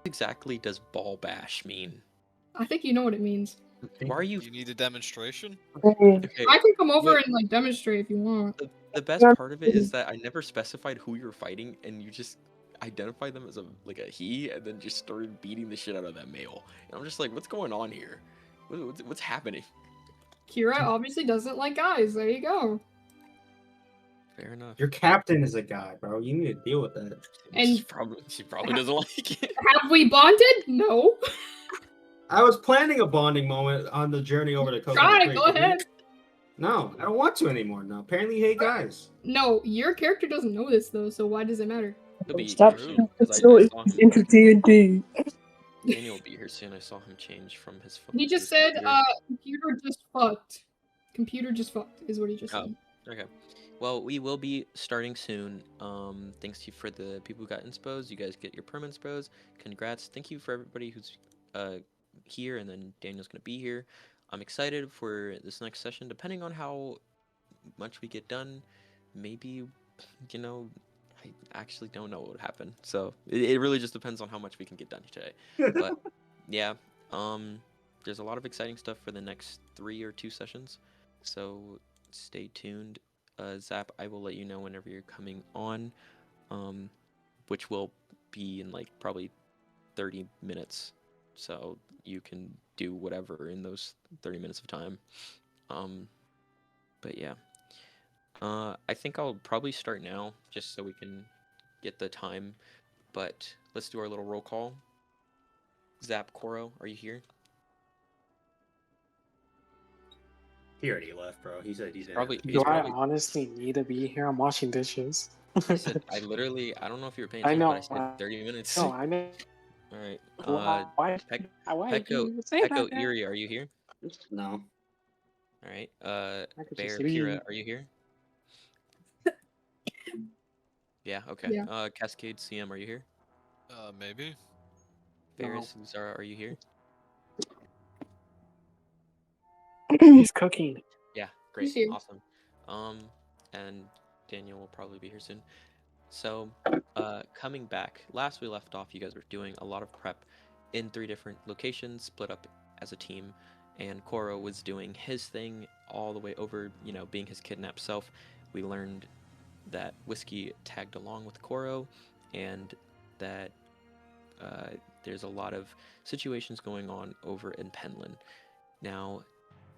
exactly does ball bash mean? I think you know what it means. Why are you? You need a demonstration? Okay, I can come over wait, and like demonstrate if you want. the best part of it is that I never specified who you're fighting, and you just identified them as a he, and then just started beating the shit out of that male. And I'm just like, what's going on here? What's happening? Kira obviously doesn't like guys. There you go. Fair enough. Your captain is a guy, bro. You need to deal with that. And She probably doesn't like it. have we bonded? No. I was planning a bonding moment on the journey over to Coconut Try, Creek. go ahead. No, I don't want to anymore. No, apparently you hate guys. No, your character doesn't know this though, so why does it matter? It'll be Stop true, being 'cause I so saw him. into D&D. Daniel will be here soon. I saw him change from his phone. He just said, computer just fucked. Computer just fucked is what he just said. Okay. Well, we will be starting soon. Thanks to you for the people who got inspos. You guys get your permanent inspos. Congrats. Thank you for everybody who's here, and then Daniel's gonna be here. I'm excited for this next session. Depending on how much we get done, maybe, you know, I actually don't know what would happen. So it really just depends on how much we can get done today. But yeah, there's a lot of exciting stuff for the next 3 or 2 sessions. So stay tuned. Zap, I will let you know whenever you're coming on, which will be in like probably 30 minutes. So you can do whatever in those 30 minutes of time. But yeah. I think I'll probably start now, just so we can get the time. But let's do our little roll call. Zap, Koro, are you here? He already left, bro. He said he's Probably. Do I honestly need to be here? I'm washing dishes. I said, I don't know if you were paying I attention, know. but I said 30 minutes. No, I know. All right. Why did you say Pecco, that? Erie, are you here? No. All right. I could Bear, just leave. Pira, are you here? Yeah. Okay. Yeah. Cascade, CM, are you here? Maybe. Ferris, Zara, are you here? He's cooking. Yeah. Great. He's here. Awesome. And Daniel will probably be here soon. So, coming back, last we left off, you guys were doing a lot of prep in 3 different locations, split up as a team, and Koro was doing his thing all the way over, being his kidnapped self. We learned that Whiskey tagged along with Koro, and that there's a lot of situations going on over in Penland. Now,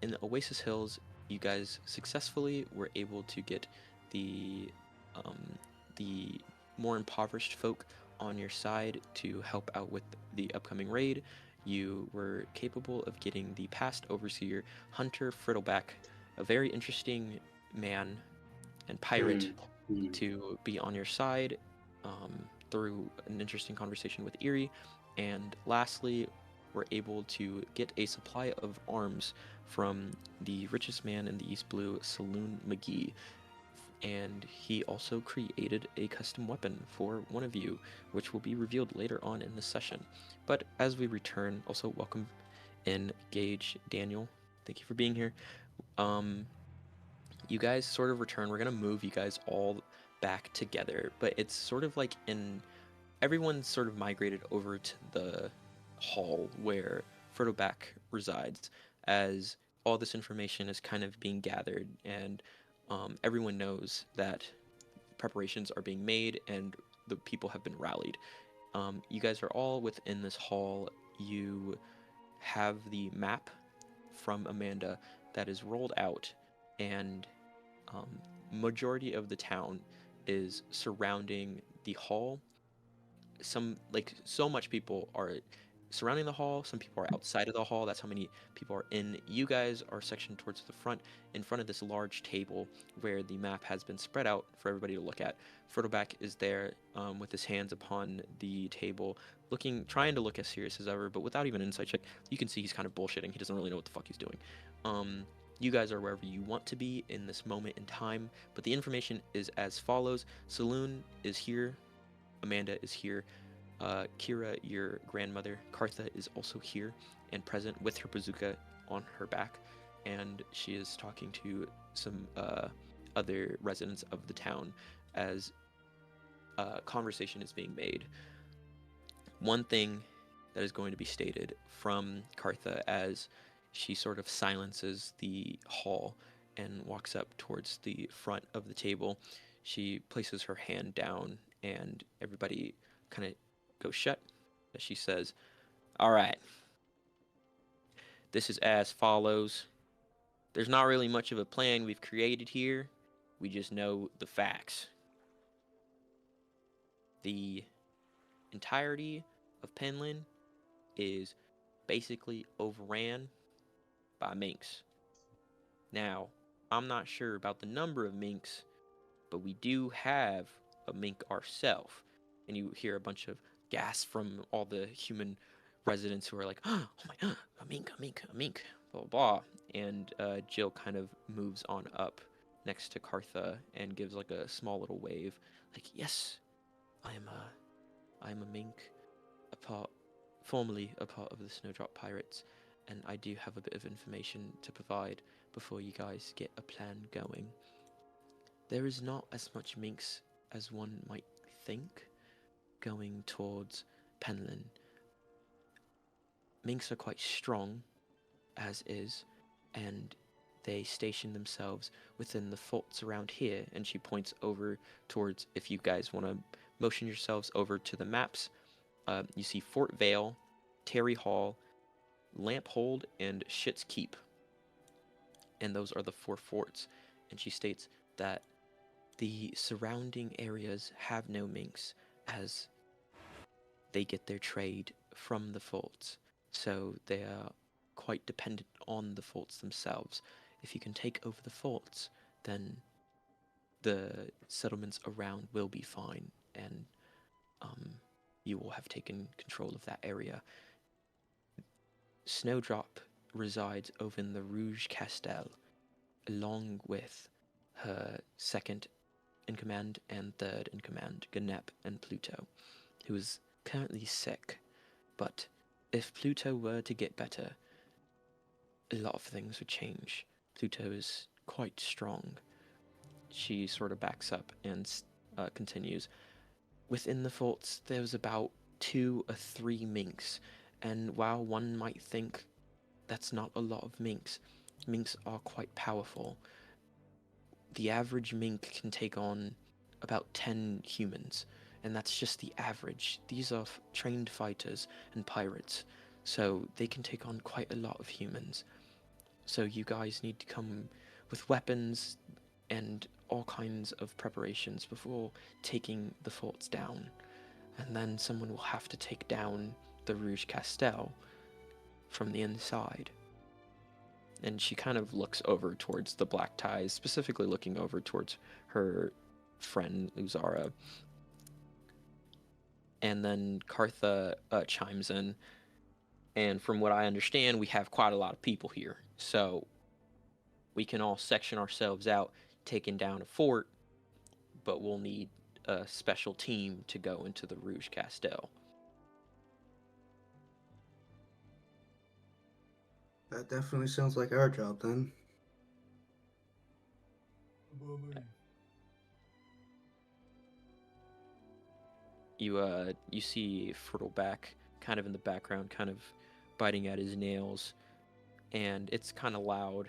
in the Oasis Hills, you guys successfully were able to get the more impoverished folk on your side to help out with the upcoming raid. You were capable of getting the past overseer, Hunter Frittleback, a very interesting man and pirate, to be on your side through an interesting conversation with Erie. And lastly, we're able to get a supply of arms from the richest man in the East Blue, Saloon McGee. And he also created a custom weapon for one of you, which will be revealed later on in this session. But as we return, also welcome in Gage, Daniel. Thank you for being here. You guys sort of return. We're gonna move you guys all back together, but it's sort of like everyone's sort of migrated over to the hall where Frodoback resides, as all this information is kind of being gathered, and everyone knows that preparations are being made and the people have been rallied. You guys are all within this hall. You have the map from Amanda that is rolled out, and majority of the town is surrounding the hall. So much people are surrounding the hall. Some people are outside of the hall. That's how many people are in. You guys are sectioned towards the front, in front of this large table where the map has been spread out for everybody to look at. Frodoback is there with his hands upon the table, trying to look as serious as ever, but without even an insight check, you can see he's kind of bullshitting. He doesn't really know what the fuck he's doing. You guys are wherever you want to be in this moment in time, but the information is as follows. Saloon is here. Amanda is here. Kira, your grandmother, Kartha, is also here and present with her bazooka on her back, and she is talking to some other residents of the town as conversation is being made. One thing that is going to be stated from Cartha as she sort of silences the hall and walks up towards the front of the table. She places her hand down, and everybody kind of goes shut as she says, "All right, this is as follows. There's not really much of a plan we've created here. We just know the facts. The entirety of Penland is basically overran by minks. Now, I'm not sure about the number of minks, but we do have a mink ourselves." And you hear a bunch of gasps from all the human residents who are like, "Oh my god, a mink, a mink, a mink," blah blah blah. And Jill kind of moves on up next to Cartha and gives like a small little wave, like, "Yes, I am a mink, formerly a part of the Snowdrop Pirates, and I do have a bit of information to provide before you guys get a plan going. There is not as much minks as one might think going towards Penland. Minks are quite strong, as is, and they station themselves within the forts around here." And she points over towards, if you guys want to motion yourselves over to the maps, you see Fort Vale, Terry Hall, Lamphold, and Schitt's Keep. And those are the 4 forts. And she states that the surrounding areas have no minks, as they get their trade from the forts. So they are quite dependent on the forts themselves. If you can take over the forts, then the settlements around will be fine, and you will have taken control of that area. Snowdrop resides over in the Rouge Castel, along with her second in command and third in command, Ganep and Pluto, who is currently sick. But if Pluto were to get better, a lot of things would change. Pluto is quite strong. She sort of backs up and continues. Within the forts, there's about 2 or 3 minks, and while one might think that's not a lot of minks, minks are quite powerful. The average mink can take on about 10 humans, and that's just the average. These are trained fighters and pirates, so they can take on quite a lot of humans. So you guys need to come with weapons and all kinds of preparations before taking the forts down. And then someone will have to take down the Rouge Castel from the inside. And she kind of looks over towards the black ties, specifically looking over towards her friend Luzara. And then Cartha chimes in. And from what I understand, we have quite a lot of people here. So we can all section ourselves out, taking down a fort, but we'll need a special team to go into the Rouge Castel. That definitely sounds like our job then. You see Friddleback kind of in the background, kind of biting at his nails, and it's kind of loud.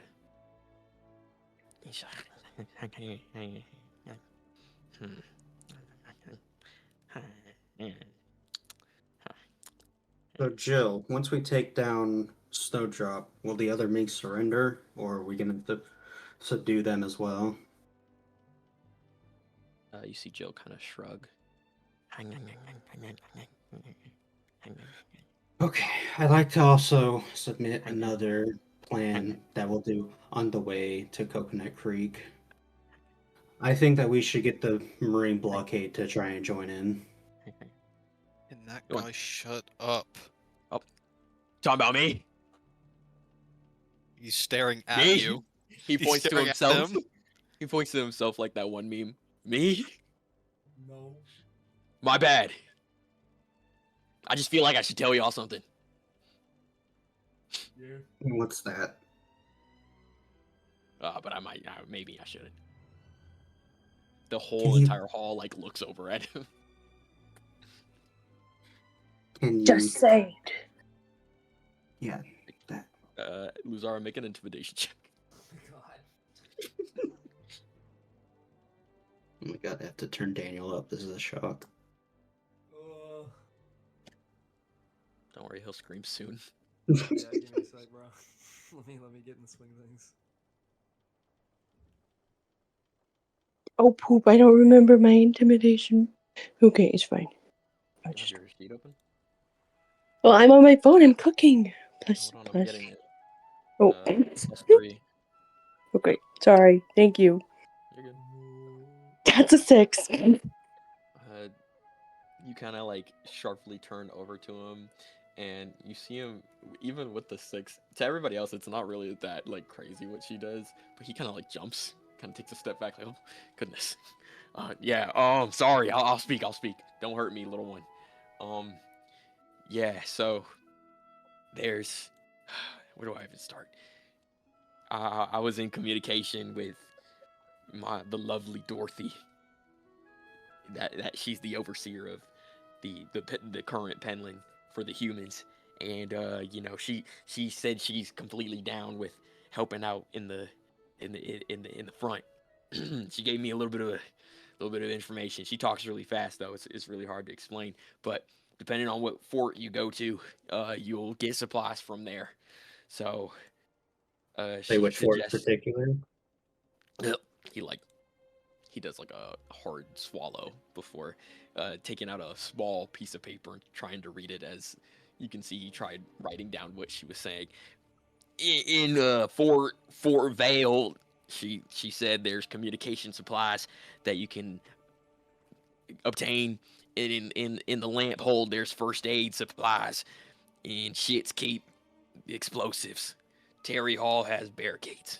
So Jill, once we take down Snowdrop, will the other minks surrender, or are we going to subdue them as well? You see Jill kind of shrug. Okay, I'd like to also submit another plan that we'll do on the way to Coconut Creek. I think that we should get the Marine blockade to try and join in. And that guy, shut up. Oh, talking about me? He's staring at Me? you. He He's points to staring at himself. him. He points to himself like that one meme. Me? No. My bad. I just feel like I should tell y'all something. Yeah. What's that? But maybe I shouldn't. The whole entire hall like looks over at him. Can you Just say it. Yeah, that. Luzara, make an intimidation check. God. Oh my god, I have to turn Daniel up. This is a shock. Don't worry, he'll scream soon. Yeah, give me a sec, bro. let me get in the swing of things. Oh poop! I don't remember my intimidation. Okay, it's fine. You have your sheet open? Well, I'm on my phone. I'm cooking. Hold on, I'm getting it. Oh. +3. Okay, sorry. Thank you. You're good. That's a 6. You kind of like sharply turn over to him, and you see him even with the 6. To everybody else, it's not really that like crazy what she does, but he kind of like jumps, kind of takes a step back, like, oh goodness. Yeah. I'm sorry. I'll speak. Don't hurt me, little one. Yeah. So there's where do I even start? I was in communication with the lovely Dorothy. That she's the overseer of the current penland for the humans, and you know, she said she's completely down with helping out in the front. She gave me a little bit of information. She talks really fast though. It's really hard to explain, but depending on what fort you go to, you'll get supplies from there. So Say she which fort in suggests particular. he does like a hard swallow before taking out a small piece of paper and trying to read it. As you can see, he tried writing down what she was saying. In Fort Vale, she said there's communication supplies that you can obtain. In the lamp hold, there's first aid supplies. In Shit's Keep, explosives. Terry Hall has barricades.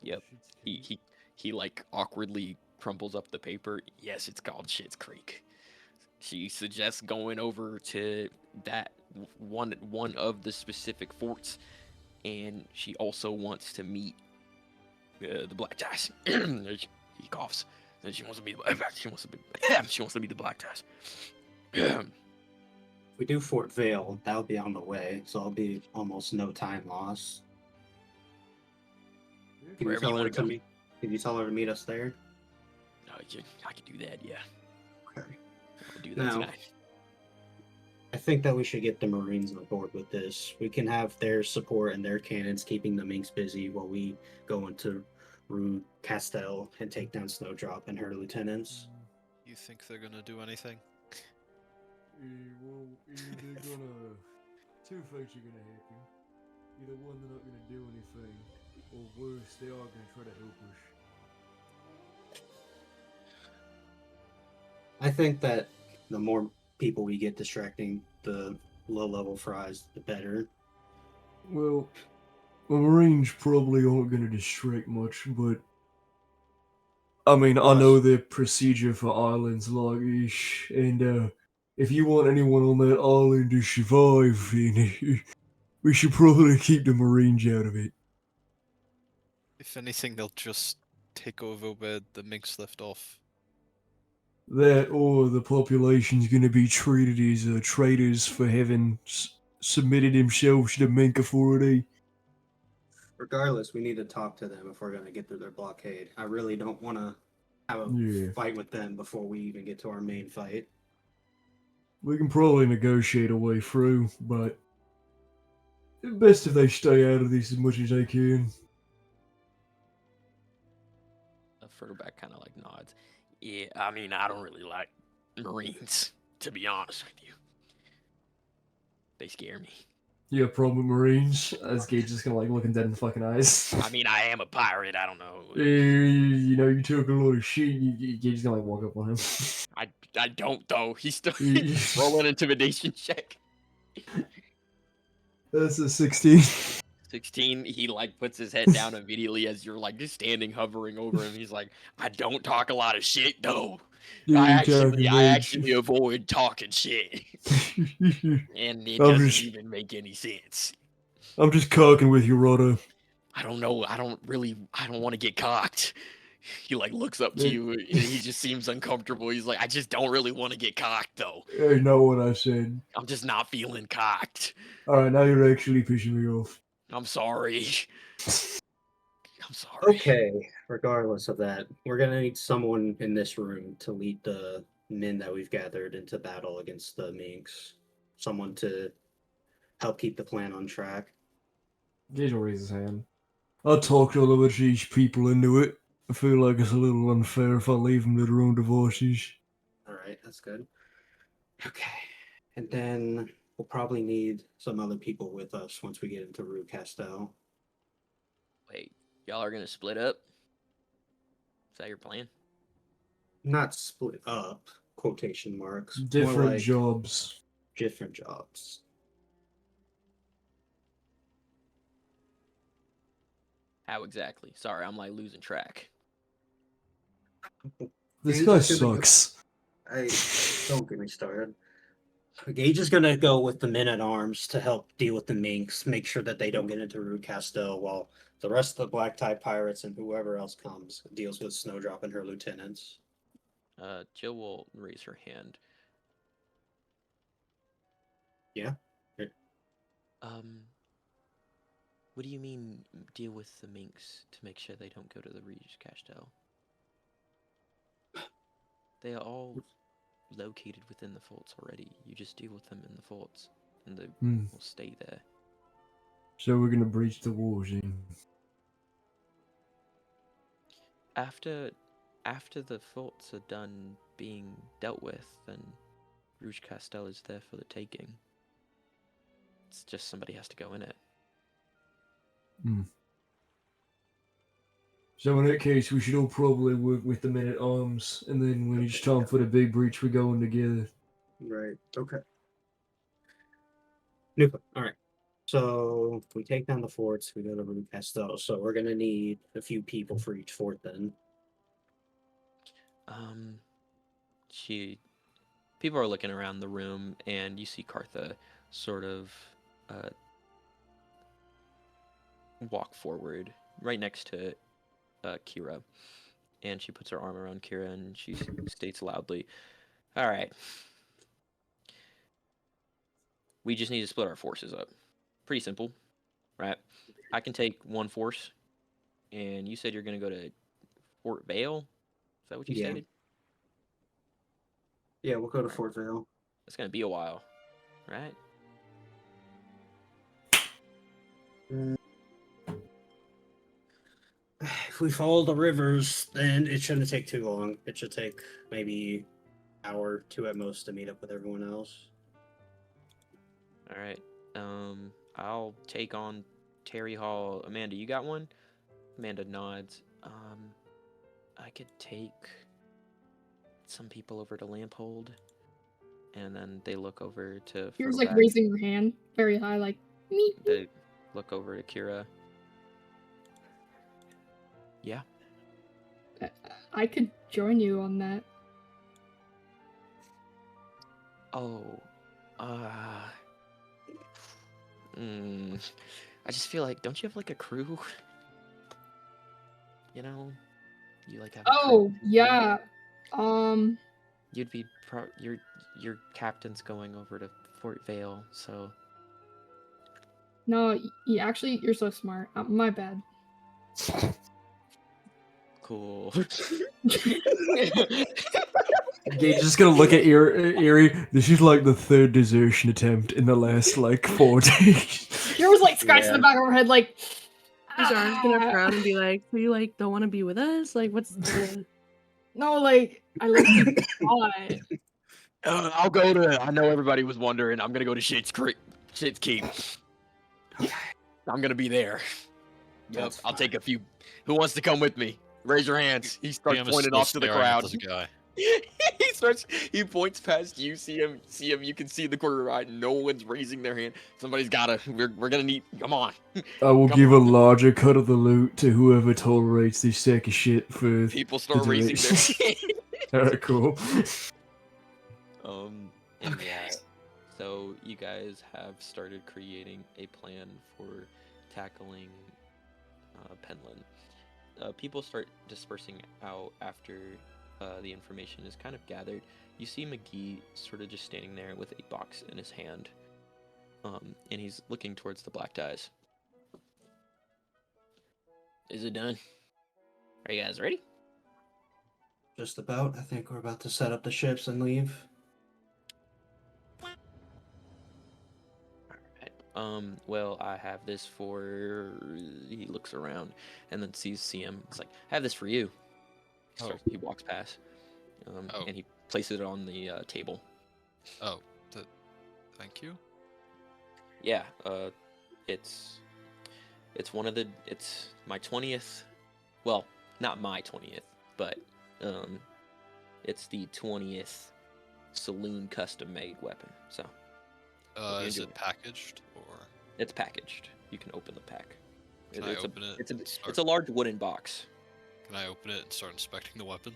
Yep. He like awkwardly crumples up the paper. Yes, it's called Shit's Creek. She suggests going over to that one of the specific forts, and she also wants to meet the Black Ties. He coughs. And she wants to meet the Black Ties. If we do Fort Vale, that'll be on the way, so it'll be almost no time loss. Can you tell her to meet us there? I could do that, yeah. Okay. I'll do that tonight. I think that we should get the Marines on board with this. We can have their support and their cannons keeping the Minks busy while we go into Rue Castell and take down Snowdrop and her lieutenants. You think they're gonna do anything? Well, they're gonna... Two things are gonna happen. Either one, they're not gonna do anything, or worse, they are gonna try to help us. I think that the more people we get distracting the low-level fries, the better. Well, the Marines probably aren't gonna distract much, but... I mean, I know the procedure for islands like this, and if you want anyone on that island to survive, then we should probably keep the Marines out of it. If anything, they'll just take over where the Minks left off. That or the population's gonna be treated as traitors for having submitted themselves to the Mink Authority. Regardless, we need to talk to them if we're going to get through their blockade. I really don't want to have a fight with them before we even get to our main fight. We can probably negotiate a way through, but it's best if they stay out of this as much as they can. Furtherback kind of like nods. Yeah, I mean, I don't really like Marines, to be honest with you. They scare me. You have a problem with Marines? As Gage is gonna like look him dead in the fucking eyes. I mean, I am a pirate. I don't know. You know, you took a lot of shit. Gage is gonna like walk up on him. I don't though. He's still roll an intimidation check. That's a 16. 16. He like puts his head down immediately as you're like just standing hovering over him. He's like, I don't talk a lot of shit though. I actually avoid talking shit. And it doesn't even make any sense. I'm just cocking with you, Rhoda. I don't know. I don't want to get cocked. He like looks up to you and he just seems uncomfortable. He's like, I just don't really want to get cocked though. I know what I said. I'm just not feeling cocked. Alright, now you're actually pissing me off. I'm sorry. I'm sorry. Okay, regardless of that, we're gonna need someone in this room to lead the men that we've gathered into battle against the minks. Someone to help keep the plan on track. Jason raises his hand. I talked all of these people into it. I feel like it's a little unfair if I leave them to their own devices. Alright, that's good. Okay. And then we'll probably need some other people with us once we get into Rue Castel. Wait, y'all are gonna split up? Is that your plan? Not split up, quotation marks. more Different like jobs. Different jobs. How exactly? Sorry, I'm like losing track. This Gage guy is gonna go- sucks. Don't get me started. Gage is gonna go with the men at arms to help deal with the minks, make sure that they don't get into Rue Castel, while the rest of the black tie pirates and whoever else comes deals with Snowdrop and her lieutenants. Jill will raise her hand. Yeah. What do you mean deal with the minks to make sure they don't go to the Regis Castel? They are all located within the forts already. You just deal with them in the forts, and they will stay there. So we're gonna breach the walls in. After the forts are done being dealt with, then Rouge Castel is there for the taking. It's just somebody has to go in it. So in that case, we should all probably work with the men at arms, and then when it's time for the big breach, we're going together. Right. Okay. New. All right. So if we take down the forts, we go to Rue Castel. So we're gonna need a few people for each fort then. People are looking around the room, and you see Cartha sort of walk forward right next to Kira, and she puts her arm around Kira and she states loudly, all right, we just need to split our forces up. Pretty simple, right? I can take one force, and you said you're going to go to Fort Vale. Is that what you stated? Yeah, we'll go to Fort Vale. It's going to be a while, right? If we follow the rivers, then it shouldn't take too long. It should take maybe an hour or two at most to meet up with everyone else. All right. I'll take on Terry Hall. Amanda, you got one? Amanda nods. I could take some people over to Lamphold, and then they look over to. Kira's like raising her hand very high, like me. They look over to Kira. Yeah. I could join you on that. Oh, I just feel like, don't you have like a crew? You know, you like have. Oh yeah, You'd be your captain's going over to Fort Vale, so. No, actually, you're so smart. My bad. Cool. Gage is gonna look at Eerie. This is like the third desertion attempt in the last like 4 days. Kira's like scratching the back of her head, like. Zar's gonna frown and be like, "So you like don't want to be with us? Like, what's the?" No, like I like thought. I'll go to. I know everybody was wondering. I'm gonna go to Shit's Keep. I'm gonna be there. Yep. I'll take a few. Who wants to come with me? Raise your hands. He starts pointing off to the crowd. He points past you. See him. You can see the corner right. No one's raising their hand. Somebody's gotta. We're gonna need. Come on. I will give a larger cut of the loot to whoever tolerates this sack of shit for. People start raising their hand. Alright, cool. And yeah, so you guys have started creating a plan for tackling Penland. people start dispersing out after the information is kind of gathered. You see McGee sort of just standing there with a box in his hand, and he's looking towards the black ties. Is it done? Are you guys ready? Just about. I think we're about to set up the ships and leave. Well, I have this for. He looks around and then sees him. It's like, I have this for you. He walks past, and he places it on the table. Oh, thank you. Yeah, it's it's my 20th. Well, not my 20th, but it's the 20th saloon custom made weapon. So. Is it packaged or? It's packaged. You can open the pack. Can I open it? It's a large wooden box. Can I open it and start inspecting the weapon?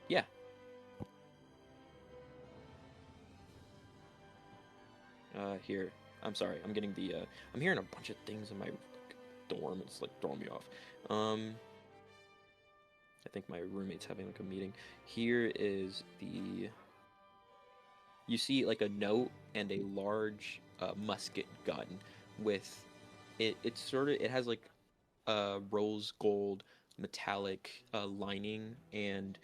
Yeah. Here. I'm sorry. I'm getting the. I'm hearing a bunch of things in my dorm. It's like throwing me off. I think my roommate's having like a meeting. Here is the. You see like a note and a large musket gun with it. It's sort of it has like rose gold metallic lining and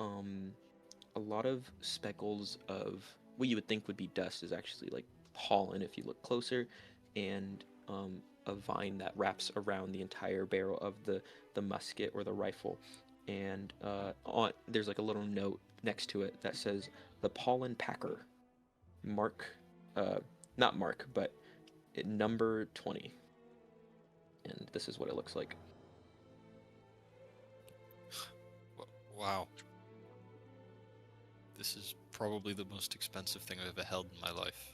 a lot of speckles of what you would think would be dust is actually like pollen if you look closer, and a vine that wraps around the entire barrel of the musket or the rifle, and there's like a little note next to it that says the pollen packer. Mark, not Mark, but number 20. And this is what it looks like. Wow. This is probably the most expensive thing I've ever held in my life.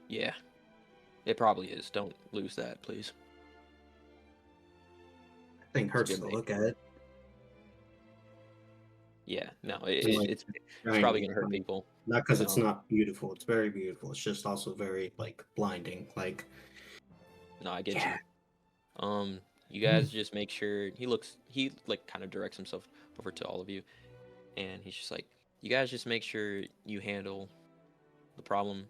Yeah. It probably is. Don't lose that, please. I think hurts to look at. Yeah, no, it's probably gonna hurt people. Not because it's not beautiful. It's very beautiful. It's just also very like blinding. Like. No, I get you. You guys just make sure he like kind of directs himself over to all of you, and he's just like, you guys just make sure you handle the problem.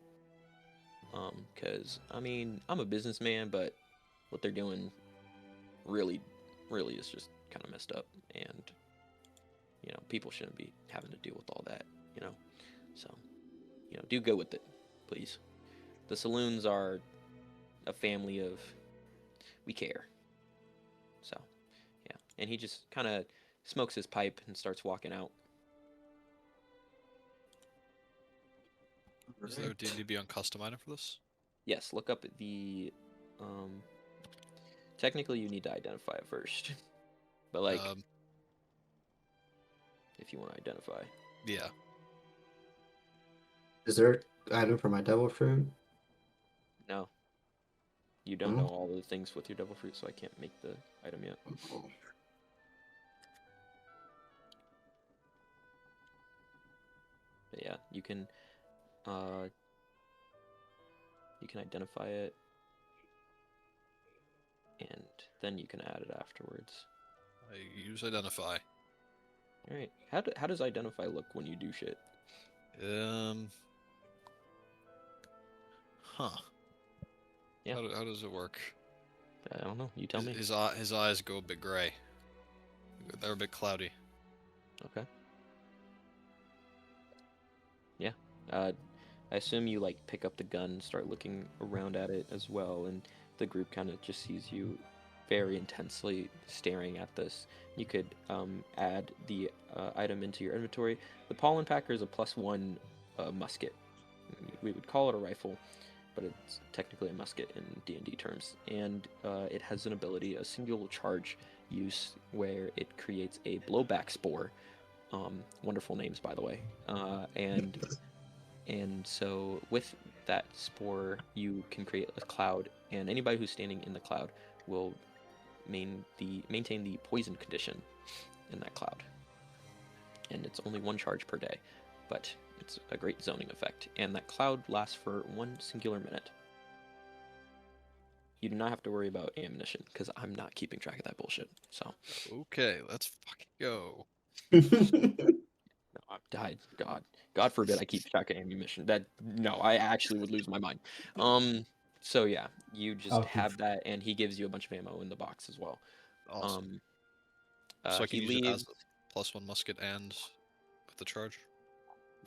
Because I mean, I'm a businessman, but what they're doing really is just kind of messed up, and people shouldn't be having to deal with all that, so do go with it, please. The saloons are a family of, we care. So yeah, and he just kind of smokes his pipe and starts walking out. Is there a D&D Beyond custom item for this? Yes, look up the technically you need to identify it first. But like if you want to identify. Yeah. Is there an item for my devil fruit? No. You don't know all the things with your devil fruit, so I can't make the item yet. But yeah, you can identify it, and then you can add it afterwards. I use identify. All right. How does identify look when you do shit? Huh. Yeah. How does it work? I don't know. You tell me. His eyes go a bit gray. They're a bit cloudy. Okay. Yeah. I assume you like pick up the gun and start looking around at it as well, and the group kind of just sees you very intensely staring at this. You could add the item into your inventory. The pollen packer is a +1 musket. We would call it a rifle, but it's technically a musket in D&D terms, and it has an ability, a single charge use, where it creates a blowback spore. Wonderful names, by the way. And so with that spore, you can create a cloud, and anybody who's standing in the cloud will maintain the poison condition in that cloud. And it's only 1 charge per day, but it's a great zoning effect, and that cloud lasts for 1 singular minute. you do not have to worry about ammunition because I'm not keeping track of that bullshit. So Okay, let's fucking go. no, I've died. God forbid I keep track of ammunition. I actually would lose my mind. So yeah, you just Ouch. have that, and he gives you a bunch of ammo in the box as well. Awesome. So I can He use it as leaves. a +1 musket and with the charge.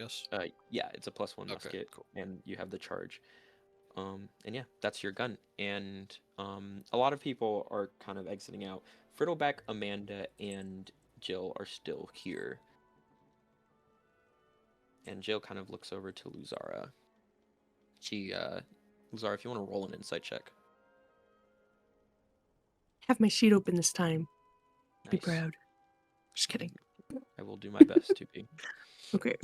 Yes. Yeah, it's a +1 Okay, musket, cool. and you have the charge. And yeah, that's your gun. And a lot of people are kind of exiting out. Friddleback, Amanda, and Jill are still here. And Jill kind of looks over to Luzara. Luzara, if you want to roll an insight check. Have my sheet open this time. Be Nice. proud. Just kidding. I will do my best to be. Okay.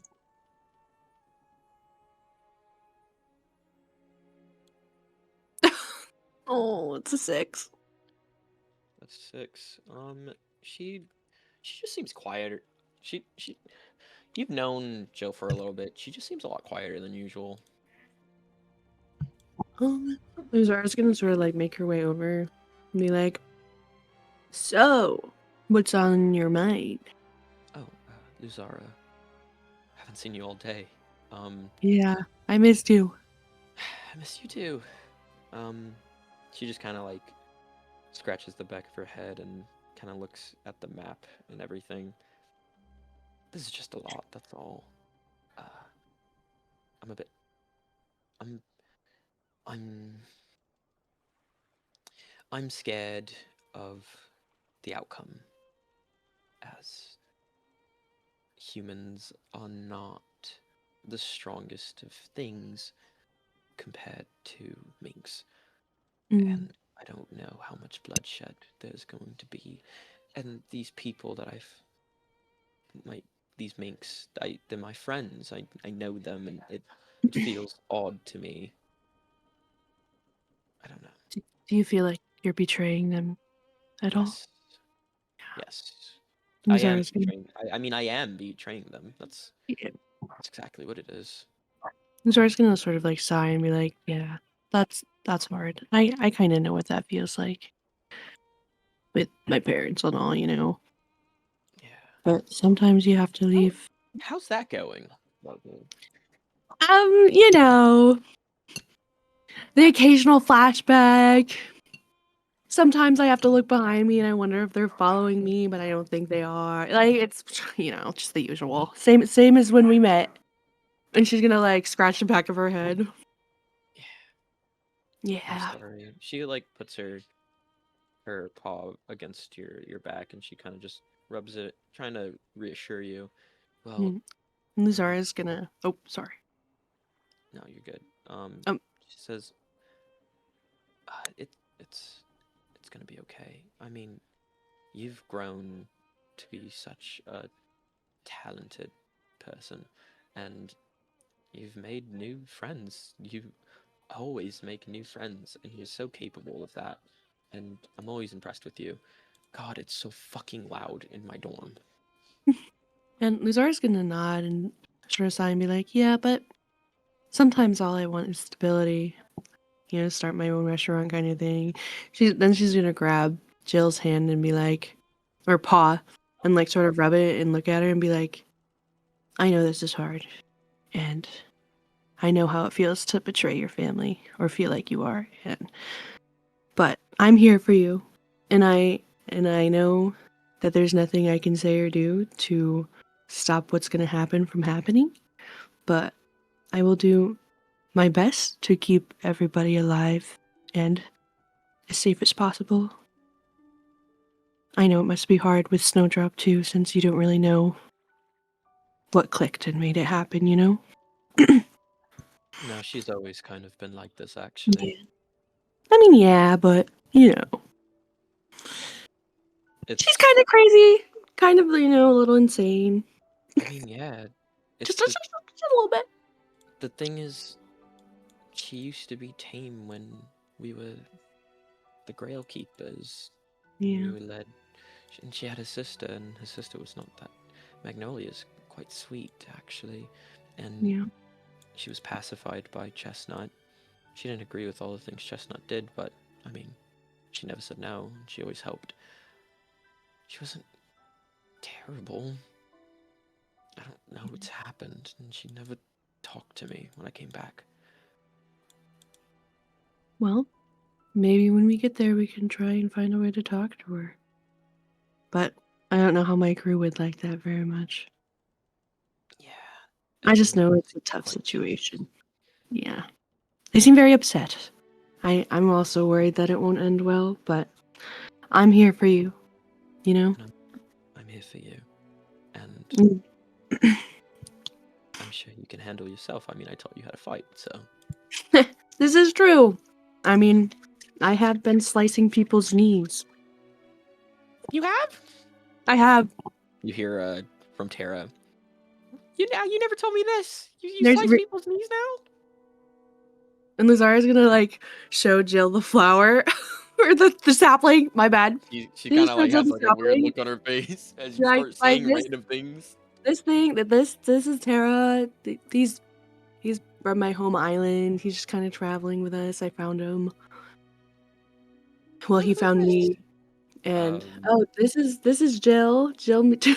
Oh, it's a 6. That's 6. She just seems quieter. She you've known Jill for a little bit. She just seems a lot quieter than usual. Luzara's gonna sort of like make her way over and be like, so, what's on your mind? Oh, Luzara. Haven't seen you all day. Yeah, I missed you. I miss you too. She just kind of like scratches the back of her head and kind of looks at the map and everything. This is just a lot, that's all. I'm a bit. I'm. I'm scared of the outcome, as humans are not the strongest of things compared to minks. And I don't know how much bloodshed there's going to be. And these people that these minks, they're my friends. I know them, and it feels odd to me. I don't know. Do you feel like you're betraying them at all? Yes. I am Luzara's gonna, betraying. I mean, I am betraying them. That's yeah. exactly what it is. Luzara's gonna sort of like sigh and be like, yeah, that's hard. I kind of know what that feels like with my parents and all, you know. Yeah. But sometimes you have to leave. How's that going? You know, the occasional flashback. Sometimes I have to look behind me and I wonder if they're following me, but I don't think they are. Like it's, you know, just the usual. Same as when we met. And she's gonna like scratch the back of her head. I'm Yeah. sorry. She like puts her paw against your back, and she kind of just rubs it, trying to reassure you. Well, Luzara's gonna. Oh, sorry. no, you're good. She says, it's gonna be okay. I mean, you've grown to be such a talented person, and you've made new friends. You always make new friends, and you're so capable of that. And I'm always impressed with you. God, it's so fucking loud in my dorm. And Luzara's gonna nod and sort of sigh and be like, yeah, but sometimes all I want is stability. You know, start my own restaurant kind of thing. She's gonna grab Jill's hand and be like, or paw, and like sort of rub it and look at her and be like, I know this is hard, and I know how it feels to betray your family or feel like you are, but I'm here for you, and I know that there's nothing I can say or do to stop what's gonna happen from happening, but I will do my best to keep everybody alive and as safe as possible. I know it must be hard with Snowdrop too, since you don't really know what clicked and made it happen, you know? No, she's always kind of been like this, actually. Yeah. I mean, yeah, but, you know. She's kind of crazy. Kind of, you know, a little insane. I mean, yeah. Just a little bit. The thing is, she used to be tame when we were the Grail Keepers. Yeah. We were led. And she had a sister, and her sister was not that. Magnolia's quite sweet, actually. And she was pacified by Chestnut. She didn't agree with all the things Chestnut did, but I mean, she never said no. She always helped. She wasn't terrible. I don't know what's happened, and she never talked to me when I came back. Well, maybe when we get there, we can try and find a way to talk to her. But I don't know how my crew would like that very much. Yeah. I just know everyone it's a seems tough quite situation. Yeah. They seem very upset. I'm also worried that it won't end well, but I'm here for you. You know? jealous. And I'm here for you. And Mm. I'm sure you can handle yourself. I mean, I taught you how to fight, so. This is true. I mean, I have been slicing people's knees. You have? I have. You hear from Tara. You never told me this. You There's slice people's knees now? And Lazara's gonna like show Jill the flower or the sapling. My bad. She She's kind of gonna like show has the like a weird sapling. look on her face as you Like start saying this random things. thing that this is Tara. He's from my home island. He's just kind of traveling with us. I found him. Well, he Who's found this? me. And this is Jill. Jill meet Tara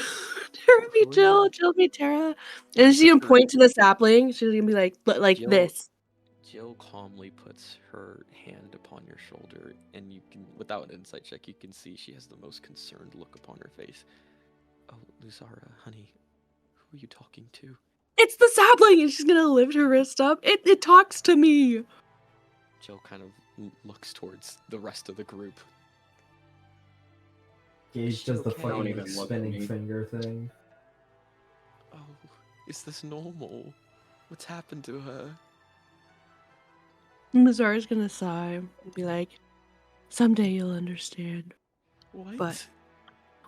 Who meet are Jill. you? Jill meet Tara. She And she's puts gonna her point to the sapling. She's gonna be like Jill this. Jill calmly puts her hand upon your shoulder, and you can, without an insight check, you can see she has the most concerned look upon her face. Oh, Luzara, honey, who are you talking to? It's the sapling, and she's gonna lift her wrist up. It talks to me. Jill kind of looks towards the rest of the group. Gage does the okay? fucking Don't like, even look at spinning me. finger thing. Oh, is this normal? What's happened to her? Mazar's gonna sigh and be like, someday you'll understand. What? But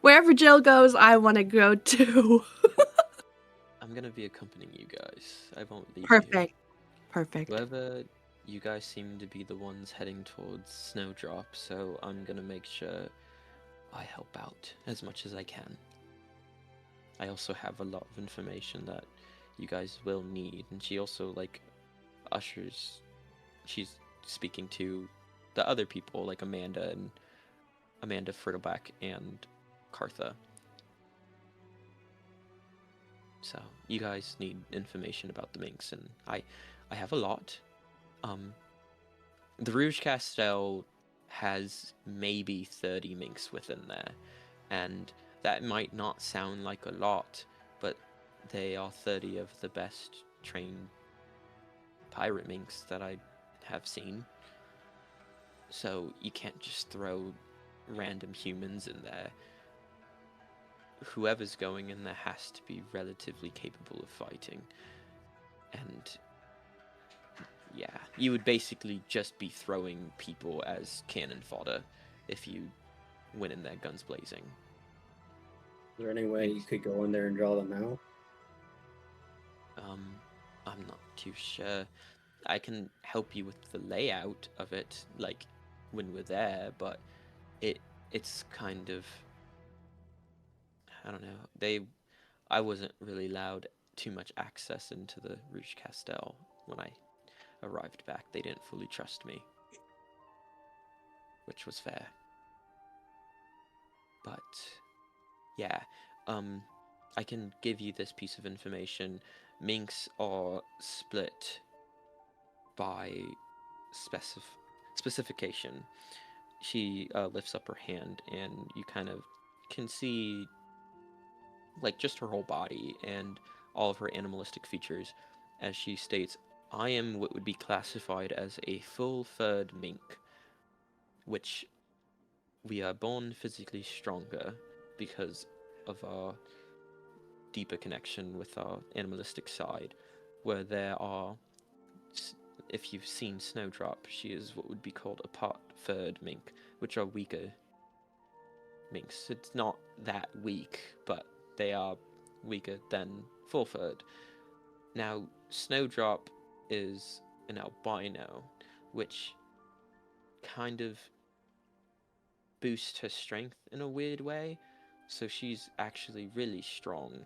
wherever Jill goes, I want to go too. I'm gonna be accompanying you guys. I won't leave you. Perfect. Perfect. Whoever, you guys seem to be the ones heading towards Snowdrop, so I'm gonna make sure I help out as much as I can. I also have a lot of information that you guys will need, and she also like ushers. She's speaking to the other people like Amanda Frittleback and Cartha. So you guys need information about the minks, and I have a lot. The Rouge Castel has maybe 30 minks within there, and that might not sound like a lot, but they are 30 of the best trained pirate minks that I have seen. So you can't just throw random humans in there. Whoever's going in there has to be relatively capable of fighting. And yeah, you would basically just be throwing people as cannon fodder if you went in there guns blazing. Is there any way you could go in there and draw them out? I'm not too sure. I can help you with the layout of it, like when we're there, but it's kind of, I don't know. I wasn't really allowed too much access into the Rouge Castel when I arrived back. They didn't fully trust me, which was fair. But yeah, I can give you this piece of information. Minks are split by specification. She lifts up her hand, and you kind of can see like just her whole body and all of her animalistic features as she states, I am what would be classified as a full-furred mink, which we are born physically stronger because of our deeper connection with our animalistic side, where there are, if you've seen Snowdrop, she is what would be called a part-furred mink, which are weaker minks. It's not that weak, but they are weaker than full-furred. Now, Snowdrop is an albino, which kind of boosts her strength in a weird way. So she's actually really strong,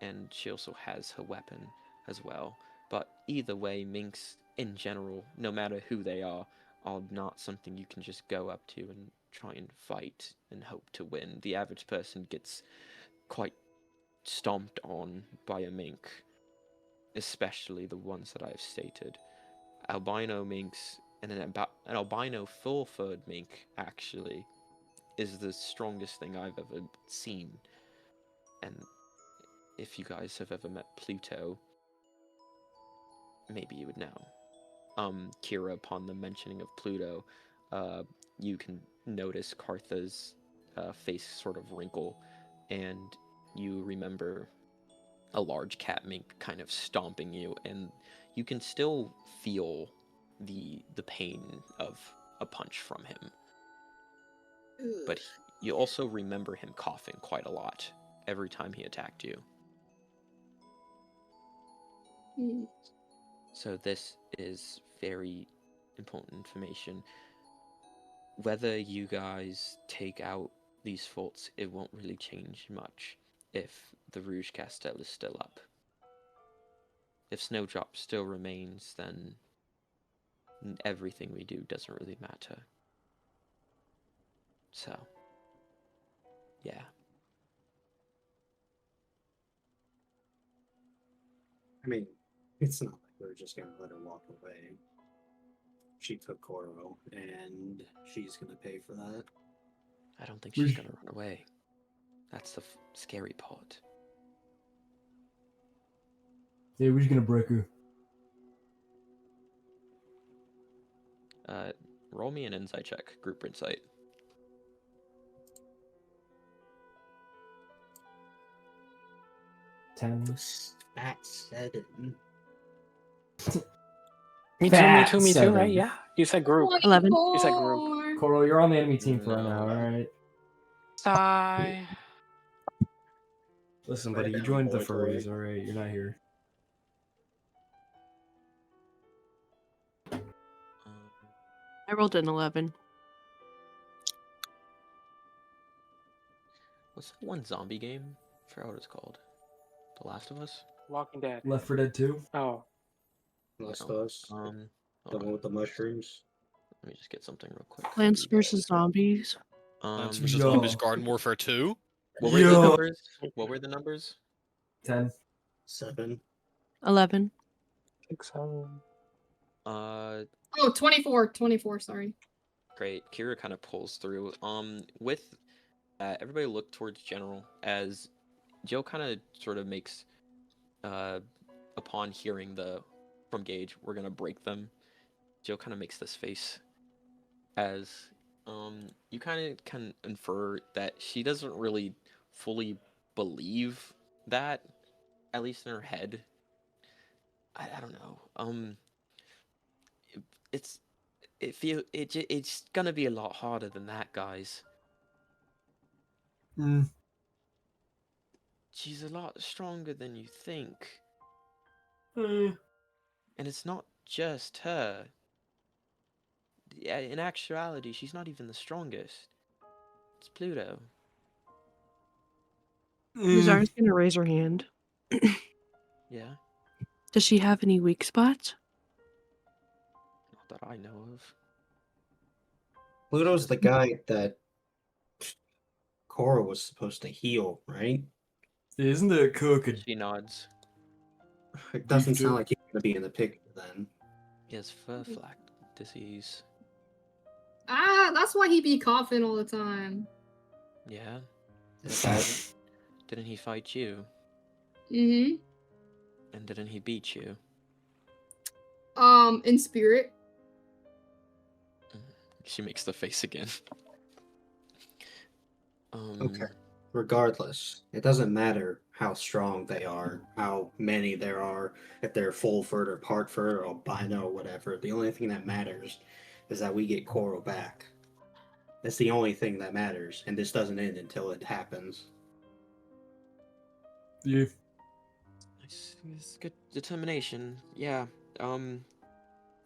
and she also has her weapon as well. But either way, minks in general, no matter who they are are not something you can just go up to and try and fight and hope to win. The average person gets quite stomped on by a mink, especially the ones that I've stated. Albino minks and an albino full-furred mink actually is the strongest thing I've ever seen. And if you guys have ever met Pluto, maybe you would know. Kira, upon the mentioning of Pluto, you can notice Kartha's face sort of wrinkle, and you remember a large cat mink kind of stomping you, and you can still feel the pain of a punch from him. But you also remember him coughing quite a lot every time he attacked you. So this is very important information. Whether you guys take out these faults, it won't really change much if the Rouge Castel is still up. If Snowdrop still remains, then everything we do doesn't really matter. So, yeah. I mean, it's not like we're just gonna let her walk away. She took Koro, and she's gonna pay for that. I don't think she's gonna run away. That's the scary part. Yeah, we're just gonna break her. Roll me an insight check, group insight. Fat 7. Me Fat too, me too, right? 7. Yeah. You said group. 11. You said group. Coral, you're on the enemy team for right No. now, alright? Sigh. Listen, Right buddy, you down, joined the boy, furries, boy. alright? You're not here. I rolled an 11. What's that one zombie game? I forgot what it's called. The Last of Us? Walking Dead. Left 4 Dead 2? Oh. Last No. of Us. The hold one on. with the mushrooms. Let me just get something real quick. for Plants you guys. vs. Zombies. Plants Um, vs. Yo. Zombies Garden Warfare 2. what were the Yo. numbers? What were the numbers? 10. 7. 11. 6, 7. Uh, Oh, 24. 24, sorry. great. Kira kind of pulls through. With everybody look towards General as Joe kind of sort of makes, upon hearing from Gage, we're gonna break them. Joe kind of makes this face as you kind of can infer that she doesn't really fully believe that, at least in her head. I don't know. It's gonna be a lot harder than that, guys. She's a lot stronger than you think. And it's not just her. Yeah, in actuality, she's not even the strongest. It's Pluto. Luzara's gonna raise her hand. Yeah, Does she have any weak spots? not that I know of. Pluto's the guy that Koro was supposed to heal, right? Isn't that cooking? She nods. It doesn't Pikachu. sound like he's gonna be in the picture then. He has fur flak disease. Ah, that's why he be coughing all the time. Yeah. That- Didn't he fight you? Mm-hmm. And didn't he beat you? In spirit. She makes the face again. Okay. Regardless, it doesn't matter how strong they are, how many there are, if they're full fur or part fur or albino or whatever. The only thing that matters is that we get Koro back. That's the only thing that matters, and this doesn't end until it happens. Yeah. It's good determination. Yeah. Well,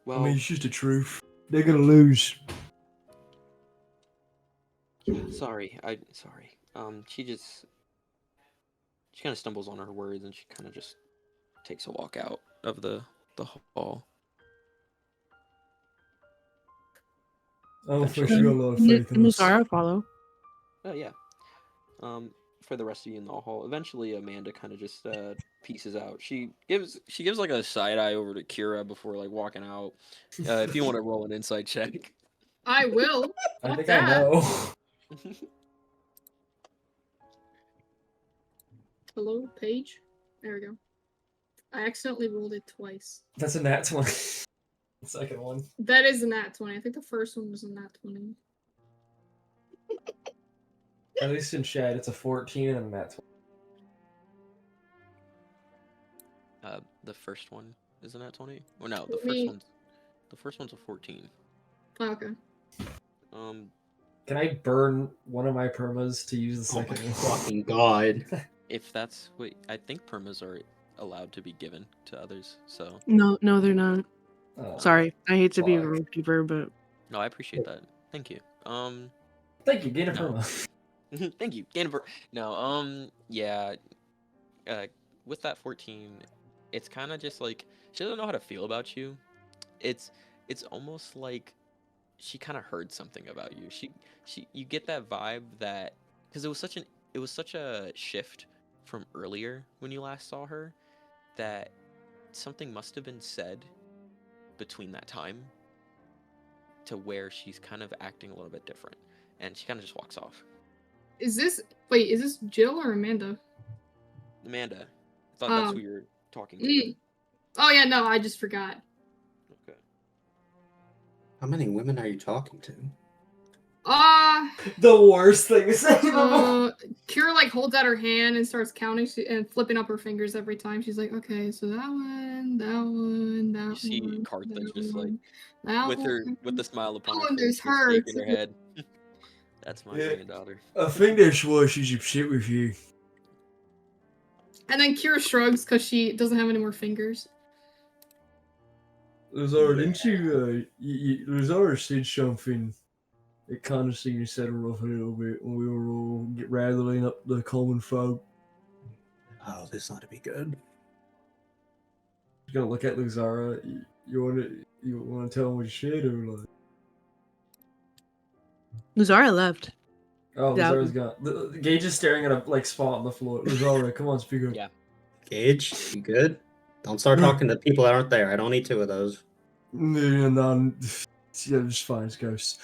I mean, it's just the truth. They're gonna lose. sorry. Sorry. She kind of stumbles on her words and she kind of just takes a walk out of the hall. I don't think she eventually. got a lot of faith in us. Nuzara follow. Oh yeah. For the rest of you in the hall, eventually Amanda kind of just pieces out. She gives like a side eye over to Kira before like walking out. If you want to roll an insight check. I will. I Fuck think that. I know. Hello, page. There we go. I accidentally rolled it twice. That's a nat 20. The second one. That is a nat 20. I think the first one was a nat 20. At least in chat, it's a 14 and a nat 20. The first one isn't that 20? Or no, the Me- first one's a 14. Okay. Can I burn one of my permas to use the Oh my second one? fucking god. If that's what I think permas are allowed to be given to others, so No, they're not. Oh, Sorry, I hate to be a fuck. rule keeper, but no, I appreciate that. Thank you. Thank you, gain a No. perma. Thank you. No, yeah. With that 14, it's kind of just like she doesn't know how to feel about you. It's almost like she kind of heard something about you. You get that vibe that because it was such a shift from earlier when you last saw her that something must have been said between that time to where she's kind of acting a little bit different, and she kind of just walks off. Is this Jill or Amanda? Amanda, I thought that's who you were talking to. Mm. Oh yeah, no, I just forgot. Okay. How many women are you talking to? The worst thing to say. Kira like holds out her hand and starts counting and flipping up her fingers every time. She's like, okay, so that one, that one, that one. You see Cartha just like that with the smile upon one her face, is just hers. shaking her head. That's my granddaughter. I think that's why she's upset with you. And then Kira shrugs because she doesn't have any more fingers. Lazara, didn't you, Lazara said something that kind of seemed to set her off a little bit when we were all rattling up the common folk. Oh, this ought to be good. You're gonna look at Lazara. You wanna tell him what you said or like? Luzara left. Oh, Yeah. Lazara's gone. Gage is staring at a like spot on the floor. Lazara, come on, speak up. Yeah. Gage, you good? Don't start talking to people that aren't there. I don't need two of those. No, yeah, it's fine, it's ghosts.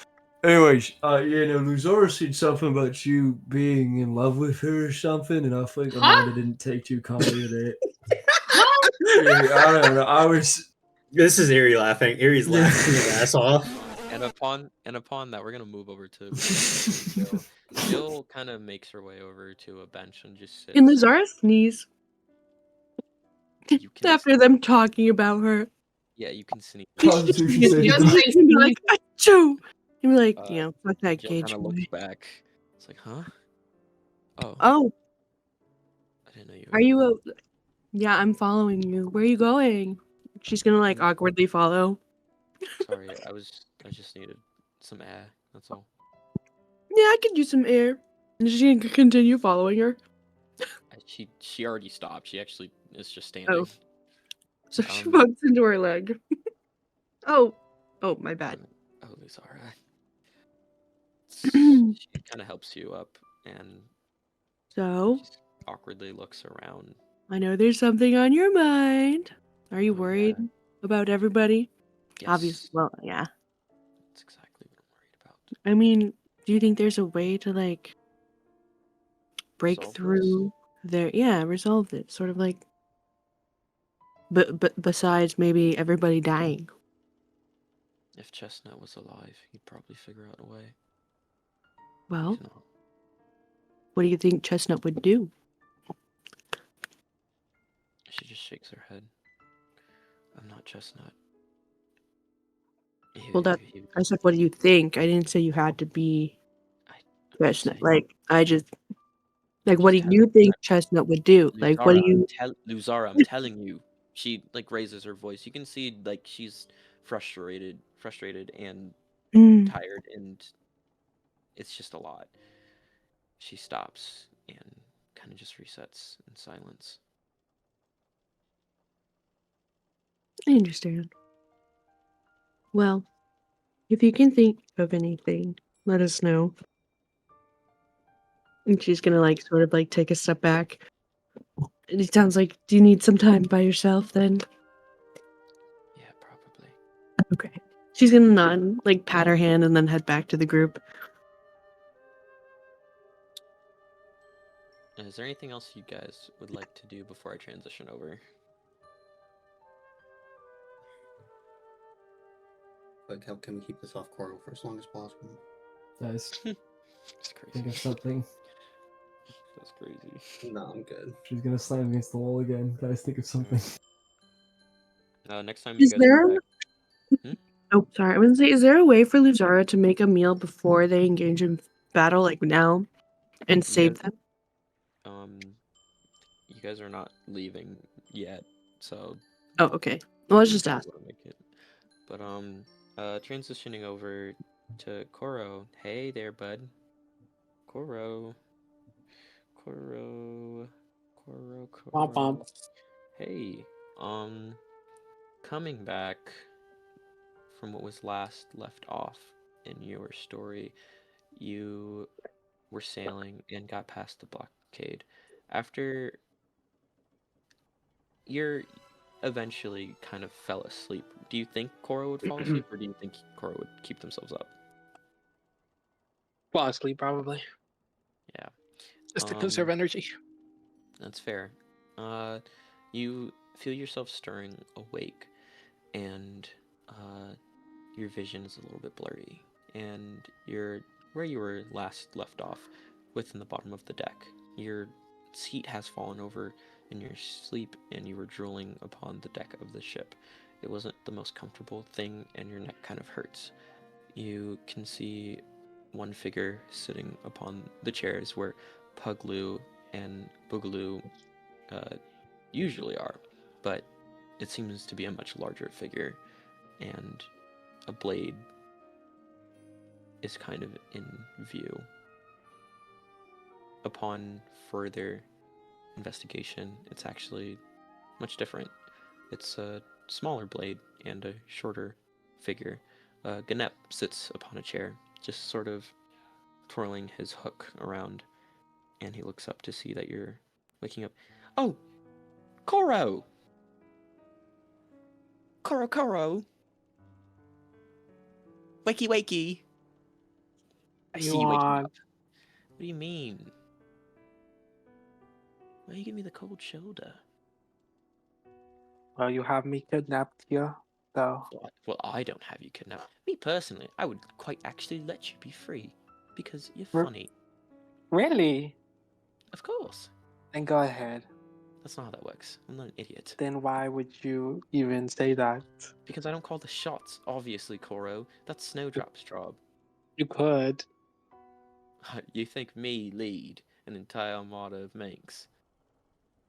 Anyways, Luzara said something about you being in love with her or something, and I think Amanda didn't take too kindly to that. Yeah, I don't know. This is Eerie laughing. Eerie's laughing his ass off. And upon that, we're gonna move over to Jill. Jill kind of makes her way over to a bench and just sits. Can Luzara sneeze You can after them talking about her? Yeah, you can sneeze. Constitution saving Just throw. say You'd be like, sneeze. achoo! You'd be like, fuck that Jill Gage. kind of looks back. It's like, huh? Oh, Oh, I didn't know you. are you? Yeah, I'm following you. Where are you going? She's gonna like awkwardly follow. Sorry, I just needed some air. That's all. Yeah, I could use some air. And she's gonna continue following her. She already stopped. She actually is just standing. So she bumps into her leg. Oh, my bad. Oh, it's alright. She kind of helps you up and So, just awkwardly looks around. I know there's something on your mind. Are you Oh, worried yeah. about everybody? Yes, Obviously, well, yeah. that's exactly what I'm worried about. I mean, do you think there's a way to like break Resolve through resolve it? Sort of like, but besides maybe everybody dying. If Chestnut was alive, he'd probably figure out a way. Well, He's not. what do you think Chestnut would do? She just shakes her head. I'm not Chestnut. Well, I said, what do you think? I didn't say you had to be Chestnut. Like, I just like, what do you think Chestnut would do? Like, what do you? Luzara, I'm telling you. She like raises her voice. You can see like she's frustrated and tired, and it's just a lot. She stops and kind of just resets in silence. I understand. Well, If you can think of anything, let us know. And she's gonna like sort of like take a step back. And it sounds like, do you need some time by yourself then? Yeah, probably. Okay. She's gonna nod, like pat her hand, and then head back to the group. Is there anything else you guys would like to do before I transition over? Like, how can we keep this off Coral for as long as possible? Guys, It's crazy. think of something. That's crazy. No, I'm good. She's gonna slam against the wall again. Guys, think of something. Next time you Is guys there? come back. Oh, sorry. I was gonna say, is there a way for Luzara to make a meal before they engage in battle, like now, and save them? You guys are not leaving yet, so. Oh, okay. Well, I was just you asking. wanna make it. But transitioning over to Koro. Hey there, bud. Koro. Koro. Koro. Womp Koro. womp. Hey. Coming back from what was last left off in your story, you were sailing and got past the blockade. After you're eventually kind of fell asleep, do you think Korra would fall asleep, or do you think Korra would keep themselves up? Fall asleep probably. Yeah. Just to conserve energy. That's fair. You feel yourself stirring awake, and your vision is a little bit blurry, and you're where you were last left off, within the bottom of the deck. Your seat has fallen over in your sleep, and you were drooling upon the deck of the ship. It wasn't the most comfortable thing, and your neck kind of hurts. You can see one figure sitting upon the chairs where Puglu and Boogaloo usually are, but it seems to be a much larger figure, and a blade is kind of in view. Upon further investigation, it's actually much different. It's a smaller blade and a shorter figure. Ganep sits upon a chair, just sort of twirling his hook around, and he looks up to see that you're waking up. Oh, Koro! Koro! Wakey, wakey! I see you waking up. What do you mean? Why you give me the cold shoulder? Well, you have me kidnapped here, though. Well, I don't have you kidnapped. Me personally, I would quite actually let you be free, because you're Re- funny. Really? Of course. Then go ahead. That's not how that works. I'm not an idiot. Then why would you even say that? Because I don't call the shots, obviously, Koro. That's Snowdrop's job. You could. You think me lead an entire armada of Manx?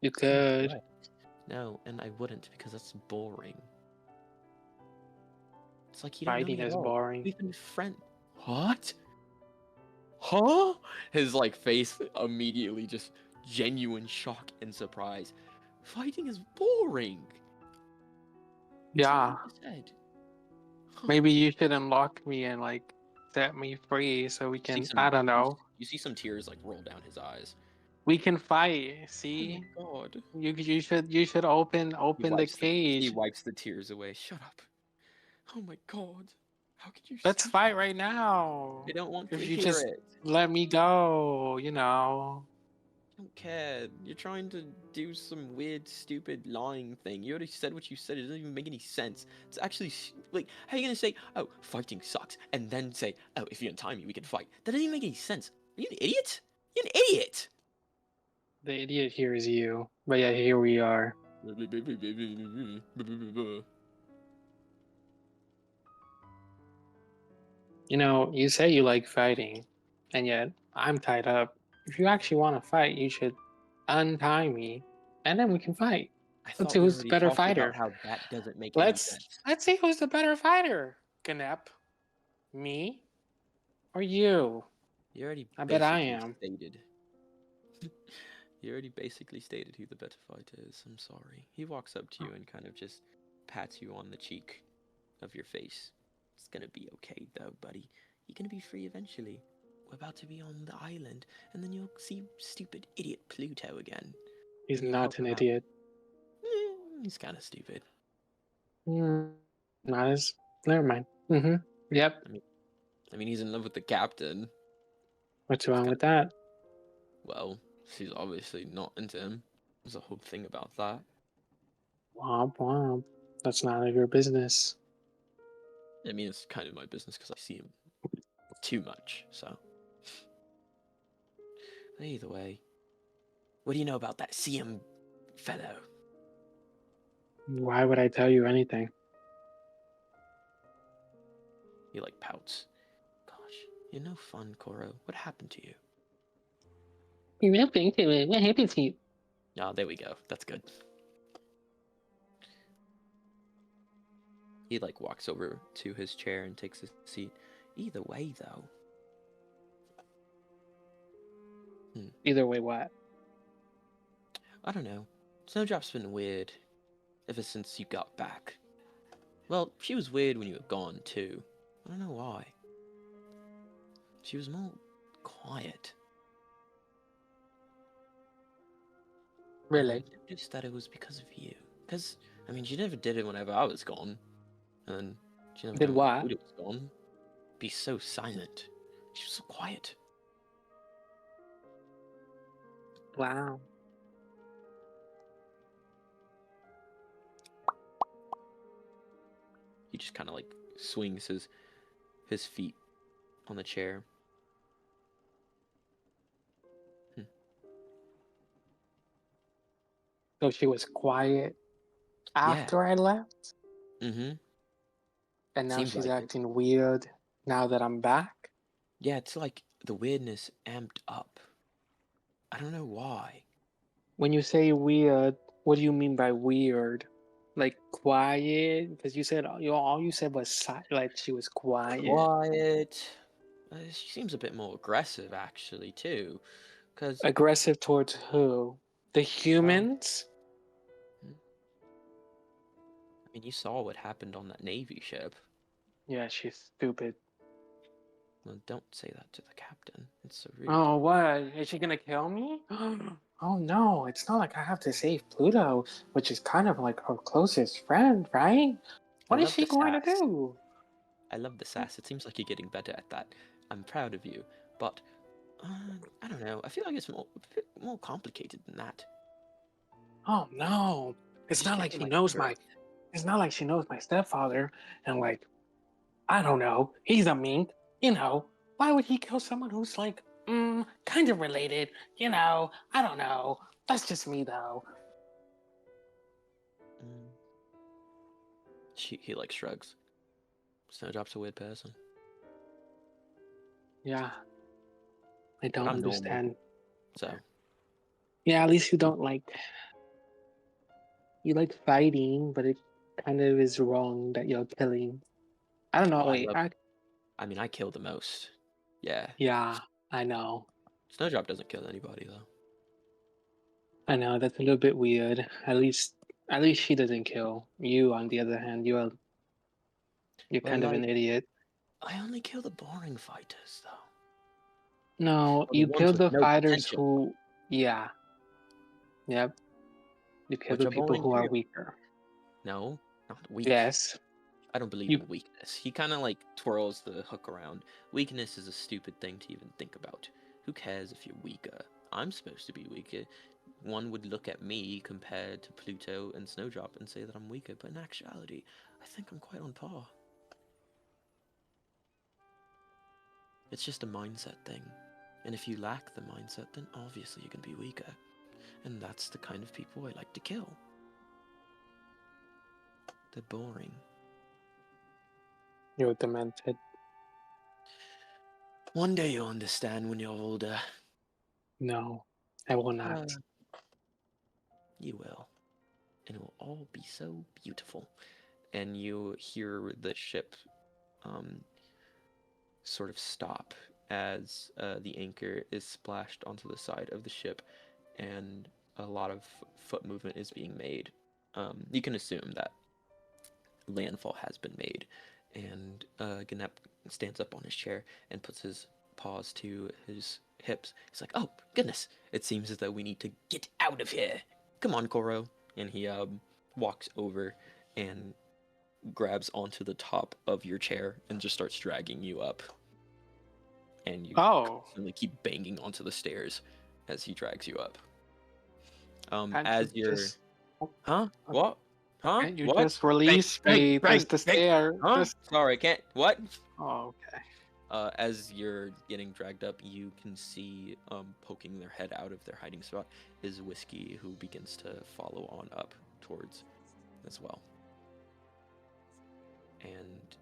You could. What? No, and I wouldn't, because that's boring. It's like you don't know Fighting me at is all. boring. We've been friends. What? Huh? His face immediately just genuine shock and surprise. Fighting is boring. Yeah. That's what I said. Maybe you should unlock me and set me free so we can. I don't know. You see some tears roll down his eyes. We can fight. Oh See, my god. you should open the He cage. wipes the tears away. Shut up. Oh my god. How could you Let's say fight that? right now. I don't want to If you hear just it. let me go, you know. I don't care. You're trying to do some weird, stupid, lying thing. You already said what you said. It doesn't even make any sense. It's actually how are you gonna say, "Oh, fighting sucks," and then say, "Oh, if you untie me, we can fight"? That doesn't even make any sense. Are you an idiot? You're an idiot. The idiot here is you. But yeah, here we are. You know, you say you like fighting, and yet I'm tied up. If you actually want to fight, you should untie me, and then we can fight. I Let's thought see we who's the already better talked fighter. about how that doesn't make any Let's sense. see who's the better fighter. Ganep, me, or you? You already I bet I basically am. stated. You already basically stated who the better fighter is. I'm sorry. He walks up to you and kind of just pats you on the cheek of your face. It's gonna be okay though, buddy. You're gonna be free eventually. We're about to be on the island, and then you'll see stupid idiot Pluto again. He's And you'll not help an him out. idiot. He's kind of stupid. Not as. Never mind. Yep. I mean, he's in love with the captain. What's wrong with that? Well, she's obviously not into him. There's a whole thing about that. Womp womp. That's none of your business. I mean, it's kind of my business because I see him too much, so. Either way, what do you know about that CM fellow? Why would I tell you anything? He like pouts. Gosh, you're no fun, Koro. What happened to you? You're nothing to it. What happened to you? Oh, there we go. That's good. He like walks over to his chair and takes a seat. Either way, though. Either way, what? I don't know. Snowdrop's been weird ever since you got back. Well, she was weird when you were gone, too. I don't know why. She was more quiet. Really? I noticed that it was because of you. Because, I mean, she never did it whenever I was gone. And she never Did did it what? when Buddha was gone. Be so silent. She was so quiet. Wow. He just kind of like swings his feet on the chair. So she was quiet after I left? Mm-hmm. And now Seems she's like it. acting weird now that I'm back? Yeah, it's like the weirdness amped up. I don't know why. When you say weird, what do you mean by weird? Like quiet? Because you said all you said was like she was quiet. Quiet. She seems a bit more aggressive, actually, too. Because Aggressive towards who? The humans? I mean, you saw what happened on that Navy ship. Yeah, she's stupid. Well, don't say that to the captain. It's so rude. Oh, what? Is she gonna kill me? Oh no, it's not like I have to save Pluto, which is kind of like her closest friend, right? What is love she the going to sass. do? I love the sass. It seems like you're getting better at that. I'm proud of you. But, I don't know. I feel like it's a bit more complicated than that. Oh no. It's She's not like getting, she knows aggressive. it's not like she knows my stepfather and like I don't know, he's a mink, Why would he kill someone who's like kind of related, I don't know. That's just me though. He like shrugs. Snowdrop's a weird person. Yeah. I don't I'm normal. understand. So Yeah, at least you don't you like fighting, but it kind of is wrong that you're killing. I don't know. oh, Wait, I mean, I kill the most. Yeah. yeah, I know. Snowdrop doesn't kill anybody though. I know that's a little bit weird. At least she doesn't kill. You, on the other hand, you're Well, kind of an like, idiot. I only kill the boring fighters though. No, Or the you ones kill with the no fighters potential, who, yeah, yep. You kill which the are people boring who are too. weaker. No, not weak. Yes, I don't believe you. in weakness. He kind of like twirls the hook around. Weakness is a stupid thing to even think about. Who cares if you're weaker? I'm supposed to be weaker. One would look at me compared to Pluto and Snowdrop and say that I'm weaker, but in actuality, I think I'm quite on par. It's just a mindset thing. And if you lack the mindset, then obviously you're going to be weaker. And that's the kind of people I like to kill. They're boring. You're demented. One day you'll understand when you're older. No, I will not. You will. And it will all be so beautiful. And you hear the ship sort of stop as the anchor is splashed onto the side of the ship and a lot of foot movement is being made. You can assume that landfall has been made, And Ganep stands up on his chair and puts his paws to his hips. He's like, "Oh goodness! It seems as though we need to get out of here. Come on, Koro." And he walks over and grabs onto the top of your chair and just starts dragging you up. And you Oh, constantly keep banging onto the stairs as he drags you up. and As you you're, just huh? What? Huh? and you What? just release me. That's the stair. Huh? Just Sorry, can't. What? okay. As you're getting dragged up, you can see poking their head out of their hiding spot is Whiskey, who begins to follow on up towards as well. And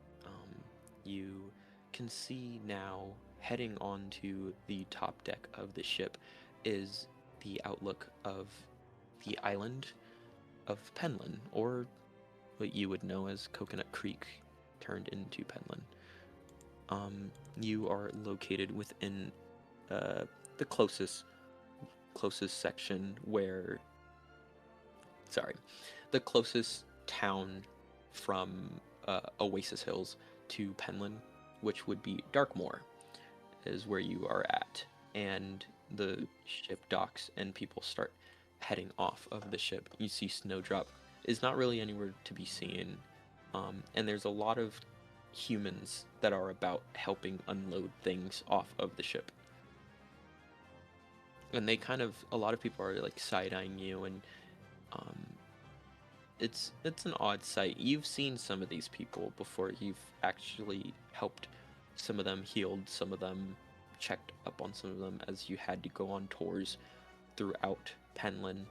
you can see now heading onto the top deck of the ship is the outlook of the island of Penland, or what you would know as Coconut Creek turned into Penland. You are located within the closest section where, sorry, the closest town from Oasis Hills to Penland, which would be Darkmoor, is where you are at. And the ship docks and people start heading off of the ship. You see Snowdrop is not really anywhere to be seen. And there's a lot of humans that are about helping unload things off of the ship. And they kind of, a lot of people are like side-eyeing you, and it's an odd sight. You've seen some of these people before. You've actually helped some of them, healed some of them, checked up on some of them as you had to go on tours throughout Penland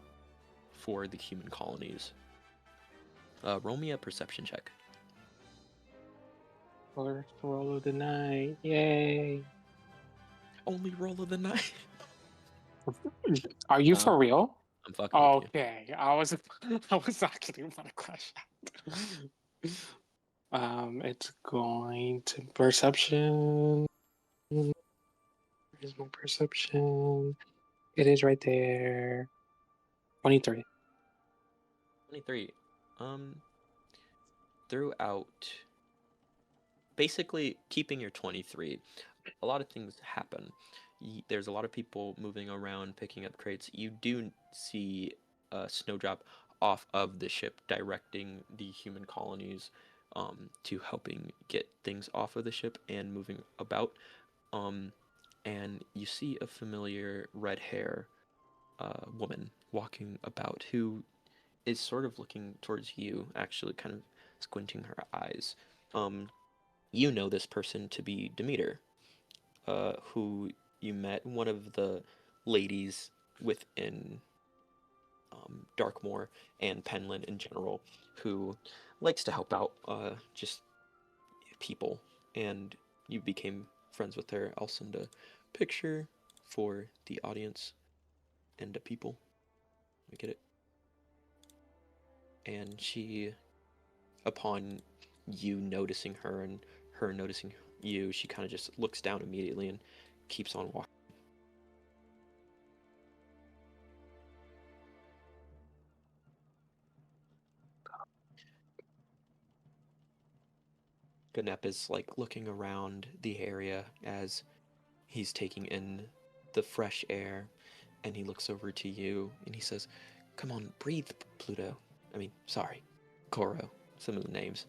for the human colonies. Roll me a perception check. First roll of the night. Yay. Only roll of the night. Are you for real? I'm fucking with you. Okay. I was actually about to crash out. It's going to perception. There's no perception. It is right there. 23. 23. Throughout, basically keeping your 23, a lot of things happen. There's a lot of people moving around, picking up crates. You do see Snowdrop off of the ship, directing the human colonies to helping get things off of the ship and moving about. And you see a familiar red hair woman walking about who is sort of looking towards you, actually kind of squinting her eyes. You know this person to be Demeter, who you met, one of the ladies within Darkmoor and Penland in general, who likes to help out just people, and you became friends with her. I'll send a picture for the audience and the people. I get it. And she, upon you noticing her and her noticing you, she kind of just looks down immediately and keeps on walking. Ganep is like looking around the area as he's taking in the fresh air, and he looks over to you and he says, "Come on, breathe, Pluto. I mean, sorry, Koro. Some of the names.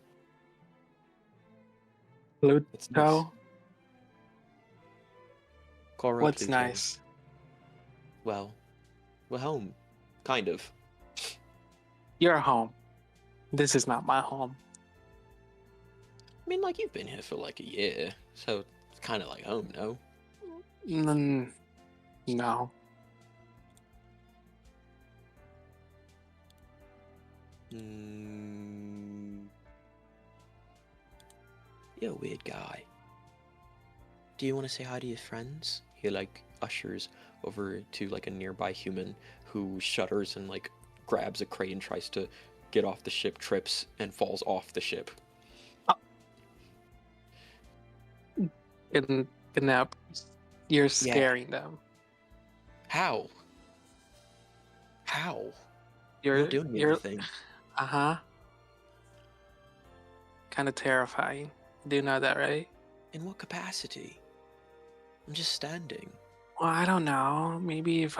It's nice. Pluto. Koro, What's Pluto. nice? Well, we're home, kind of. You're home. This is not my home. I mean, like, you've been here for like a year, so it's kind of like home, no? No. You're a weird guy. Do you want to say hi to your friends? He like ushers over to like a nearby human who shudders and like grabs a crate and tries to get off the ship, trips and falls off the ship. Kidnap. You're scaring them. How? How? You're not doing anything. Uh-huh. Kind of terrifying. Do know that, right? In what capacity? I'm just standing. Well, I don't know. Maybe if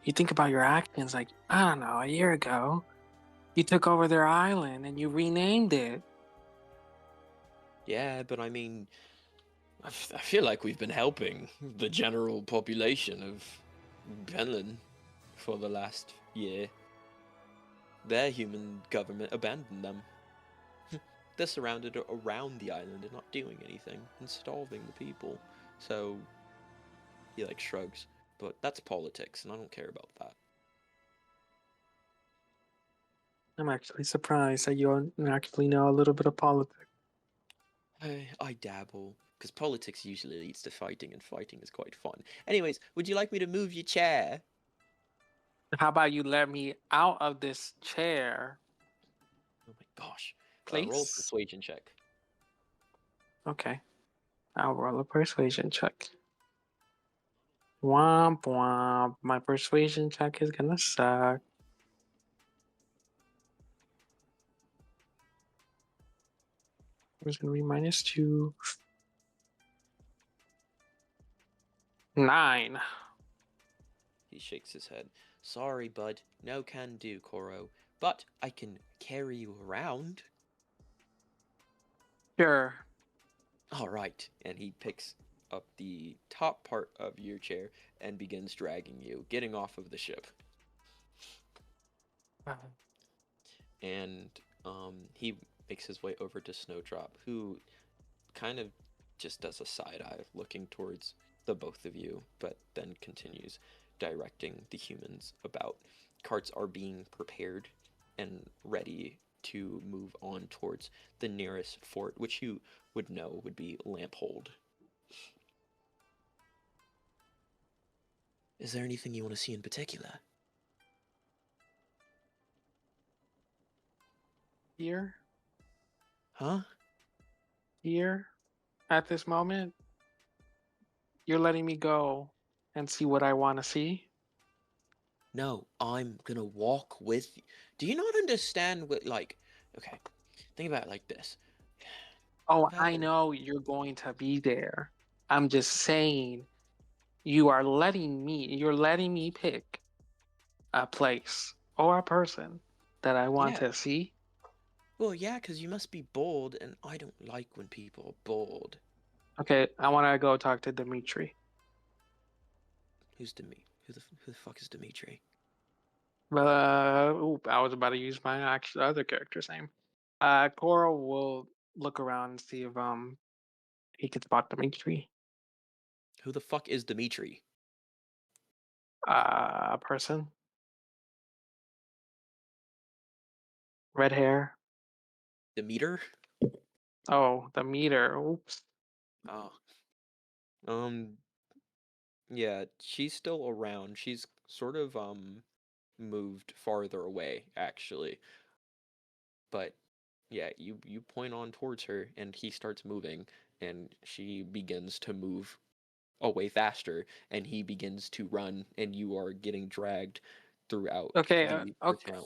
you think about your actions, like, I don't know, a year ago, you took over their island and you renamed it. Yeah, but I mean, I feel like we've been helping the general population of Ballad for the last year. Their human government abandoned them. They're surrounded around the island and not doing anything and starving the people. So he like shrugs, but that's politics, and I don't care about that. I'm actually surprised that you actually know a little bit of politics. I dabble, because politics usually leads to fighting, and fighting is quite fun. Anyways, would you like me to move your chair? How about you let me out of this chair, Oh my gosh. Roll a please? persuasion check. Okay. I'll roll a persuasion check. Womp womp. My persuasion check is gonna suck. It's gonna be -2. 9. He shakes his head. Sorry, bud. No can do, Koro. But I can carry you around. Sure. Alright. And he picks up the top part of your chair and begins dragging you, getting off of the ship. And he makes his way over to Snowdrop, who kind of just does a side eye looking towards the both of you, but then continues directing the humans about. Carts are being prepared and ready to move on towards the nearest fort, which you would know would be Lamphold. Is there anything you want to see in particular? Here, Huh? here, at this moment, you're letting me go and see what I want to see. No, I'm gonna walk with you. Do you not understand what, like, okay, think about it like this. Oh, I've had I know you're going to be there. I'm just saying you're letting me pick a place or a person that I want Yeah. to see. Well, yeah, because you must be bold, and I don't like when people are bold. Okay, I want to go talk to Dimitri. Who's Demi? Who the fuck is Dimitri? I was about to use my actual other character's name. Coral will look around and see if he can spot Dimitri. Who the fuck is Dimitri? A person, red hair. Demeter? Oh, the meter. Oops. Oh. Um, yeah, she's still around. She's sort of, moved farther away, actually. But, yeah, you point on towards her, and he starts moving, and she begins to move away faster, and he begins to run, and you are getting dragged throughout Okay. the town.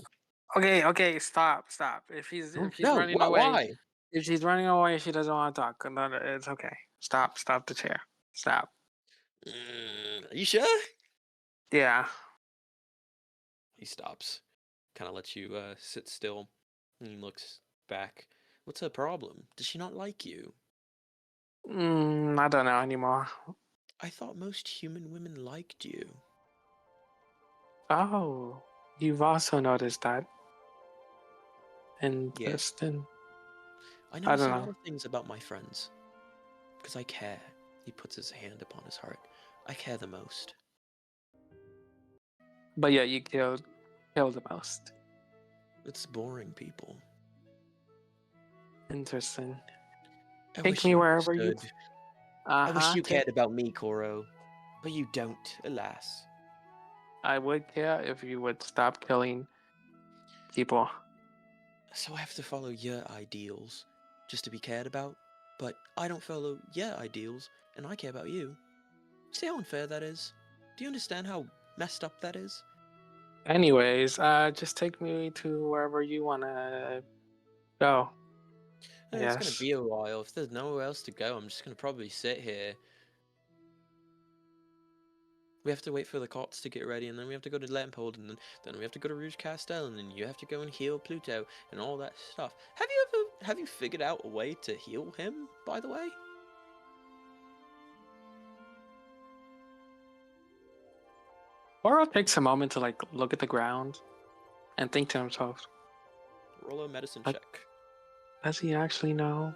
Okay. Stop. If she's No, running away, why? if she's running away, she doesn't want to talk. No, it's okay. Stop the chair. Stop. Are you sure? Yeah. He stops, kind of lets you sit still, and he looks back. What's her problem? Does she not like you? I don't know anymore. I thought most human women liked you. Oh, you've also noticed that. Yeah, Interesting. I I notice don't a lot know. of things about my friends, because I care. He puts his hand upon his heart. I care the most. But yeah, you killed the most. It's boring people. Interesting. I Take wish me you wherever you. understood. I wish you Take. cared about me, Koro. But you don't, alas. I would care if you would stop killing people. So I have to follow your ideals just to be cared about. But I don't follow your ideals, and I care about you. See how unfair that is? Do you understand how messed up that is? Anyways, just take me to wherever you wanna go. It's gonna Yes. be a while. If there's nowhere else to go, I'm just gonna probably sit here. We have to wait for the cots to get ready, and then we have to go to Lampold, and then we have to go to Rouge Castel, and then you have to go and heal Pluto and all that stuff. Have you figured out a way to heal him, by the way? Laura takes a moment to like look at the ground and think to himself, Roll a medicine Like- check. does he actually know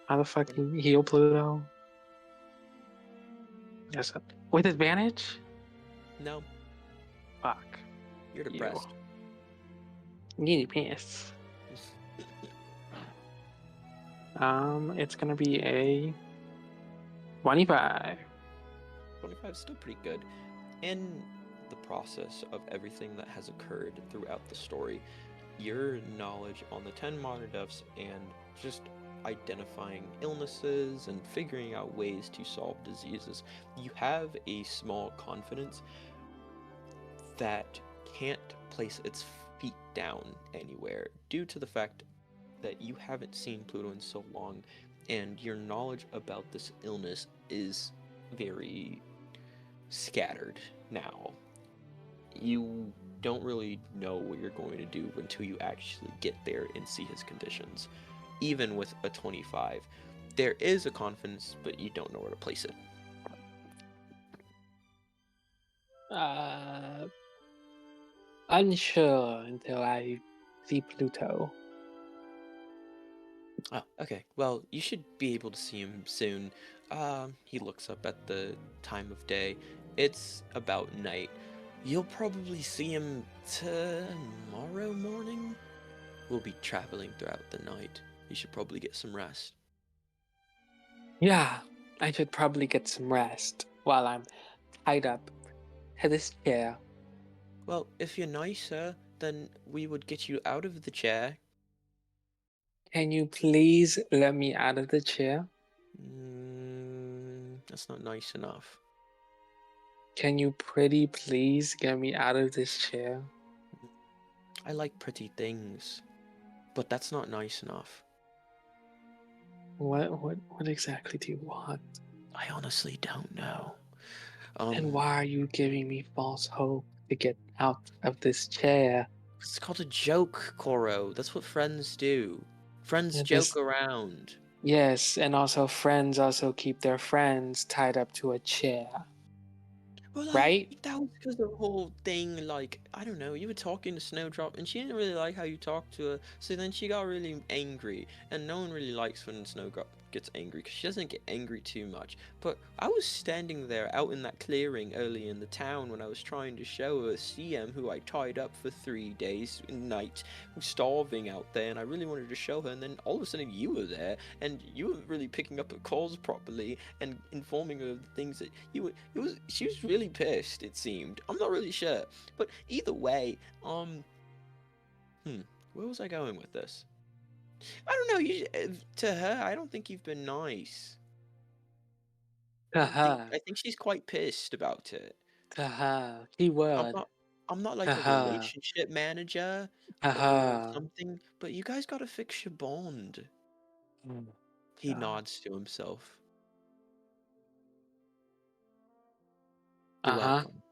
how to fucking heal Pluto? Yes. With advantage? No, Fuck. you're depressed. Needy piss. It's gonna be a 25. 25 is still pretty good. In the process of everything that has occurred throughout the story, your knowledge on the 10 Monarchs and just identifying illnesses and figuring out ways to solve diseases, you have a small confidence that can't place its feet down anywhere due to the fact that you haven't seen Pluto in so long, and your knowledge about this illness is very scattered now. You don't really know what you're going to do until you actually get there and see his conditions. Even with a 25, there is a confidence, but you don't know where to place it. Unsure until I see Pluto. Oh, okay. Well, you should be able to see him soon. He looks up at the time of day. It's about night. You'll probably see him tomorrow morning. We'll be traveling throughout the night. You should probably get some rest. Yeah, I should probably get some rest while I'm tied up to this chair. Well, if you're nicer, then we would get you out of the chair. Can you please let me out of the chair? That's not nice enough. Can you pretty please get me out of this chair? I like pretty things, but that's not nice enough. What exactly do you want? I honestly don't know. And why are you giving me false hope to get out of this chair? It's called a joke, Koro. That's what friends do. Friends Yeah, joke around. Yes, and also friends also keep their friends tied up to a chair. Well, Right? that was because the whole thing, like, I don't know, you were talking to Snowdrop, and she didn't really like how you talked to her, so then she got really angry, and no one really likes when Snowdrop gets angry, because she doesn't get angry too much. But I was standing there out in that clearing early in the town when I was trying to show her CM, who I tied up for 3 days and nights, who's starving out there, and I really wanted to show her, and then all of a sudden you were there, and you weren't really picking up her calls properly, and informing her of the things that she was really pissed, it seemed. I'm not really sure. But either way, where was I going with this? I don't know, to her, I don't think you've been nice. I think she's quite pissed about it. Keyword. I'm not like a relationship manager or something, but you guys gotta fix your bond. He nods to himself. You're welcome.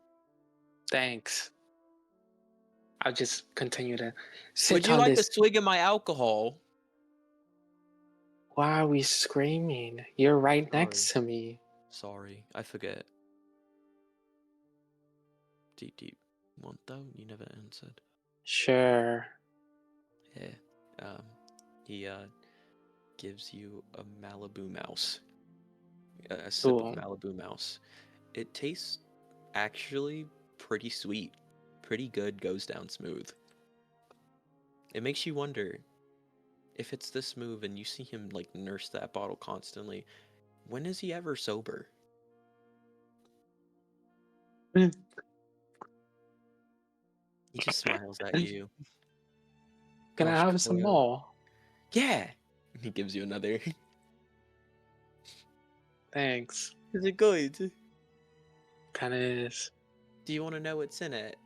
Thanks. I'll just continue to Would sit you on like a this. swig of my alcohol? Why are we screaming? You're right next to me. Sorry, I forget. Do you want though? You never answered. Sure. Yeah. He gives you a Malibu mouse. A sip of Cool. Malibu mouse. It tastes actually pretty sweet. Pretty good, goes down smooth. It makes you wonder if it's this smooth and you see him like nurse that bottle constantly, when is he ever sober? He just smiles at you. Can I Gosh, have some Koro. more? Yeah! He gives you another. Thanks. Is it good? Kinda is. Do you want to know what's in it?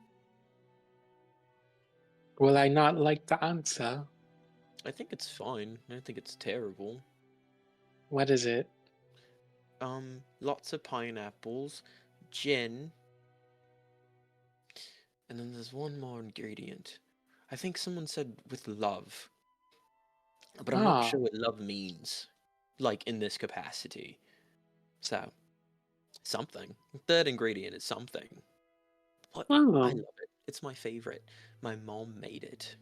Will I not like the answer? I think it's fine. I don't think it's terrible. What is it? Lots of pineapples, gin, and then there's one more ingredient. I think someone said with love, but I'm not sure Oh, what love means, like in this capacity. So, something. Third ingredient is something. What? I oh, love it. It's my favorite. My mom made it.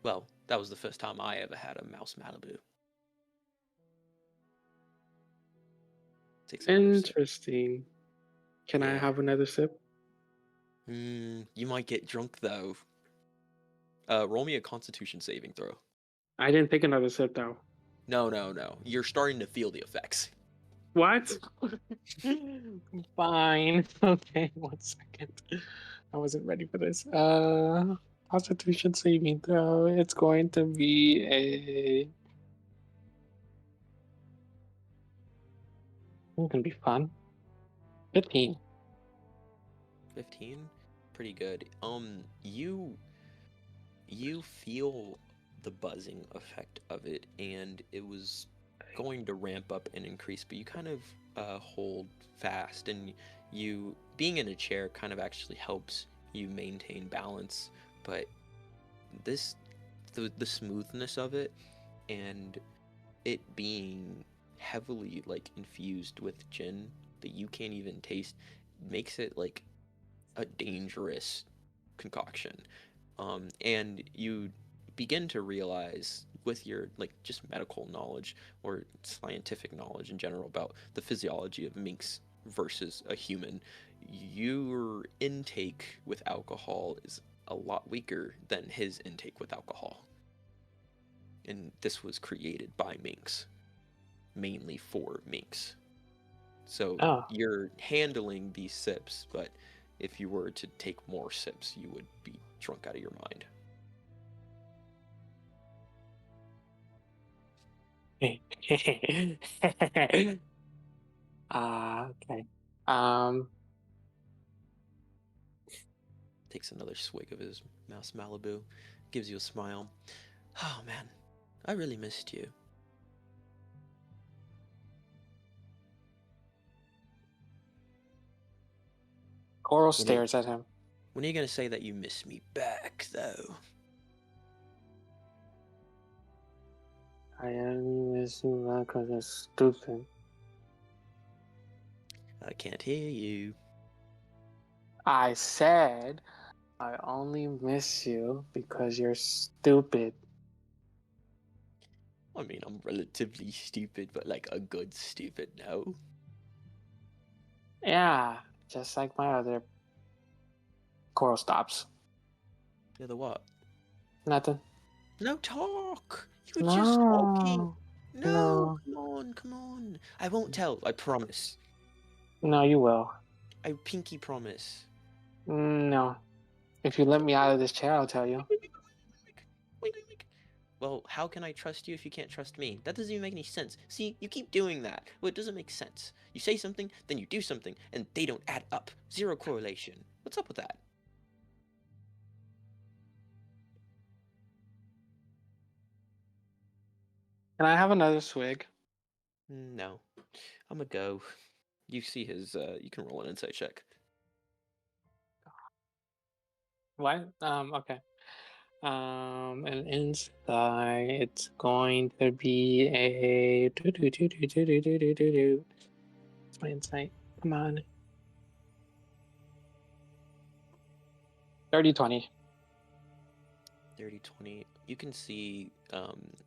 Well, that was the first time I ever had a mouse Malibu. Takes another sip. interesting. Can I Yeah. have another sip? You might get drunk though. Roll me a Constitution saving throw. I didn't take another sip though. No, no, no. You're starting to feel the effects. What? Fine. Okay, 1 second. I wasn't ready for this. Constitution saving throw. It's going to be a. It's gonna be fun. 15. 15? Pretty good. You feel the buzzing effect of it, and it was going to ramp up and increase, but you kind of hold fast, and you being in a chair kind of actually helps you maintain balance. But this the smoothness of it and it being heavily like infused with gin that you can't even taste makes it like a dangerous concoction. And you begin to realize with your like just medical knowledge or scientific knowledge in general about the physiology of minks versus a human, your intake with alcohol is a lot weaker than his intake with alcohol. And this was created by minks, mainly for minks. So Oh, you're handling these sips, but if you were to take more sips, you would be drunk out of your mind. okay. Um, Takes another swig of his Mouse Malibu, gives you a smile. Oh man, I really missed you. Coral When are, stares at him. when are you gonna say that you miss me back, though? I only miss you because you're stupid. I can't hear you. I said I only miss you because you're stupid. I mean, I'm relatively stupid, but like a good stupid, no? Yeah, just like my other. Coral stops. You're the what? Nothing. No talk! You were just talking! No, No, no, come on, come on. I won't tell, I promise. no, you will. I pinky promise. No. If you let me out of this chair, I'll tell you. Well, how can I trust you if you can't trust me? That doesn't even make any sense. See, you keep doing that. Well, it doesn't make sense. You say something, then you do something, and they don't add up. Zero correlation. What's up with that? Can I have another swig? No. I'm a go. You see his, you can roll an insight check. What? Okay. And inside it's going to be a It's my insight. Come on. 30-20. 30-20. You can see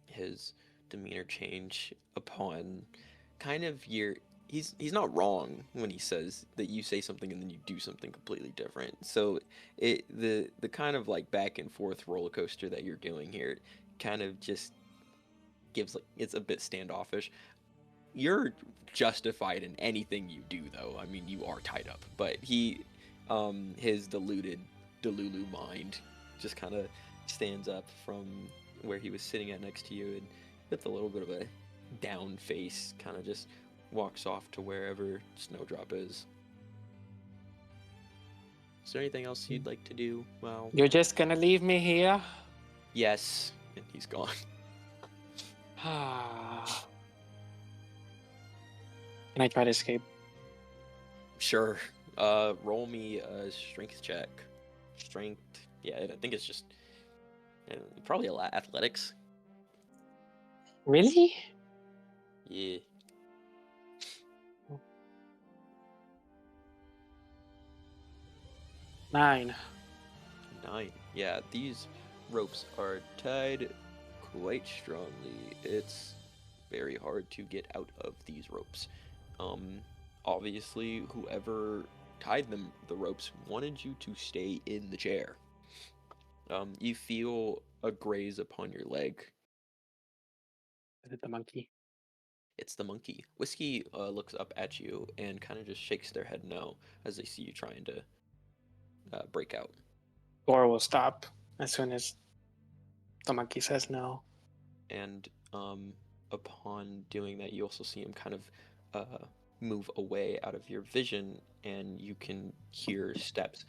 his demeanor change upon kind of your he's not wrong when he says that you say something and then you do something completely different. So the kind of like back and forth roller coaster that you're doing here kind of just gives like it's a bit standoffish. You're justified in anything you do though. I mean, you are tied up, but his delulu mind just kind of stands up from where he was sitting at next to you and with a little bit of a down face kind of just walks off to wherever Snowdrop is. Is there anything else you'd like to do? Well, You're just gonna leave me here? yes, And he's gone. Can I try to escape? Sure. Roll me a strength check. Strength. Yeah, I think it's just probably athletics. Really? Yeah. 9. 9. Yeah, these ropes are tied quite strongly. It's very hard to get out of these ropes. Obviously, whoever tied the ropes wanted you to stay in the chair. You feel a graze upon your leg. Is it the monkey? It's the monkey. Whiskey looks up at you and kind of just shakes their head no as they see you trying to break out. Or will stop as soon as the monkey says no. And upon doing that, you also see him kind of move away out of your vision, and you can hear steps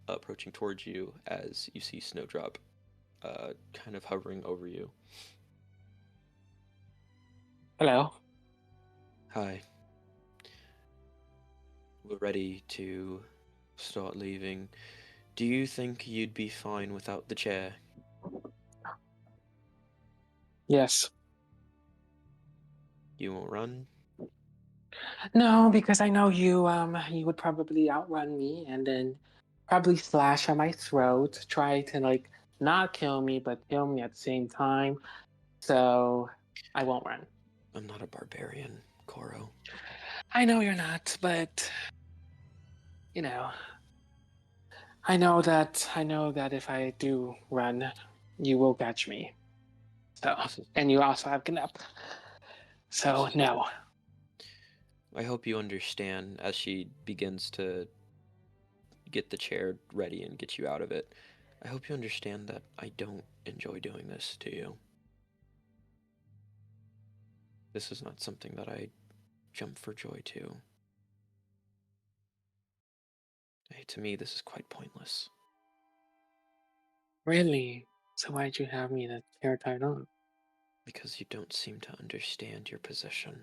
approaching towards you as you see Snowdrop kind of hovering over you. Hello. Hi. We're ready to start leaving. Do you think you'd be fine without the chair? Yes. You won't run? No, because I know you would probably outrun me and then probably slash at my throat, try to like not kill me, but kill me at the same time. So I won't run. I'm not a barbarian, Koro. I know you're not, but you know, I know that if I do run, you will catch me. So This is, and you also have Gnep. So this is no. I hope you understand as she begins to get the chair ready and get you out of it. I hope you understand that I don't enjoy doing this to you. This is not something that I jump for joy to. Hey, to me, this is quite pointless. Really? So why'd you have me in a chair tied on? Because you don't seem to understand your position.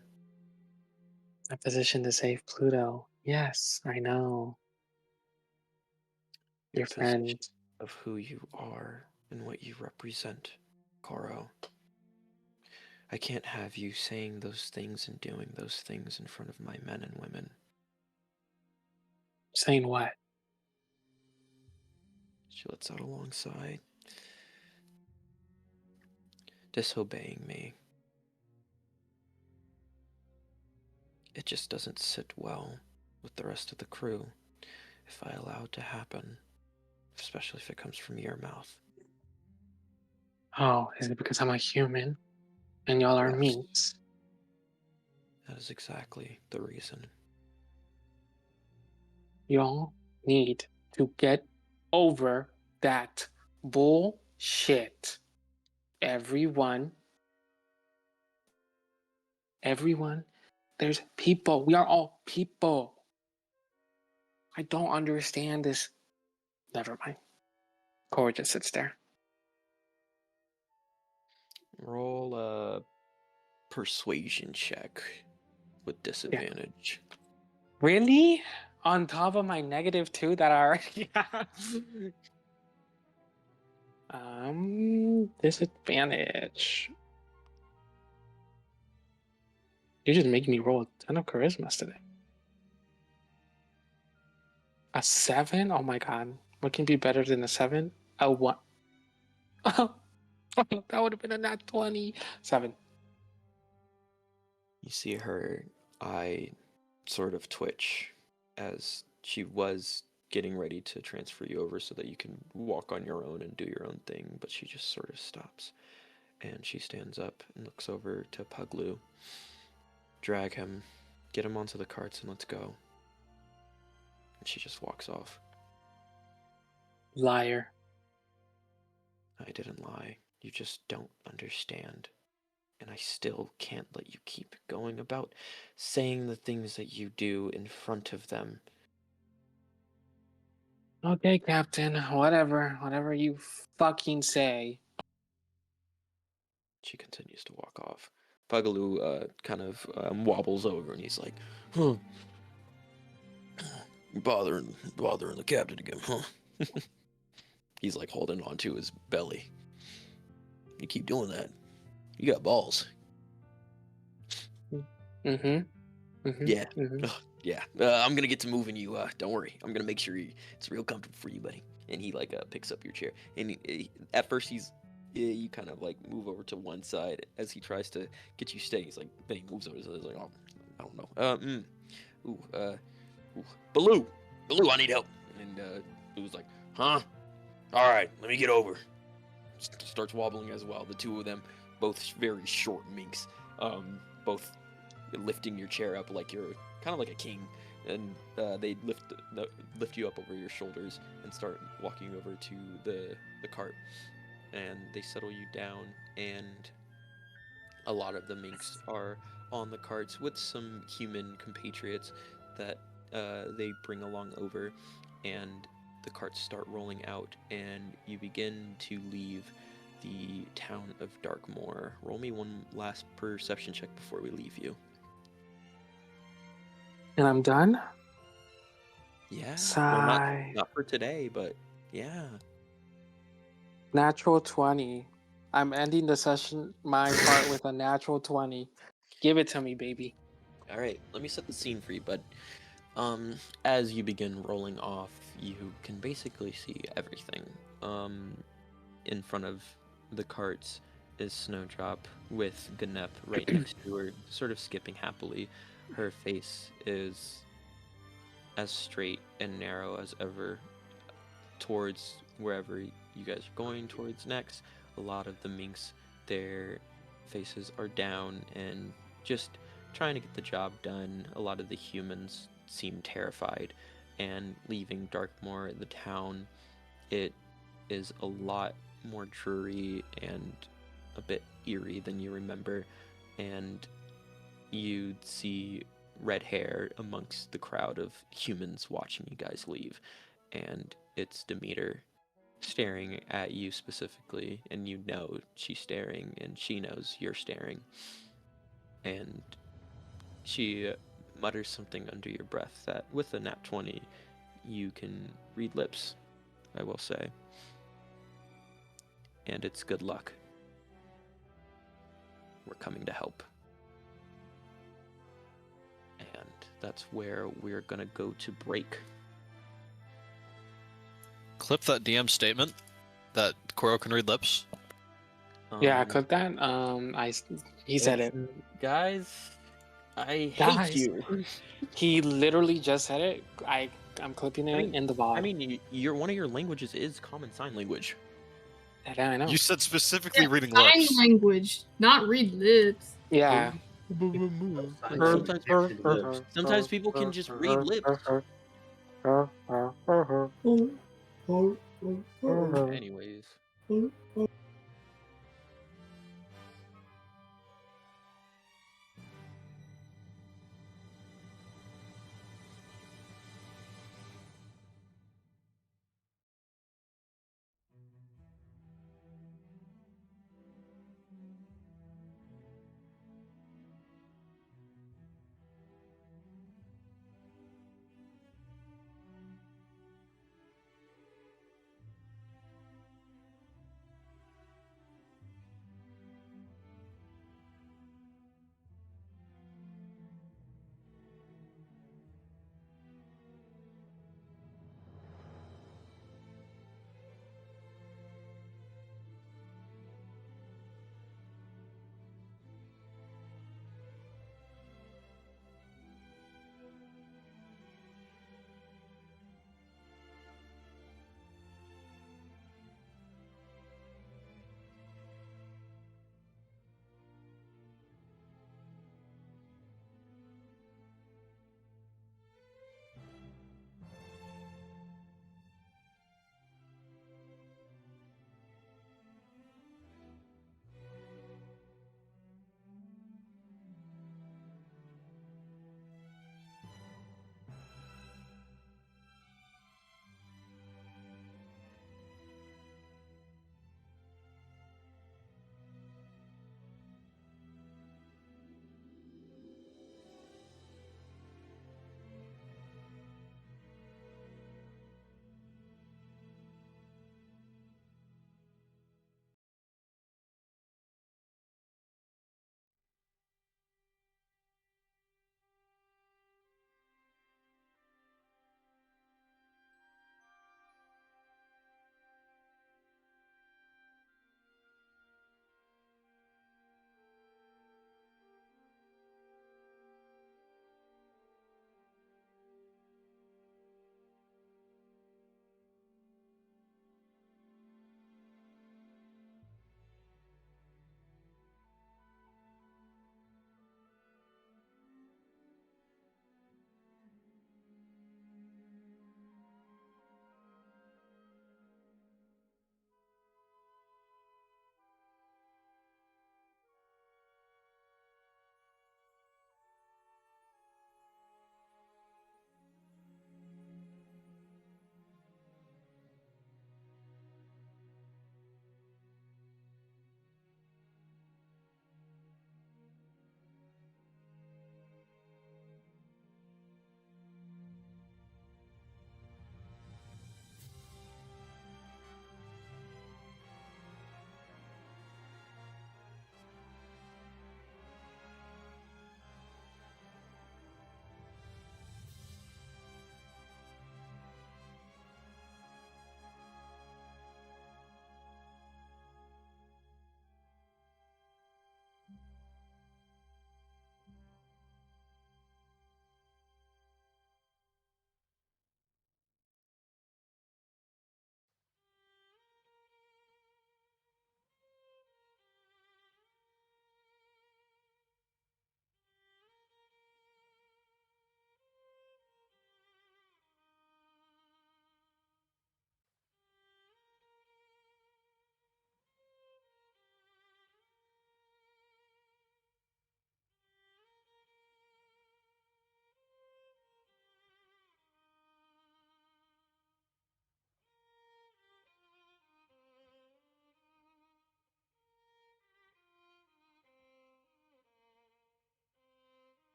A position to save Pluto. Yes, I know. Your The position friend. of who you are and what you represent, Koro. I can't have you saying those things and doing those things in front of my men and women. Saying what? She lets out a long sigh. Disobeying me. It just doesn't sit well with the rest of the crew if I allow it to happen, especially if it comes from your mouth. Oh, is it because I'm a human and y'all are Yes, meats? that is exactly the reason. Y'all need to get over that bullshit. Everyone, there's people. We are all people. I don't understand this. Never mind. Cora just sits there. Roll a persuasion check with disadvantage. Really? On top of my -2 that I already have? Disadvantage. You're just making me roll a ton of charismas today. A 7? Oh my god. What can be better than a 7? A 1. Oh, that would have been a nat 20. 7. You see her eye sort of twitch as she was getting ready to transfer you over so that you can walk on your own and do your own thing, but she just sort of stops. And she stands up and looks over to Puglu. Drag him, get him onto the carts, and let's go. And she just walks off. Liar. I didn't lie. You just don't understand. And I still can't let you keep going about saying the things that you do in front of them. Okay, Captain. Whatever. Whatever you fucking say. she continues to walk off. Pugaloo kind of wobbles over, and he's like, "Huh, bothering the captain again, huh?" He's like holding on to his belly. You keep doing that, you got balls. Yeah. Yeah. I'm gonna get to moving you. Don't worry. I'm gonna make sure it's real comfortable for you, buddy. And he like picks up your chair. And at first you kind of like move over to one side as he tries to get you staying. He's like, then he moves over to the other. He's like, oh, I don't know. Ooh, Baloo, I need help. And Baloo's like, huh? All right, let me get over. Starts wobbling as well. The two of them, both very short minks, both lifting your chair up like you're kind of like a king, and they lift you up over your shoulders and start walking over to the cart, and they settle you down, and a lot of the minks are on the carts with some human compatriots that they bring along over, and the carts start rolling out, and you begin to leave the town of Darkmoor. Roll me one last perception check before we leave you. And I'm done? Yeah. Well, Sigh. not for today, but yeah. Natural 20. I'm ending the session, my part, with a natural 20. Give it to me, baby. All right, let me set the scene for you, bud. As you begin rolling off, you can basically see everything. In front of the carts is Snowdrop with Ganep right next to her, sort of skipping happily. Her face is as straight and narrow as ever towards wherever you guys are going towards next. A lot of the minks, their faces are down and just trying to get the job done. A lot of the humans seem terrified, and leaving Darkmoor, the town, it is a lot more dreary and a bit eerie than you remember, and you'd see red hair amongst the crowd of humans watching you guys leave, and it's Demeter staring at you specifically, and you know she's staring, and she knows you're staring, and she mutters something under your breath that, with a nat 20, you can read lips, I will say. And it's good luck. We're coming to help. And that's where we're gonna go to break. Clip that DM statement that Koro can read lips. Yeah, clip that. He said it. Guys, I hate Guys. you. He literally just said it. I'm clipping it in the VOD. I mean, one of your languages is common sign language. That I know. You said specifically reading Sign lips. language, not read lips. Yeah. Sometimes people can just read lips. Anyways.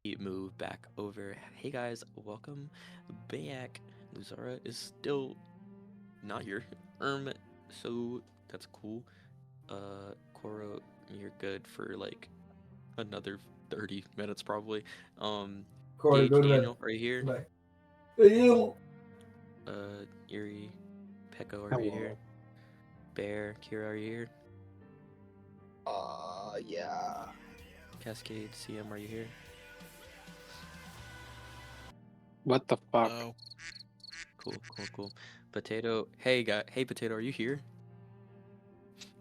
we move back over. Hey guys, welcome back. Luzara is still not here. So that's cool. Koro, you're good for like another 30 minutes probably. Corey, Gage, go to bed. Daniel, are you here? Good night. Hey, Yuri, Pecco, are you Hello. here? Bear, Kira, are you here? Yeah. Cascade, CM, are you here? What the fuck? No. Cool. Potato, hey Potato, are you here?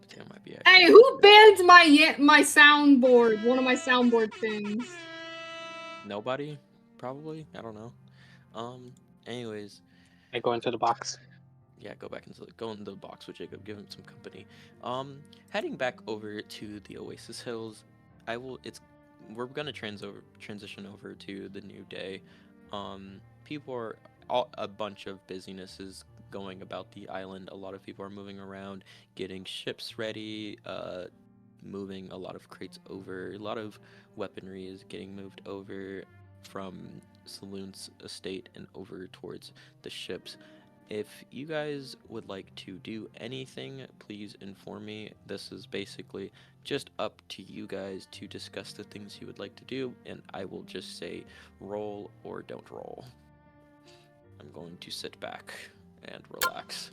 Potato might be Hey, actually. who banned my soundboard? One of my soundboard things. Nobody, probably. I don't know. Anyways, I go into the box. yeah, go into the box with Jacob. Give him some company. Heading back over to the Oasis Hills, we're gonna transition over to the new day. People are a bunch of busyness is going about the island. A lot of people are moving around, getting ships ready, moving a lot of crates over. A lot of weaponry is getting moved over from Saloon's estate and over towards the ships. If you guys would like to do anything, please inform me. This is basically just up to you guys to discuss the things you would like to do, and I will just say roll or don't roll. I'm going to sit back and relax.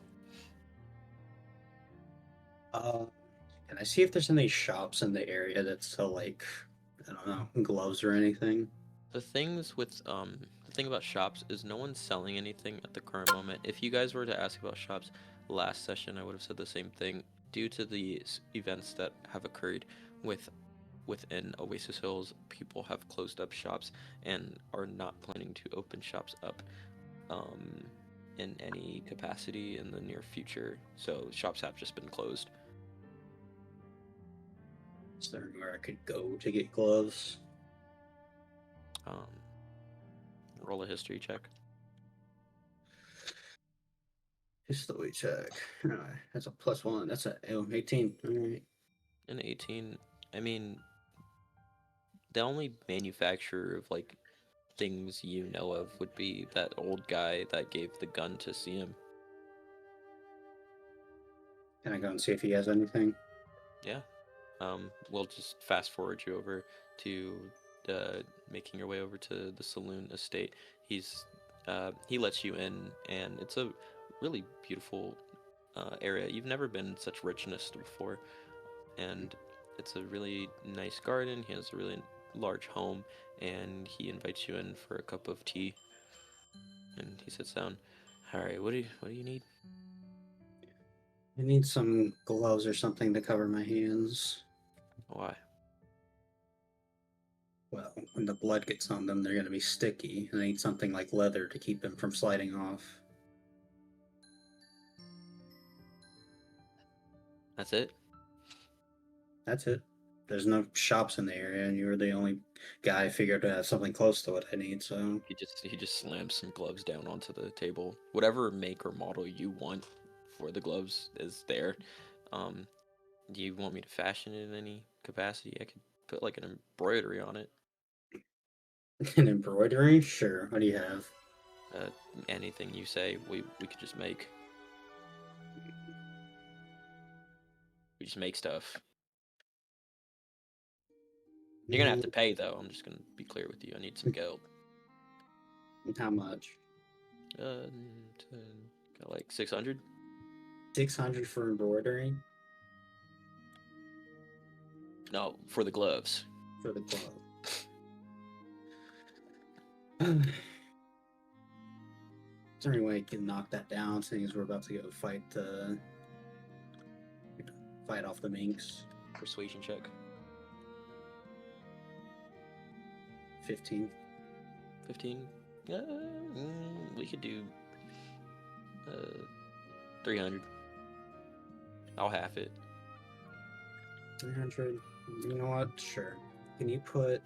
Can I see if there's any shops in the area that sell like, I don't know, gloves or anything? The thing about shops is no one's selling anything at the current moment. If you guys were to ask about shops last session, I would have said the same thing. Due to the events that have occurred within Oasis Hills, people have closed up shops and are not planning to open shops up in any capacity in the near future. So shops have just been closed. Is there anywhere I could go to get gloves? Roll a history check. History check. Alright, that's a +1. That's a 18. Alright. An 18. I mean, the only manufacturer of like things you know of would be that old guy that gave the gun to CM. Can I go and see if he has anything? Yeah. We'll just fast forward you over to making your way over to the saloon estate. He lets you in, and it's a really beautiful area. You've never been in such richness before, and it's a really nice garden. He has a really large home, and he invites you in for a cup of tea. And he sits down. All right, what do you need? I need some gloves or something to cover my hands. Why? Well, when the blood gets on them, they're going to be sticky, and I need something like leather to keep them from sliding off. That's it? That's it. There's no shops in the area, and you were the only guy I figured to have something close to what I need, so... He just slams some gloves down onto the table. Whatever make or model you want for the gloves is there. Do you want me to fashion it in any capacity? I could put like an embroidery on it. An embroidery? Sure. What do you have? Anything you say, we could just make. We just make stuff. You're gonna have to pay though. I'm just gonna be clear with you. I need some gold. How much? Got like 600. 600 for embroidery? No, for the gloves. For the glove. Is there any way I can knock that down, seeing as we're about to go fight off the minks? Persuasion check. 15. 15. We could do 300. I'll half it. 300. You know what? Sure. Can you put...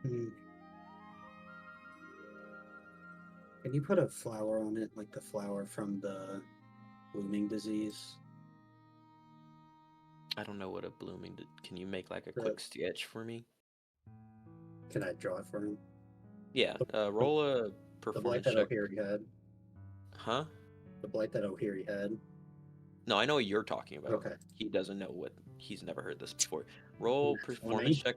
Can you put a flower on it, like the flower from the blooming disease? I don't know what a blooming. Can you make like a quick sketch for me? Can I draw it for him? Yeah, roll a The blight performance that check. O'Hare had. Huh? The blight that O'Hare had. No, I know what you're talking about. Okay. He doesn't know what. He's never heard this before. Roll Nat performance 20. check.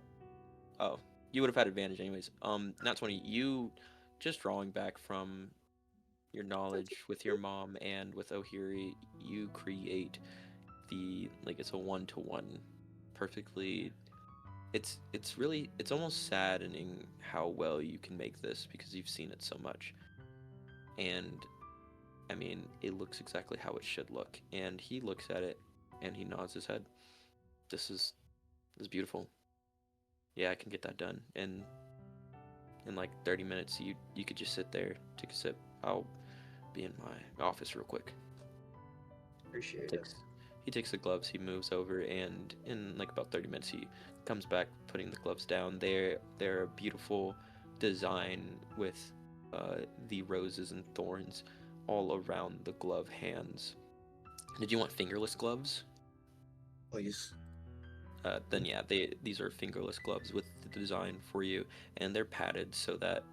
Oh, you would have had advantage anyways. Not 20. You just drawing back from your knowledge with your mom and with Ohiri, you create the it's a 1-to-1 perfectly. It's almost saddening how well you can make this because you've seen it so much. And I mean, it looks exactly how it should look. And he looks at it and he nods his head. This is beautiful. Yeah, I can get that done. And in like 30 minutes, you could just sit there, take a sip. I'll be in my office real quick. Appreciate it. He takes the gloves, he moves over, and in like about 30 minutes, he comes back putting the gloves down. They're a beautiful design with the roses and thorns all around the glove hands. Did you want fingerless gloves? Please. Then yeah, these are fingerless gloves with the design for you, and they're padded so that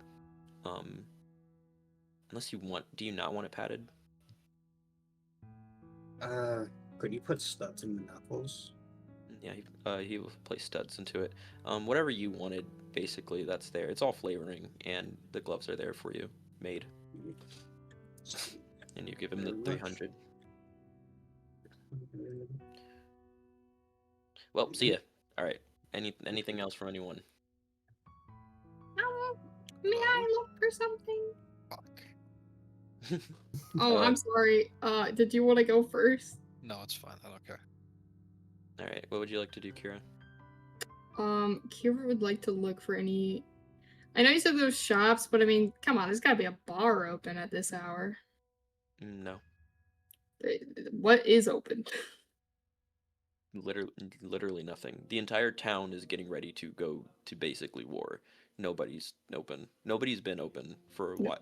unless you want, do you not want it padded? Could you put studs in the knuckles? Yeah, he will place studs into it. Whatever you wanted, basically, that's there. It's all flavoring, and the gloves are there for you, made. And you give him the 300. Well, see ya. All right. Anything else from anyone? May I look for something? Fuck. Oh, I'm sorry. Did you want to go first? No, it's fine. I don't care. All right. What would you like to do, Kira? Kira would like to look for any. I know you said those shops, but I mean, come on, there's gotta be a bar open at this hour. No. What is open? Literally nothing. The entire town is getting ready to go to basically war. Nobody's open. Nobody's been open for a while.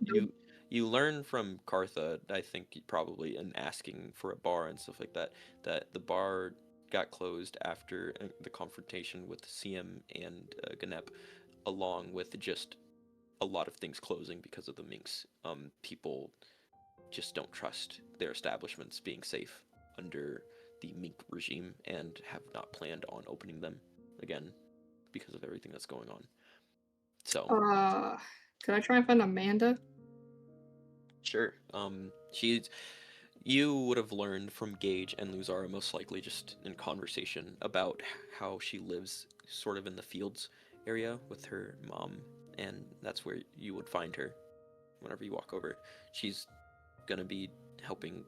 You learn from Kartha, I think probably, in asking for a bar and stuff like that, that the bar got closed after the confrontation with CM and Ganep, along with just a lot of things closing because of the minks. People just don't trust their establishments being safe under the mink regime and have not planned on opening them again because of everything that's going on. So, could I try and find Amanda? sure. You would have learned from Gage and Luzara most likely just in conversation about how she lives sort of in the fields area with her mom, and that's where you would find her whenever you walk over. She's gonna be helping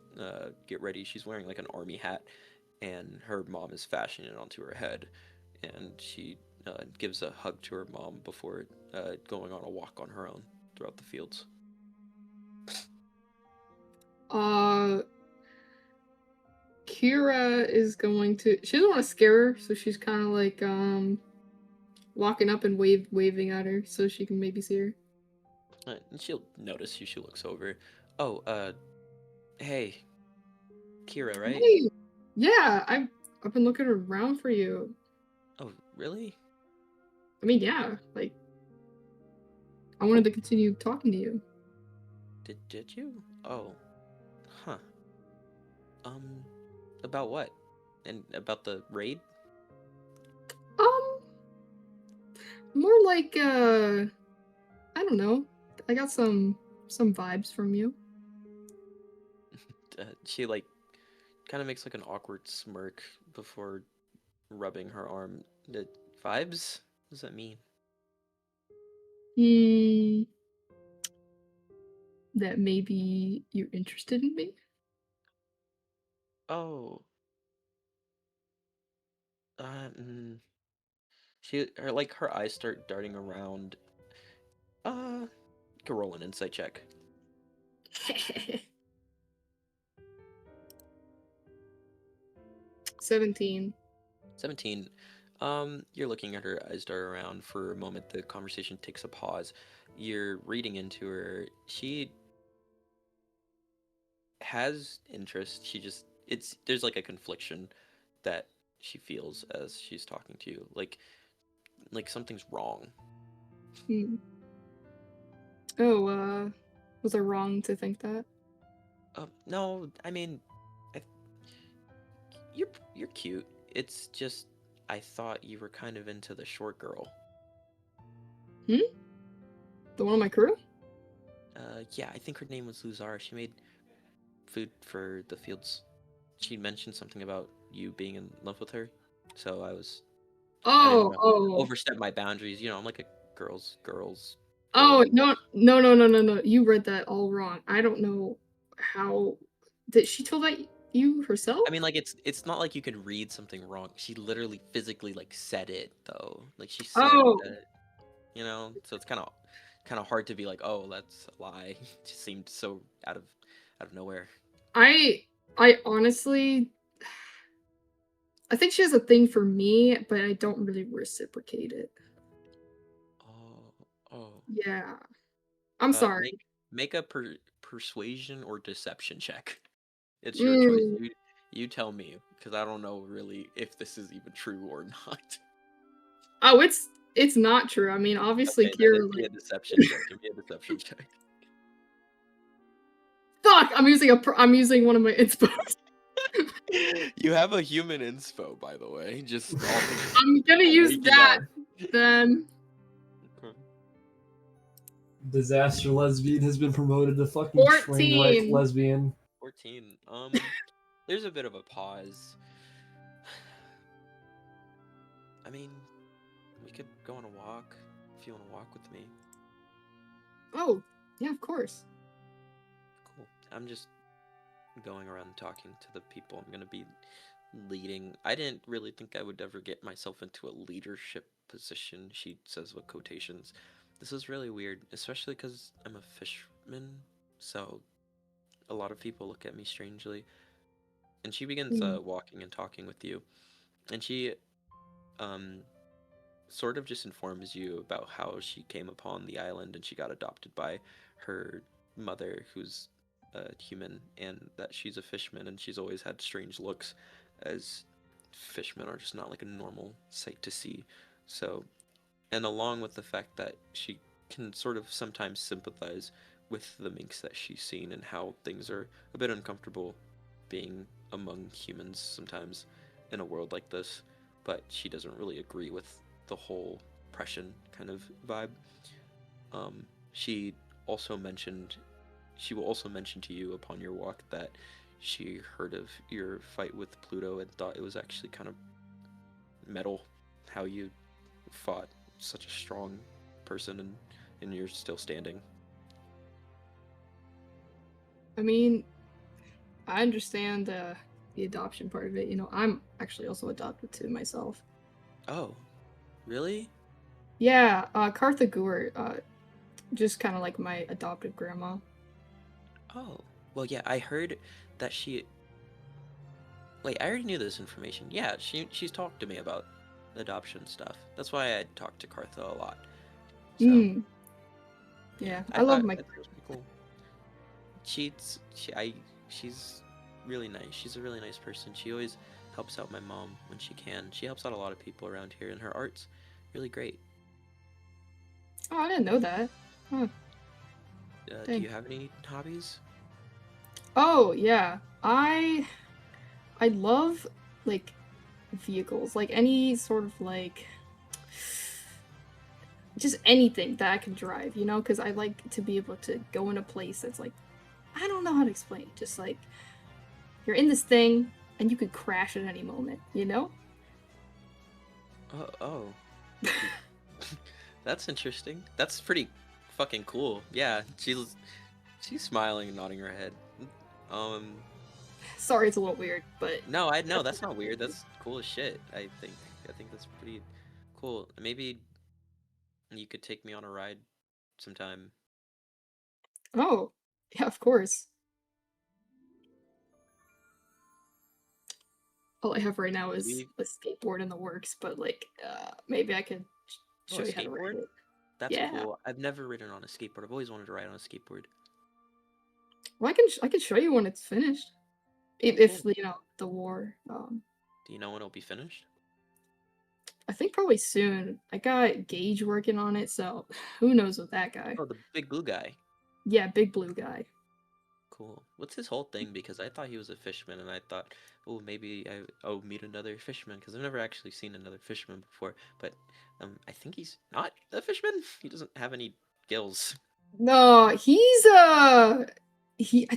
get ready. She's wearing like an army hat, and her mom is fashioning it onto her head, and she gives a hug to her mom before going on a walk on her own throughout the fields. Kira is going to. She doesn't want to scare her, so she's kind of like walking up and waving at her so she can maybe see her. And she'll notice you. She looks over. Oh, hey, Kira, right? Hey, yeah, I've been looking around for you. Oh, really? I mean, yeah, like I wanted to continue talking to you. Did you? Oh, huh. About what? And about the raid? More like I don't know. I got some vibes from you. She like kind of makes like an awkward smirk before rubbing her arm. The vibes? What does that mean? That maybe you're interested in me? Oh. Her eyes start darting around. Can roll an insight check. 17. 17. You're looking at her eyes dart around for a moment. The conversation takes a pause. You're reading into her. She has interest. There's like a confliction that she feels as she's talking to you. Like something's wrong. Hmm. Oh, was I wrong to think that? No, I mean, I, you're cute. It's just I thought you were kind of into the short girl. The one on my crew? Yeah, I think her name was Luzara. She made food for the fields. She mentioned something about you being in love with her, so I didn't Oh, want to oh. overstep my boundaries. You know, I'm like a girls. Oh, girl. no. You read that all wrong. I don't know how. Did she tell that you herself? I mean, like it's not like you could read something wrong. She literally physically like said it though. Like she said Oh, that, you know. So it's kind of hard to be like, oh, that's a lie. It just seemed so out of nowhere. I honestly, I think she has a thing for me, but I don't really reciprocate it. Oh. Yeah, I'm sorry. Make a persuasion or deception check. It's your choice. Mm. You tell me, because I don't know really if this is even true or not. Oh, it's not true. I mean, obviously, Okay, then Kira give me a like. deception check. Give me a deception check. Fuck! I'm using one of my inspos. You have a human inspo, by the way. Just I'm gonna use waking that up. then. Disaster lesbian has been promoted to fucking train wreck 14. lesbian. 14. There's a bit of a pause. I mean, we could go on a walk if you want to walk with me. Oh, yeah, of course. Cool. I'm just going around talking to the people I'm going to be leading. I didn't really think I would ever get myself into a leadership position, she says with quotations. This is really weird, especially because I'm a fisherman, so a lot of people look at me strangely. And she begins walking and talking with you, and she um sort of just informs you about how she came upon the island and she got adopted by her mother, who's a human, and that she's a fishman and she's always had strange looks, as fishmen are just not like a normal sight to see. So, and along with the fact that she can sort of sometimes sympathize with the minks that she's seen and how things are a bit uncomfortable being among humans sometimes in a world like this, but she doesn't really agree with the whole oppression kind of vibe. She also mentioned, she will also mention to you upon your walk that she heard of your fight with Pluto and thought it was actually kind of metal how you fought such a strong person and you're still standing. I mean, I understand the adoption part of it. You know, I'm actually also adopted too myself. Oh, really? Yeah, Carthagur, just kind of like my adopted grandma. Oh, well, yeah, I heard that she. Wait, I already knew this information. Yeah, she's talked to me about adoption stuff. That's why I talked to Cartha a lot. So, Yeah, I I love thought my. that was pretty cool. She's really nice. She's a really nice person. She always helps out my mom when she can. She helps out a lot of people around here, and her art's really great. Oh, I didn't know that. Huh. Do you have any hobbies? Oh yeah, I love like vehicles, like any sort of like just anything that I can drive, you know, because I like to be able to go in a place that's like, I don't know how to explain it, just like you're in this thing and you could crash at any moment, you know? Oh. That's interesting. That's pretty fucking cool. Yeah, she's smiling and nodding her head. Um, Sorry, it's a little weird, but no, I know that's not weird. That's cool as shit. I think that's pretty cool. Maybe you could take me on a ride sometime. oh, yeah, of course. All I have right now is Maybe a skateboard in the works, but like, maybe I could show a you how to ride skateboard? it. That's Yeah. cool. I've never ridden on a skateboard. I've always wanted to ride on a skateboard. Well, I can show you when it's finished. If Cool. you know the war. Do you know when it'll be finished? I think probably soon. I got Gage working on it, so who knows with that guy. Oh, the big blue guy. Yeah, big blue guy. Cool. What's his whole thing? Because I thought he was a fisherman, and I thought, oh, maybe I'll meet another fisherman, because I've never actually seen another fisherman before. But I think he's not a fisherman. He doesn't have any gills. No, he's I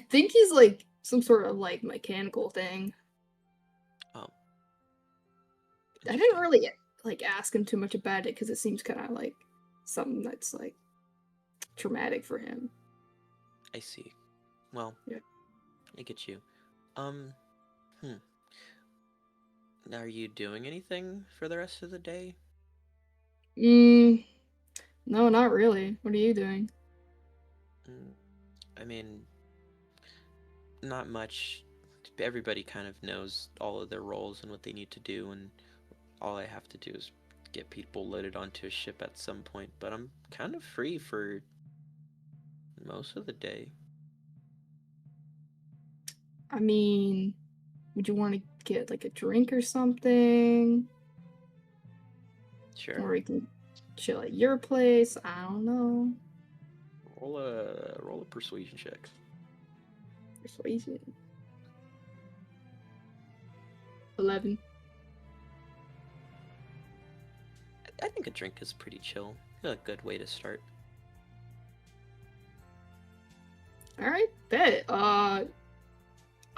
think he's like some sort of like mechanical thing. Oh. I didn't Interesting. really like ask him too much about it because it seems kind of like something that's like traumatic for him. I see. Well, Yeah. I get you. Are you doing anything for the rest of the day? No, not really. What are you doing? I mean, not much. Everybody kind of knows all of their roles and what they need to do, and all I have to do is get people loaded onto a ship at some point. But I'm kind of free for most of the day. I mean, would you want to get like a drink or something? Sure. Or we can chill at your place. I don't know. Roll a persuasion check. Persuasion. 11. I think a drink is pretty chill. A good way to start. All right, bet.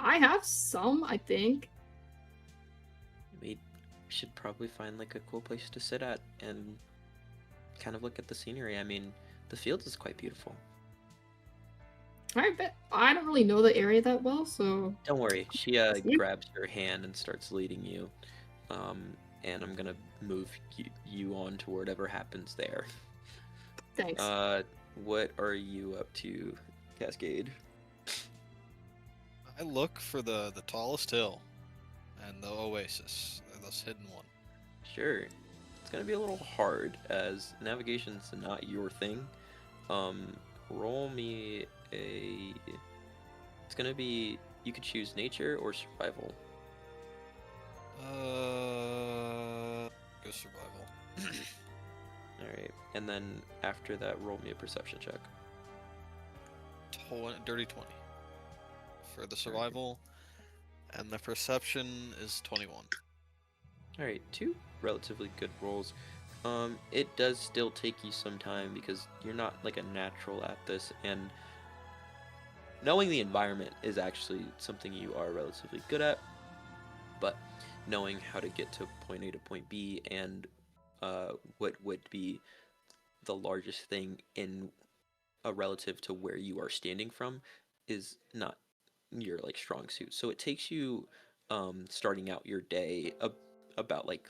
I have some, I think. We should probably find like a cool place to sit at and kind of look at the scenery. I mean, the field is quite beautiful. All right, bet. I don't really know the area that well, so Don't worry. She Yeah. grabs your hand and starts leading you. And I'm gonna move you on to whatever happens there. thanks. What are you up to, Cascade? I look for the tallest hill and the oasis, this hidden one. Sure. It's gonna be a little hard as navigation's not your thing. Roll me a. It's gonna be, you could choose nature or survival. Go survival. All right, and then after that, roll me a perception check. Dirty 20 for the survival, and the perception is 21. All right, two relatively good rolls. It does still take you some time because you're not like a natural at this, and knowing the environment is actually something you are relatively good at, but knowing how to get to point A to point B and what would be the largest thing in a relative to where you are standing from is not your like strong suit. So it takes you starting out your day about like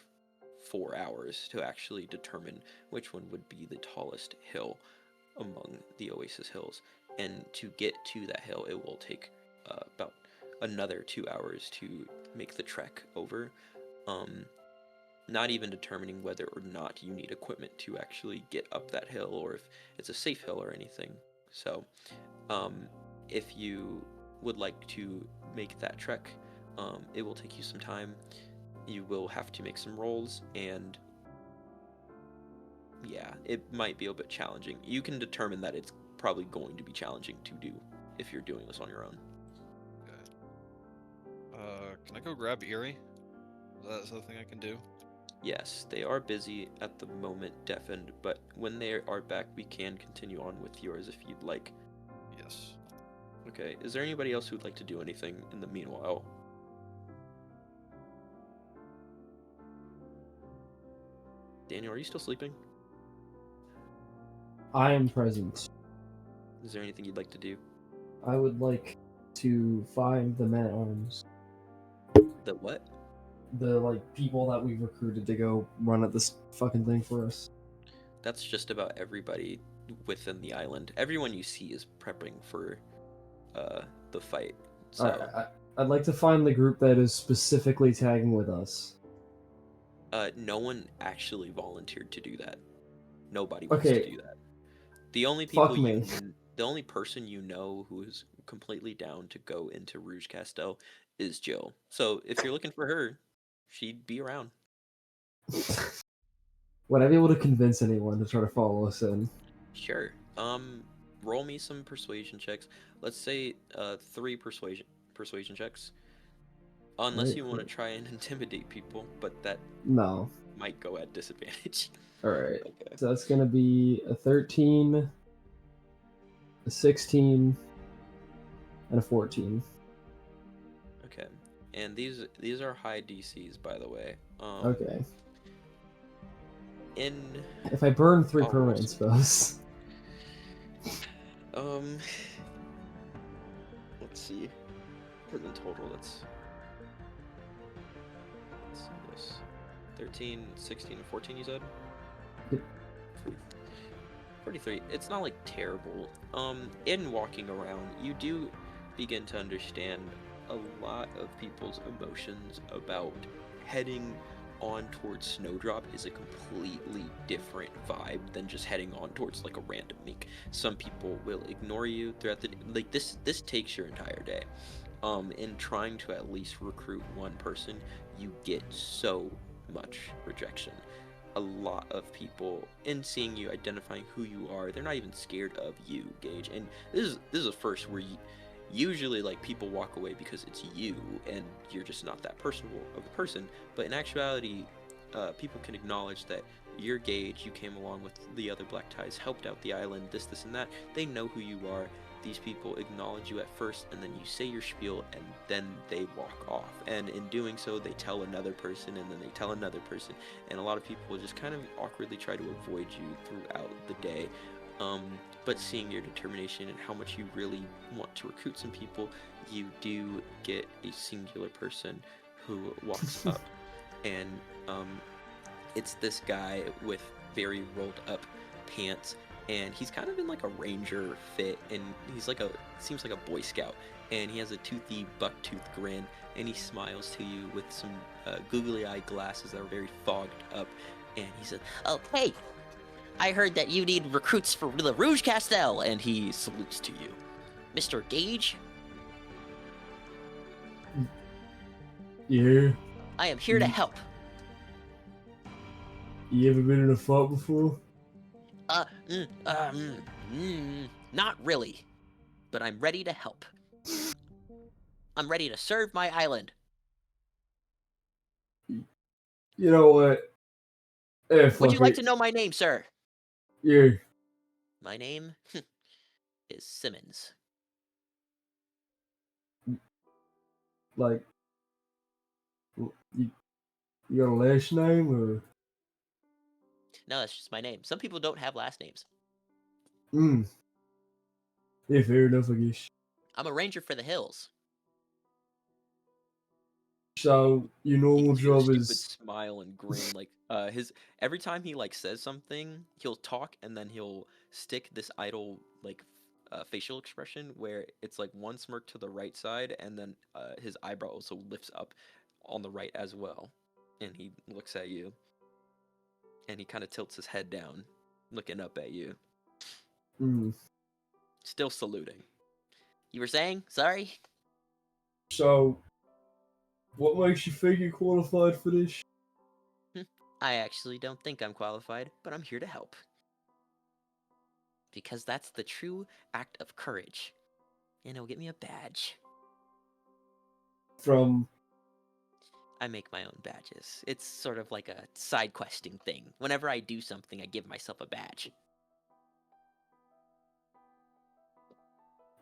4 hours to actually determine which one would be the tallest hill among the Oasis hills. And to get to that hill, it will take about another 2 hours to make the trek over. Not even determining whether or not you need equipment to actually get up that hill or if it's a safe hill or anything. So, if you would like to make that trek, it will take you some time. You will have to make some rolls, and yeah, it might be a bit challenging. You can determine that it's probably going to be challenging to do if you're doing this on your own. Okay. Can I go grab Erie? Is that a thing I can do? Yes, they are busy at the moment, deafened, but when they are back, we can continue on with yours if you'd like. Yes. Okay, is there anybody else who'd like to do anything in the meanwhile? Daniel, are you still sleeping? I am present. Is there anything you'd like to do? I would like to find the men at arms. The what? The people that we've recruited to go run at this fucking thing for us. That's just about everybody within the island. Everyone you see is prepping for the fight. So I'd like to find the group that is specifically tagging with us. no one actually volunteered to do that. Nobody wants Okay. to do that. The only people Fuck me. the only person you know who is completely down to go into Rouge Castel is Jill. So if you're looking for her, she'd be around. Would I be able to convince anyone to try to follow us in? Sure. Roll me some persuasion checks. Let's say 3 persuasion checks. Unless Right, you want to right. try and intimidate people, but that No. might go at disadvantage. Alright. Okay. So that's gonna be a 13, a 16, and a 14. Okay. And these are high DCs, by the way. Okay. In If I burn 3 I'll roll permanent some- spells. Let's see. Because in total, let's see this. 13, 16, 14, you said? Yep. 43. It's not like terrible. In walking around, you do begin to understand a lot of people's emotions about heading on towards Snowdrop is a completely different vibe than just heading on towards like a random meek. Some people will ignore you throughout the like this takes your entire day. In trying to at least recruit one person, you get so much rejection. A lot of people, in seeing you, identifying who you are, they're not even scared of you, Gage. And this is a first where usually like people walk away because it's you and you're just not that personable of a person. But in actuality, people can acknowledge that you're Gage. You came along with the other black ties, helped out the island, this, and that. They know who you are. These people acknowledge you at first, and then you say your spiel, and then they walk off. And in doing so, they tell another person, and then they tell another person, and a lot of people just kind of awkwardly try to avoid you throughout the day. But seeing your determination and how much you really want to recruit some people, you do get a singular person who walks up, and it's this guy with very rolled up pants, and he's kind of in like a ranger fit, and he's like seems like a Boy Scout, and he has a toothy bucktooth grin, and he smiles to you with some googly eye glasses that are very fogged up, and he says, "Oh, hey, I heard that you need recruits for the Rouge Castle," and he salutes to you. "Mr. Gage, Yeah. I am here to help." You ever been in a fight before? Not really, but I'm ready to help. I'm ready to serve my island. You know what? Eh, Would you fuck like it. to know my name, sir? Yeah. My name is Simmons. Like, you got a last name or? No, that's just my name. Some people don't have last names. Yeah, fair enough, I guess. I'm a ranger for the hills. So your He normal gives you a job stupid is smile and grin. Like his every time he like says something, he'll talk and then he'll stick this idle like facial expression where it's like one smirk to the right side, and then his eyebrow also lifts up on the right as well, and he looks at you, and he kind of tilts his head down, looking up at you, still saluting. You were saying? Sorry. So what makes you think you're qualified for this? I actually don't think I'm qualified, but I'm here to help. Because that's the true act of courage. And it'll get me a badge. From I make my own badges. It's sort of like a side questing thing. Whenever I do something, I give myself a badge.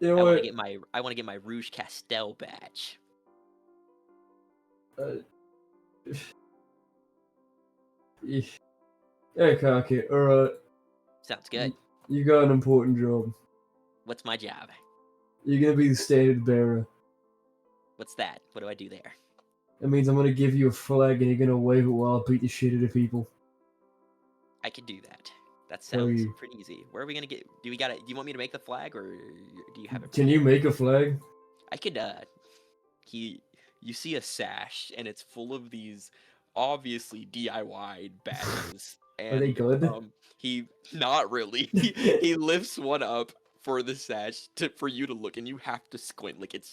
you know I want what? to get my Rouge Castel badge. Yeah, cocky. Alright. Sounds good. You got an important job. What's my job? You're gonna be the standard bearer. What's that? What do I do there? That means I'm gonna give you a flag and you're gonna wave it while I beat the shit out of people. I can do that. That How are sounds you? pretty easy. Where are we gonna get? Do you want me to make the flag, or do you have it? Can you make a flag? I could. You see a sash, and it's full of these obviously DIY badges. Are they And good? he not really. He lifts one up for the sash for you to look, and you have to squint. Like it's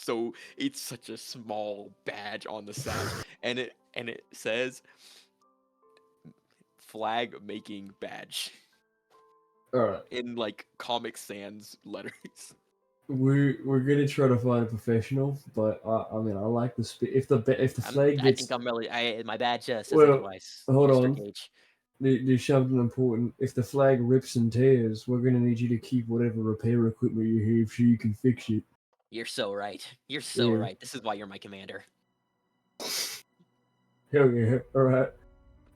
such a small badge on the sash, and it says flag making badge All right. in like Comic Sans letters. We're gonna try to find a professional, but I mean I like the if the flag I gets think I'm really. My badge says well. otherwise. Hold Mr. on. Gage. There's something important. If the flag rips and tears, we're gonna need you to keep whatever repair equipment you have so you can fix it. You're so right. You're so Yeah. right. This is why you're my commander. Hell yeah! All right.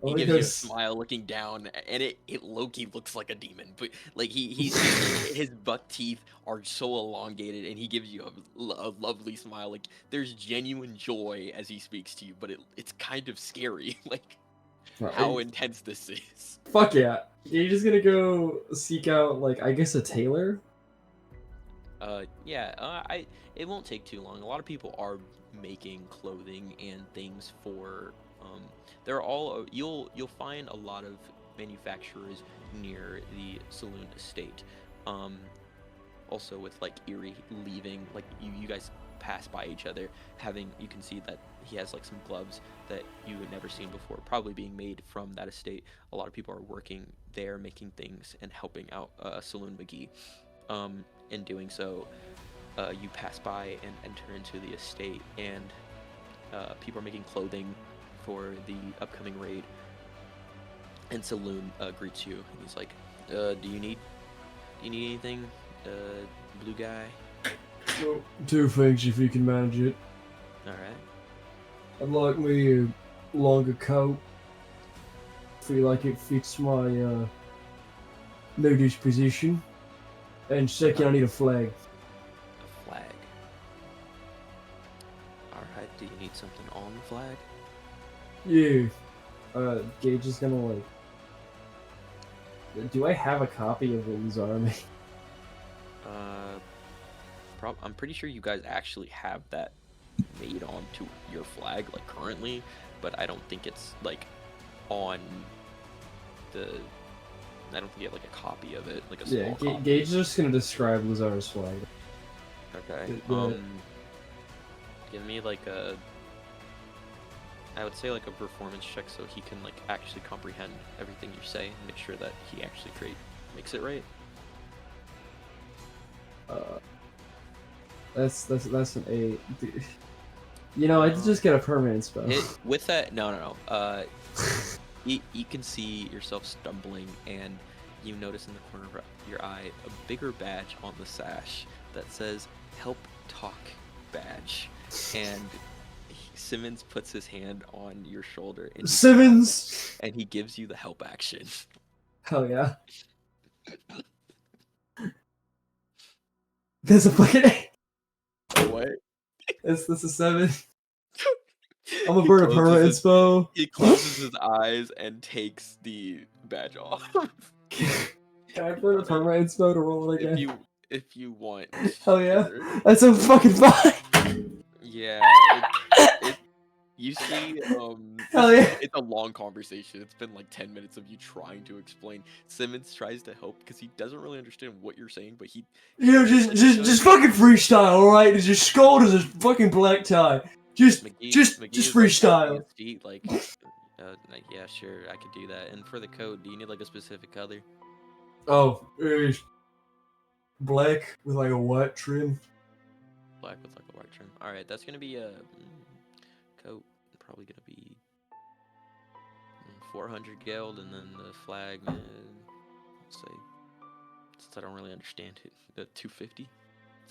He gives you a smile looking down, and it low-key looks like a demon. But like his buck teeth are so elongated, and he gives you a lovely smile. Like there's genuine joy as he speaks to you, but it's kind of scary, like how intense this is. Fuck yeah! You're just gonna go seek out like I guess a tailor. It won't take too long. A lot of people are making clothing and things for they're all you'll find a lot of manufacturers near the Saloon estate. Also with like Erie leaving, like you guys pass by each other, you can see that he has like some gloves that you had never seen before, probably being made from that estate. A lot of people are working there making things and helping out Saloon McGee. In doing so, you pass by and enter into the estate, and people are making clothing for the upcoming raid. And Saloon greets you, and he's like, "Do you need anything, blue guy?" Two things if you can manage it. All right. I'd like me a longer coat. Feel like it fits my new disposition. And second, I need a flag. A flag. Alright, do you need something on the flag? Yeah. Gage is gonna like... Do I have a copy of Wooden's army? I'm pretty sure you guys actually have that made onto your flag, like currently, but I don't think it's like on the... I don't think you have like a copy of it, like a small copy. Gage is just gonna describe Lazar's flag. Okay. Give me like I would say like a performance check so he can like actually comprehend everything you say and make sure that he actually makes it right. That's an 8. You know, I just get a permanent spell. With that, no. You can see yourself stumbling, and you notice in the corner of your eye a bigger badge on the sash that says "Help Talk Badge," and Simmons puts his hand on your shoulder. And Simmons! And he gives you the help action. Hell yeah. There's a fucking 8. What? That's a 7. I'm gonna burn a permanent inspo. He closes his eyes and takes the badge off. Can I burn a permanent inspo to roll it again? If you want. Hell yeah. Sure. That's a fucking 5. Yeah. You see, Hell yeah. it's a long conversation. It's been like 10 minutes of you trying to explain. Simmons tries to help because he doesn't really understand what you're saying, but he... You know, just fucking freestyle, alright? Just scold as a fucking black tie. Just freestyle. Like, yeah, sure, I could do that. And for the coat, do you need like a specific color? Oh, black with like a white trim. Black with like a white trim. Alright, that's gonna be a coat. Probably gonna be 400 geld, and then the flag, let's say, since I don't really understand it, 250.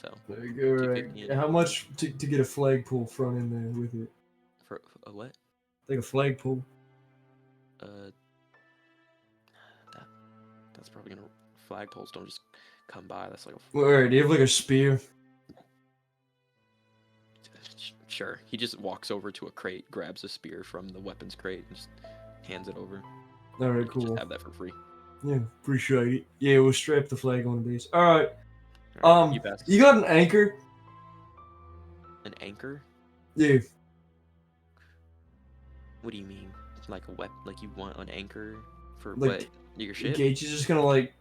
So there you go. Right. How much to get a flagpole front in there with it? For a what? Like a flagpole. That's probably gonna... Flagpoles don't just come by. That's like a... Alright, do you have like a spear? Sure. He just walks over to a crate, grabs a spear from the weapons crate, and just hands it over. Alright, cool. Just have that for free. Yeah, appreciate it. Yeah, we'll strap the flag on these. Alright. You got an anchor? An anchor? Yeah. What do you mean? Like a weapon? Like you want an anchor for like, what? Your ship? Gage is just gonna like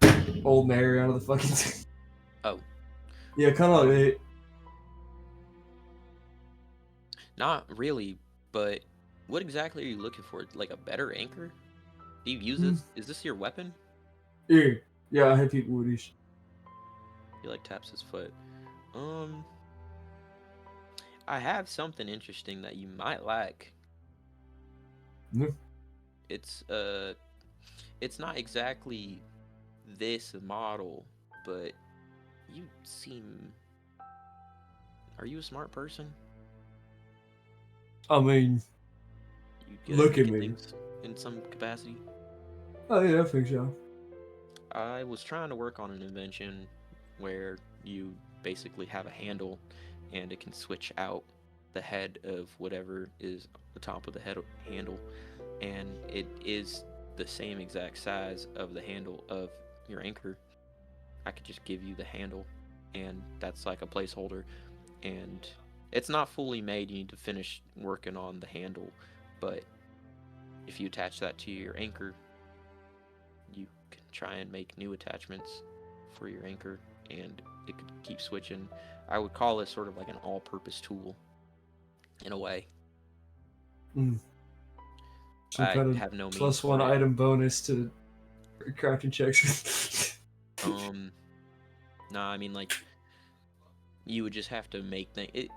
old Mary out of the fucking thing. Oh. Yeah, kind of like it. Not really, but what exactly are you looking for? Like a better anchor? Do you use Hmm. this? Is this your weapon? Yeah, yeah, I hit people with these. He like taps his foot. I have something interesting that you might like. Hmm. It's it's not exactly this model, but you seem. Are you a smart person? I mean, You good at look at making me. things in some capacity? Oh yeah, I think so. I was trying to work on an invention where you basically have a handle and it can switch out the head of whatever is the top of the handle, and it is the same exact size of the handle of your anchor. I could just give you the handle, and that's like a placeholder, and it's not fully made. You need to finish working on the handle, but if you attach that to your anchor, you can try and make new attachments for your anchor, and it could keep switching. I would call this sort of like an all-purpose tool in a way. Mm. Some I kind have no of means plus one for it. item bonus to crafting checks. Nah, I mean, like, you would just have to make things.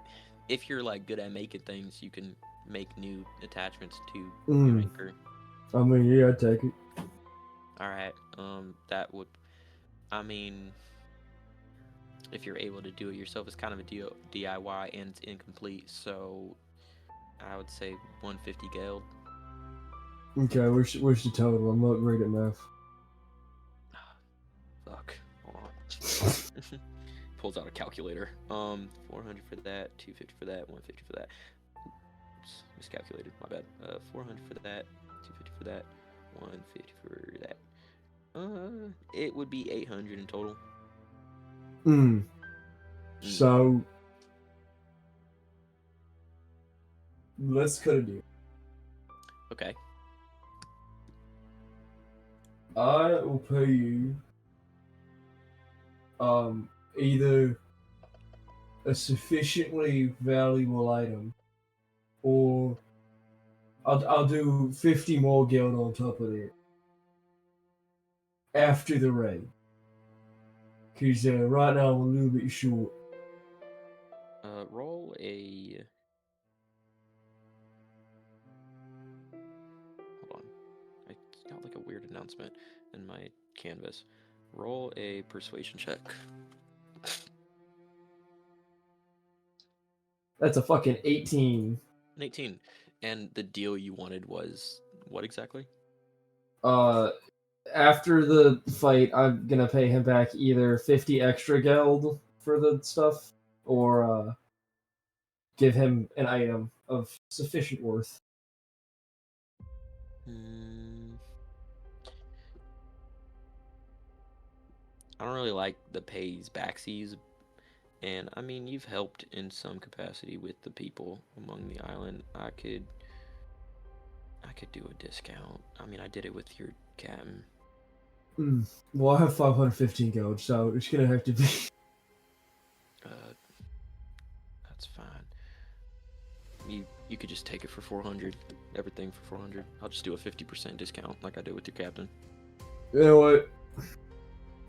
If you're like good at making things, you can make new attachments to your anchor. I mean, yeah, I'd take it. All right. That would. I mean, if you're able to do it yourself, it's kind of a DIY and it's incomplete. So, I would say 150 geld. Okay, where's the total? I'm not great at math. Fuck. Hold on. Pulls out a calculator. 400 for that, 250 for that, 150 for that. Oops, miscalculated. My bad. 400 for that, 250 for that, 150 for that. It would be 800 in total. So let's cut a deal. Okay. I will pay you either a sufficiently valuable item, or I'll do 50 more geld on top of it after the raid. Cause right now I'm a little bit short. Roll a. Hold on. I got like a weird announcement in my canvas. Roll a persuasion check. That's a fucking 18. An 18. And the deal you wanted was what exactly? After the fight, I'm gonna pay him back either 50 extra geld for the stuff, or give him an item of sufficient worth. I don't really like the pays backsies, and I mean you've helped in some capacity with the people among the island. I could do a discount. I mean I did it with your captain. Well, I have 515 gold, so it's gonna have to be. That's fine. You could just take it for 400. Everything for 400. I'll just do a 50% discount like I did with your captain. You know what?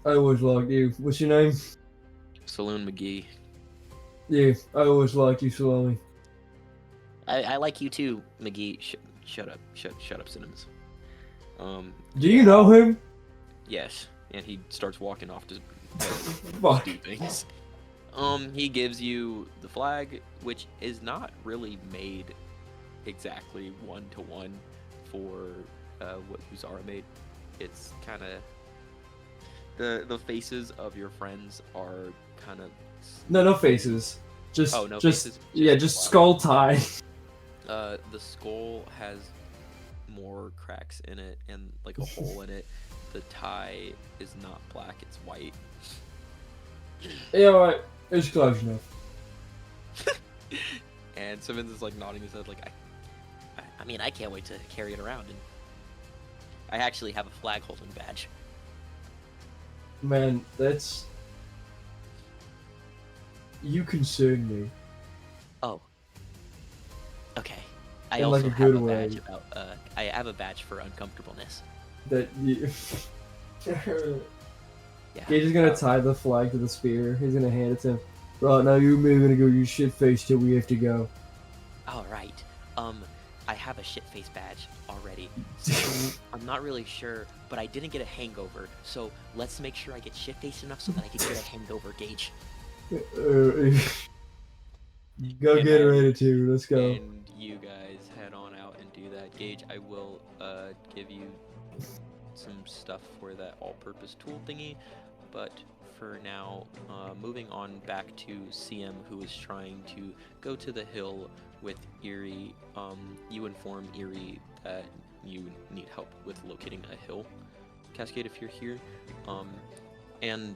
I always liked you. What's your name? Saloon McGee. Yeah, I always liked you, Salami. I like you too, McGee. Shut up. Shut up, Cinnamons. Do you know him? Yes. And he starts walking off to Fuck. do things. He gives you the flag, which is not really made exactly 1-to-1 for what Uzara made. It's kind of the faces of your friends are kind of No faces. Just faces. Just skull tie. The skull has more cracks in it and like a hole in it. The tie is not black; it's white. Yeah, alright. It's close enough. And Simmons is like nodding his head, like I mean, I can't wait to carry it around. And I actually have a flag holding badge. Man, that's. You concern me. Oh. Okay. I In also like a have good a way. badge about I have a badge for uncomfortableness. that you. Yeah. Gage is gonna tie the flag to the spear. He's gonna hand it to him. Right now, you may gonna go use shit face till we have to go. All right. I have a shit-face badge already, so I'm not really sure, but I didn't get a hangover. So let's make sure I get shit-faced enough so that I can get a hangover, Gage. Go And get then- ready to. Let's go. And you guys head on out and do that. Gage, I will give you some stuff for that all-purpose tool thingy, but for now, moving on back to CM, who is trying to go to the hill with Eerie. You inform Eerie that you need help with locating a hill, Cascade, if you're here. And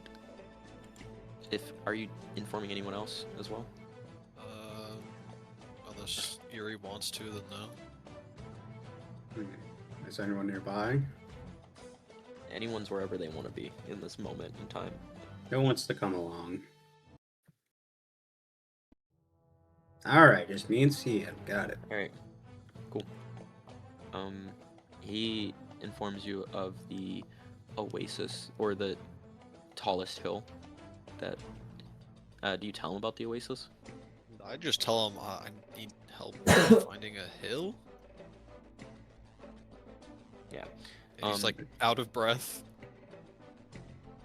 are you informing anyone else as well? Unless Yuri wants to, then no. Is anyone nearby? Anyone's wherever they want to be in this moment in time. Who wants to come along? Alright, just me and CM. Got it. Alright, cool. He informs you of the oasis, or the tallest hill that... do you tell him about the oasis? I just tell him I need help finding a hill. Yeah. And he's like out of breath.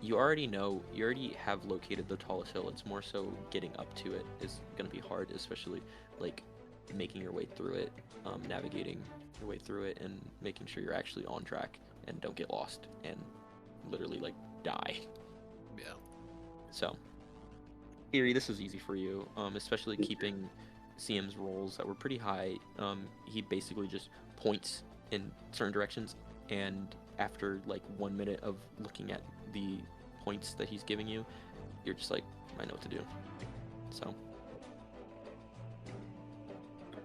You already have located the tallest hill. It's more so getting up to it is going to be hard, especially like making your way through it, navigating your way through it, and making sure you're actually on track and don't get lost and literally like die. Yeah. So, Eerie, this is easy for you, especially keeping CM's rolls that were pretty high. He basically just points in certain directions, and after like 1 minute of looking at the points that he's giving you, you're just like, I know what to do. So.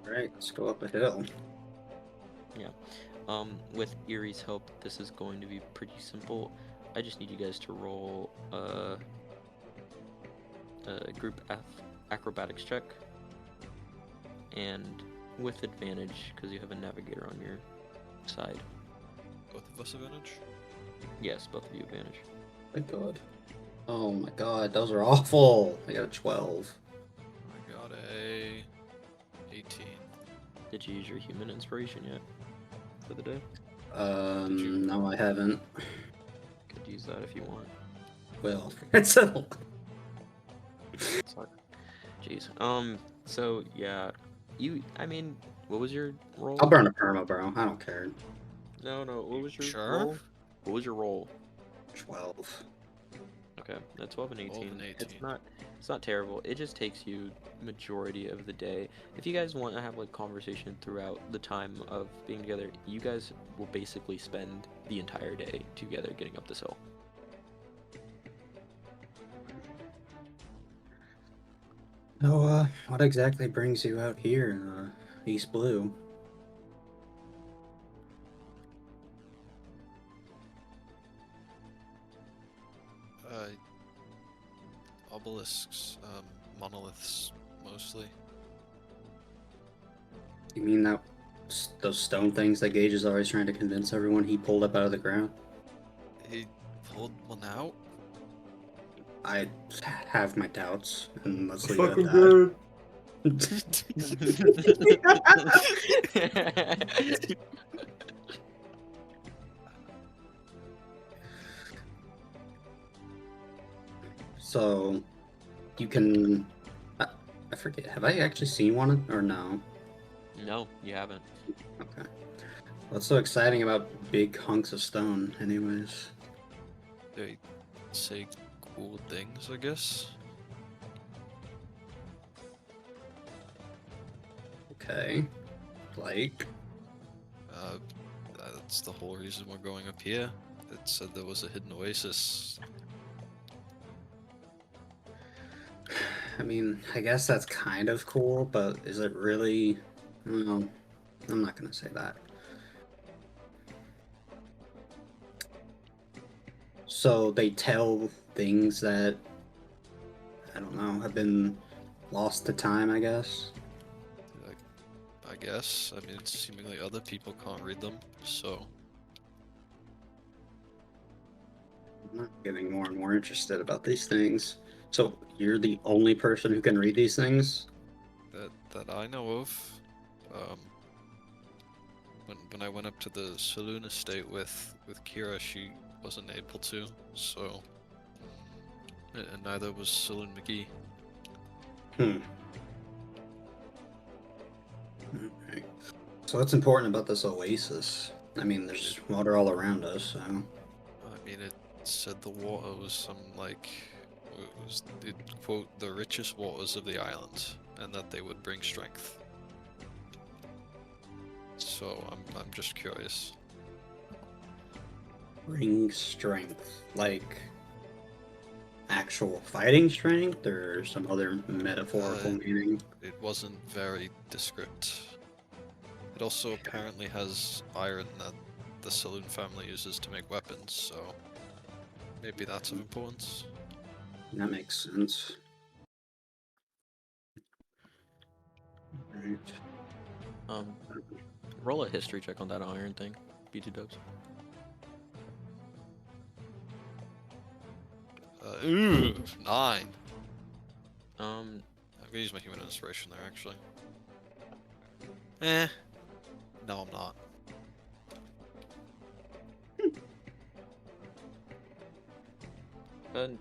Alright, let's go up a hill. Yeah. With Eerie's help, this is going to be pretty simple. I just need you guys to roll a group acrobatics check, and with advantage because you have a navigator on your side. Both of us advantage? Yes, both of you advantage. My god. Oh my god, those are awful. I got a 12. I got a 18. Did you use your human inspiration yet for the day? No, I haven't. Could use that if you want. Well, it's a... Sorry. Jeez. So yeah, what was your roll? I'll burn a perma, bro. I don't care. No. What was your Sure. roll? What was your roll? 12. Okay, that's 12 and 18. 12 and 18. It's not terrible. It just takes you majority of the day. If you guys want to have like conversation throughout the time of being together, you guys will basically spend the entire day together getting up this hill. So, what exactly brings you out here in East Blue? Obelisks, monoliths, mostly. You mean those stone things that Gage is always trying to convince everyone he pulled up out of the ground? He pulled one out? I have my doubts, and let's leave Fucking it at good. that. So, you can... I forget, have I actually seen one or no? No, you haven't. Okay. What's so exciting about big hunks of stone, anyways? They say cool things, I guess. Okay. Like? That's the whole reason we're going up here. It said there was a hidden oasis. I mean, I guess that's kind of cool, but is it really? No, I'm not gonna say that. So they tell things that, I don't know, have been lost to time, I guess. I guess. I mean, seemingly other people can't read them, so... I'm not getting more and more interested about these things. So you're the only person who can read these things? That I know of. When I went up to the saloon estate with Kira, she wasn't able to. So, and neither was Saloon McGee. Hmm. Okay. So what's important about this oasis? I mean, there's water all around us, so... I mean, it said the water was some it quote the richest waters of the island, and that they would bring strength. So I'm just curious. Bring strength. Like... actual fighting strength, or some other metaphorical meaning? It wasn't very descript. It also apparently has iron that the Saloon family uses to make weapons, so maybe that's of importance. That makes sense. Right. Roll a history check on that iron thing. B2 dubs. Ooh, 9. Um, I'm gonna use my human inspiration there, actually. Eh. No, I'm not.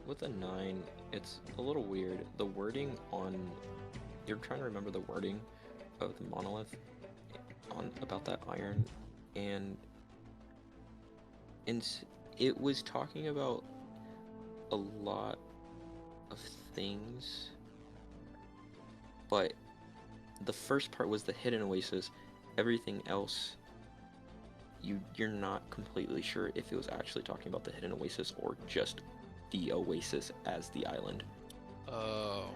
with a 9, it's a little weird. The wording on... You're trying to remember the wording of the monolith about that iron, and it was talking about a lot of things, but the first part was the hidden oasis. Everything else, you're not completely sure if it was actually talking about the hidden oasis or just the oasis as the island. Oh.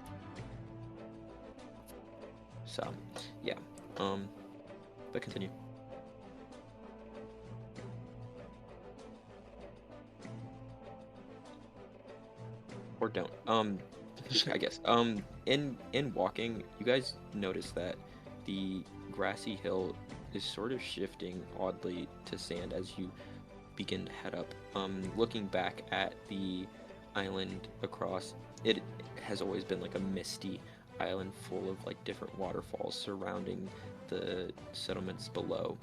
So, yeah. But continue. Or don't. I guess. In walking, you guys notice that the grassy hill is sort of shifting oddly to sand as you begin to head up. Looking back at the island across, it has always been like a misty island full of like different waterfalls surrounding the settlements below.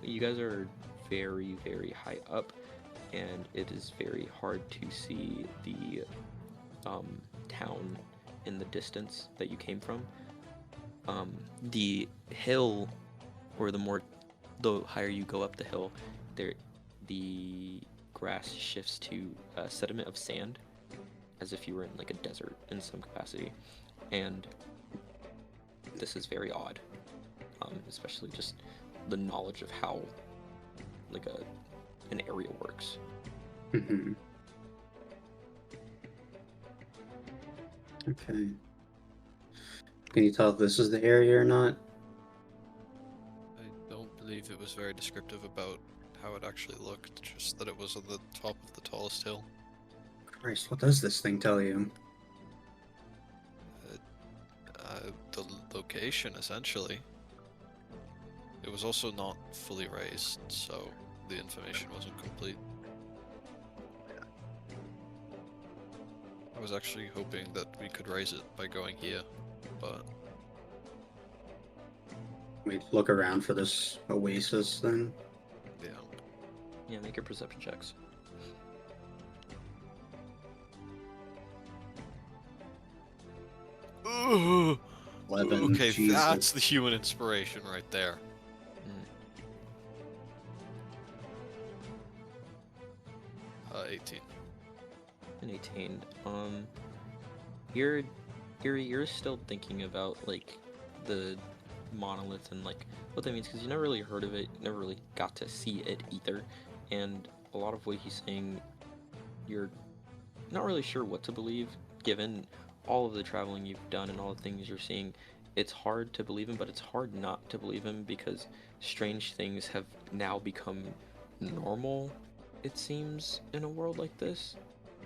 You guys are very, very high up, and it is very hard to see the town in the distance that you came from. The hill, or the higher you go up the hill, the grass shifts to a sediment of sand, as if you were in like a desert in some capacity, and this is very odd, especially just the knowledge of how like an area works. Mm-hmm. Okay. Can you tell if this is the area or not? I don't believe it was very descriptive about how it actually looked, just that it was on the top of the tallest hill. Christ, what does this thing tell you? The location, essentially. It was also not fully raised, so the information wasn't complete. I was actually hoping that we could raise it by going here, but... We look around for this oasis then? yeah. Yeah, make your perception checks. Ugh. 11. Okay, Jesus. that's the human inspiration right there. Mm. 18. An 18. You're still thinking about like the monolith and like what that means, because you never really heard of it, never really got to see it either, and a lot of what he's saying, you're not really sure what to believe given all of the traveling you've done and all the things you're seeing. It's hard to believe him, but it's hard not to believe him because strange things have now become normal, it seems, in a world like this.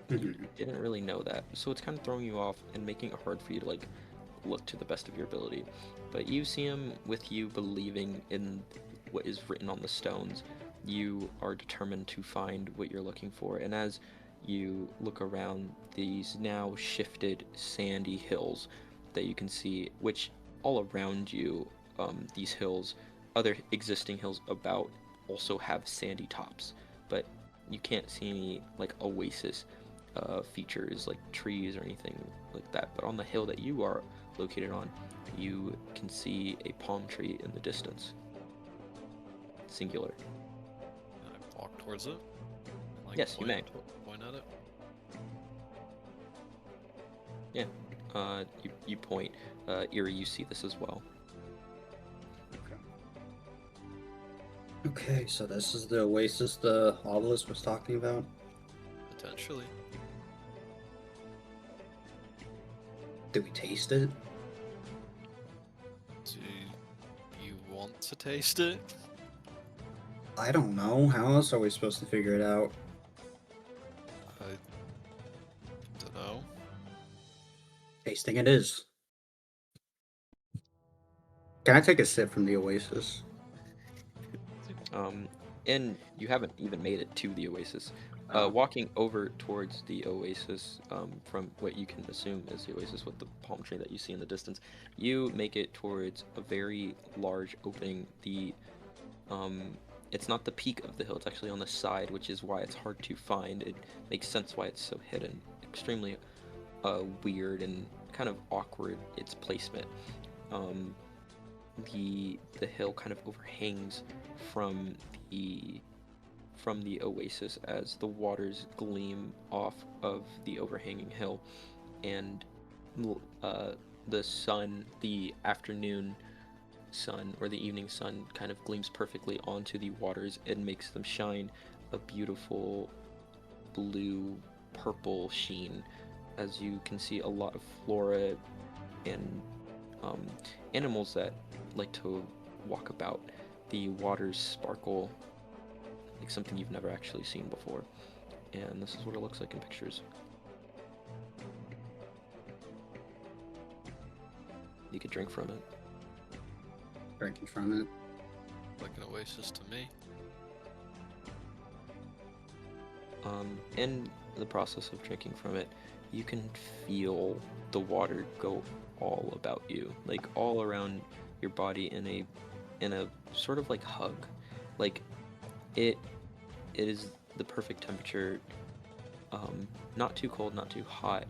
You didn't really know that, so it's kind of throwing you off and making it hard for you to like look to the best of your ability. But you see him with you believing in what is written on the stones. You are determined to find what you're looking for, and as you look around these now shifted sandy hills that you can see, which all around you, these hills, other existing hills about, also have sandy tops, but you can't see any like oasis features like trees or anything like that. But on the hill that you are located on, you can see a palm tree in the distance. Singular. Can I walk towards it? Like, Yes, you may. Point at it. Yeah. You point. Erie, you see this as well. Okay, so this is the oasis the obelisk was talking about? Potentially. Did we taste it? Do you want to taste it? I don't know. How else are we supposed to figure it out? I don't know. Tasting it is. Can I take a sip from the oasis? And you haven't even made it to the oasis. Oh. Walking over towards the oasis, from what you can assume is the oasis with the palm tree that you see in the distance, you make it towards a very large opening. It's not the peak of the hill; it's actually on the side, which is why it's hard to find. It makes sense why it's so hidden. Extremely weird and kind of awkward its placement. The hill kind of overhangs from the oasis as the waters gleam off of the overhanging hill, and the sun, the afternoon sun or the evening sun, kind of gleams perfectly onto the waters and makes them shine a beautiful blue purple sheen, as you can see a lot of flora and animals that like to walk about. The waters sparkle like something you've never actually seen before, and this is what it looks like in pictures. You could drink from it. Drinking from it. Like an oasis to me. In the process of drinking from it, you can feel the water go all about you, like all around your body in a sort of like hug. Like it is the perfect temperature, not too cold, not too hot,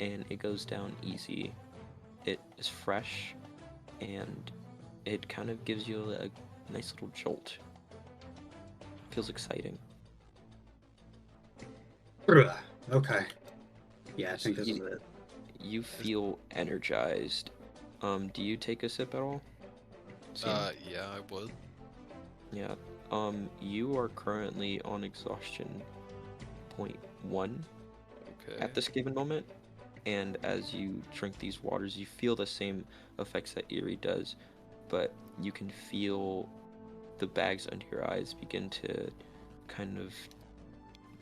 and it goes down easy. It is fresh, and it kind of gives you a nice little jolt. Feels exciting. Okay. Yeah, I think this is You- it. You feel energized. Do you take a sip at all? Sam? Yeah, I would. Yeah. You are currently on exhaustion point 1 Okay. at this given moment, and as you drink these waters, you feel the same effects that Erie does, but you can feel the bags under your eyes begin to kind of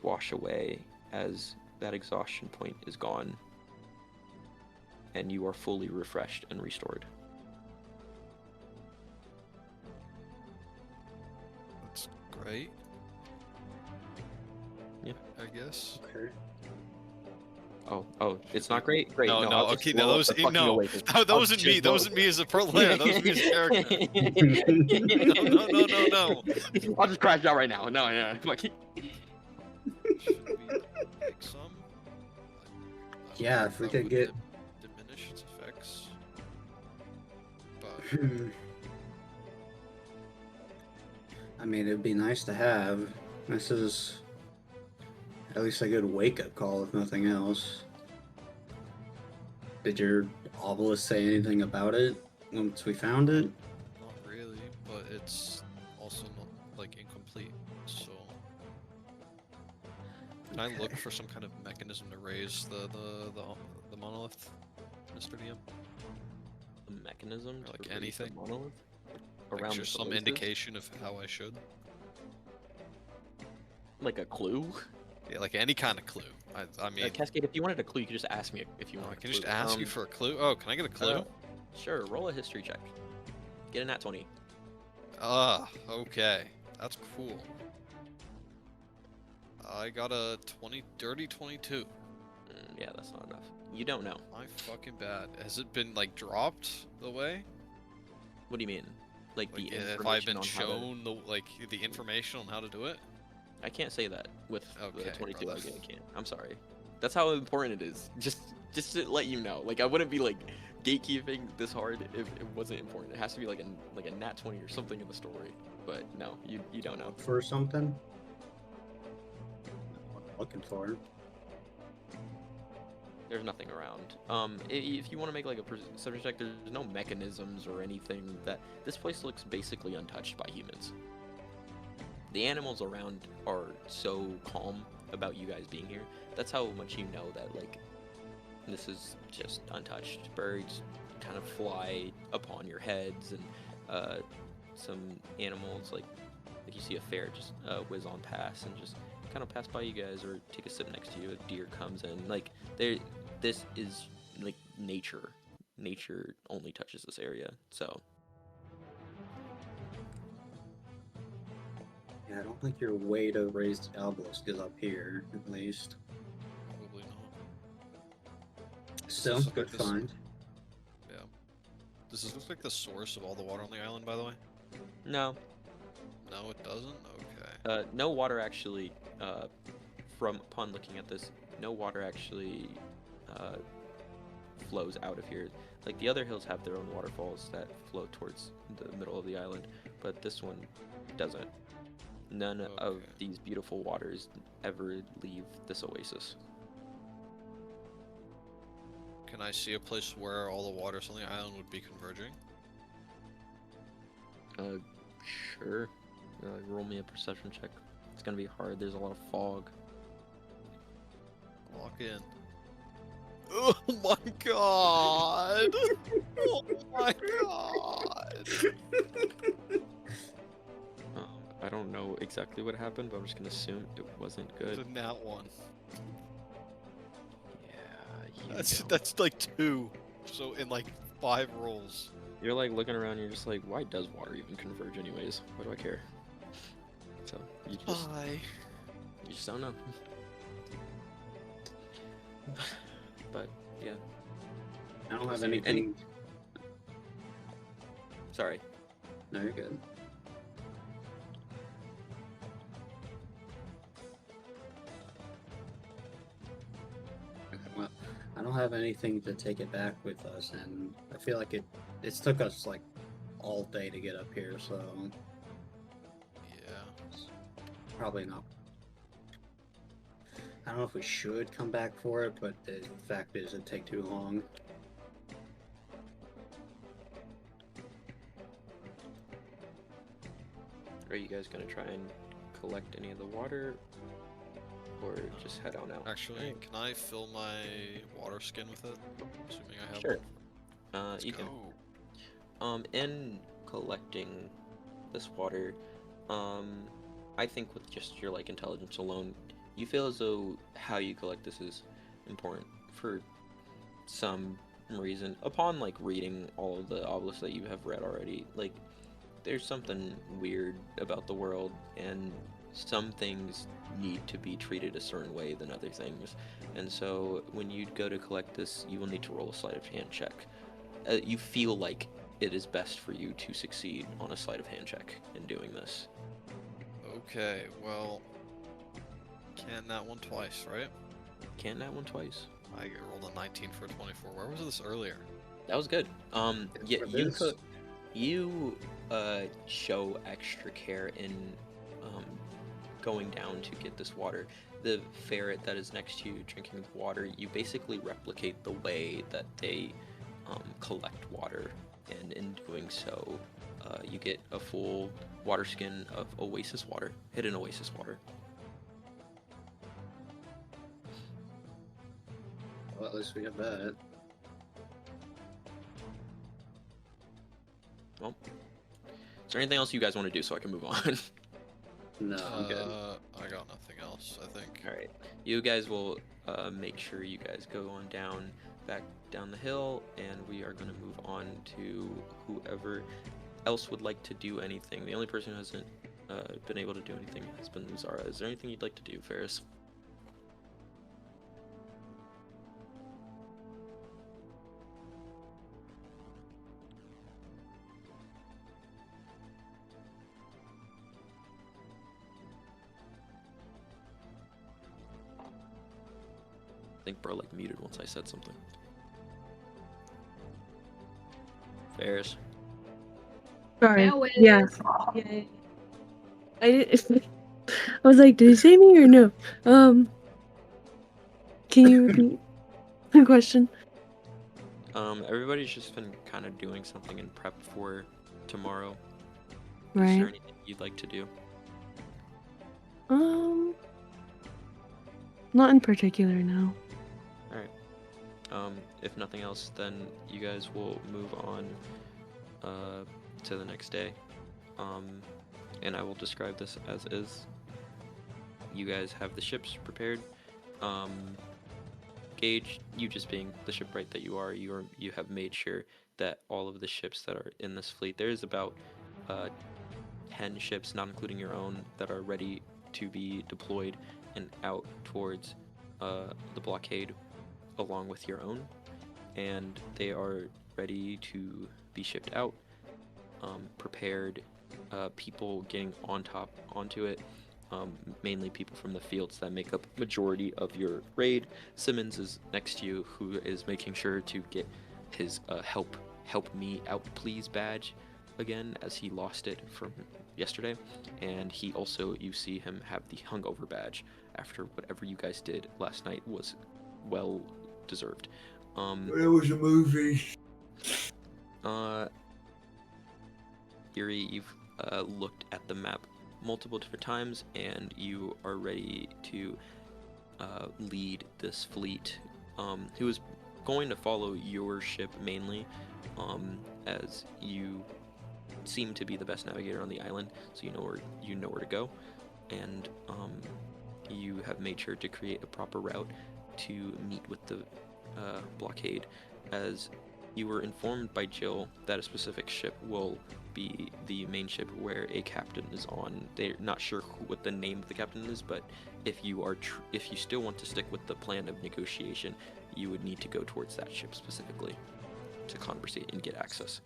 wash away as that exhaustion point is gone, and you are fully refreshed and restored. That's great. Yeah. I guess. Okay. Oh, it's not great? Great. No, No, no, I'll just okay, no, blow up those- the fucking no, Oasis. That I'll wasn't just me. That blow wasn't up me as a pro player. That was me as a character. No. I'll just crash out right now. No. Fuck it. Should we make some? I Yeah, don't if know we could would get- diminish its effects. But I mean, it'd be nice to have. This is at least a good wake-up call, if nothing else. Did your obelisk say anything about it once we found it? not really. But it's also not like incomplete. So can I look Okay. for some kind of mechanism to raise the monolith, Mr. DM? A mechanism to Like raise the anything? monolith Like around just this some oasis? indication of how I should. Like a clue? Yeah, like any kind of clue. I mean, Cascade, if you wanted a clue, you could just ask me if you oh, want. I can just ask you Um, for a clue. Oh, can I get a clue? Sure. Roll a history check. Get a nat 20. Okay. That's cool. I got a dirty 22. Yeah, that's not enough. You don't know. My fucking bad. Has it been like dropped away? What do you mean? Like the Have I information been on how to... shown the information on how to do it? I can't say that with Okay, the 22. brother. I can't. I'm sorry. That's how important it is. Just to let you know. Like I wouldn't be like gatekeeping this hard if it wasn't important. It has to be like a nat 20 or something in the story. But no, you don't know. For something? What I'm looking for. There's nothing around. If you want to make like a perception check, there's no mechanisms or anything. That this place looks basically untouched by humans. The animals around are so calm about you guys being here. That's how much you know that like this is just untouched. Birds kind of fly upon your heads, and some animals like you see a ferret just whiz on past and just kind of pass by you guys or take a sip next to you. A deer comes in. Like this is like nature. Nature only touches this area. So Yeah, I don't think your way to raise the obelisk is up here, at least. Probably not. Still, This is good like this- find. Yeah. Does this look like the source of all the water on the island, by the way? no, No, it doesn't? Okay. no water actually. From upon looking at this, no water actually flows out of here. Like the other hills have their own waterfalls that flow towards the middle of the island, but this one doesn't. None of Okay. these beautiful waters ever leave this oasis. Can I see a place where all the waters on the island would be converging? Sure. Roll me a perception check. It's gonna be hard. There's a lot of fog. Lock in. Oh my god! Oh my god! I don't know exactly what happened, but I'm just gonna assume it wasn't It's good. a nat 1. Yeah, That's like 2. So in like 5 rolls. You're like looking around. You're just like, why does water even converge, anyways? Why do I care? So you just don't know. But yeah, I don't have See, anything. sorry. No, you're good. Okay, well, I don't have anything to take it back with us, and I feel like it's took us like all day to get up here, so Yeah. probably not. I don't know if we should come back for it, but the fact is it'd take too long. Are you guys gonna try and collect any of the water, or just head on out? Actually, can I fill my water skin with it? Assuming I have Sure. one. Let's You go. can. In collecting this water, I think with just your like intelligence alone, you feel as though how you collect this is important for some reason. Upon like reading all of the obelisks that you have read already, like there's something weird about the world, and some things need to be treated a certain way than other things. And so when you go to collect this, you will need to roll a sleight of hand check. You feel like it is best for you to succeed on a sleight of hand check in doing this. Okay, well, can that one twice, right? Can't that one twice. I rolled a 19 for a 24. Where was this earlier? That was good. Yeah, for you this. could. You show extra care in going down to get this water. The ferret that is next to you drinking the water, you basically replicate the way that they collect water, and in doing so, you get a full water skin of oasis water, hidden oasis water. Well, at least we have that. Well, is there anything else you guys want to do so I can move on? No, I'm good. I got nothing else, I think. All right, you guys will make sure you guys go on back down the hill, and we are going to move on to whoever else would like to do anything. The only person who hasn't been able to do anything has been Luzara. Is there anything you'd like to do, Ferris? I think bro like muted once I said something. Ferris. Sorry. Now Yeah. Yeah. I didn't. I was like, did he say me or no? Can you repeat the question? Everybody's just been kind of doing something in prep for tomorrow. Is Right. there anything you'd like to do? Not in particular, no. Alright. If nothing else, then you guys will move on to the next day. And I will describe this as is. You guys have the ships prepared. Gage, you just being the shipwright that you are, you have made sure that all of the ships that are in this fleet, there's about 10 ships, not including your own, that are ready to be deployed and out towards the blockade along with your own, and they are ready to be shipped out, prepared, people getting onto it, mainly people from the fields that make up majority of your raid. Simmons is next to you, who is making sure to get his help me out please badge again, as he lost it from yesterday, and he also, you see him have the hungover badge after whatever you guys did last night was well deserved. It was a movie. Yuri, you've looked at the map multiple different times, and you are ready to lead this fleet, who is going to follow your ship mainly, as you seem to be the best navigator on the island, so you know where to go, and you have made sure to create a proper route to meet with the blockade, as you were informed by Jill that a specific ship will be the main ship where a captain is on. They're not sure what the name of the captain is, but if you still want to stick with the plan of negotiation, you would need to go towards that ship specifically to conversate and get access.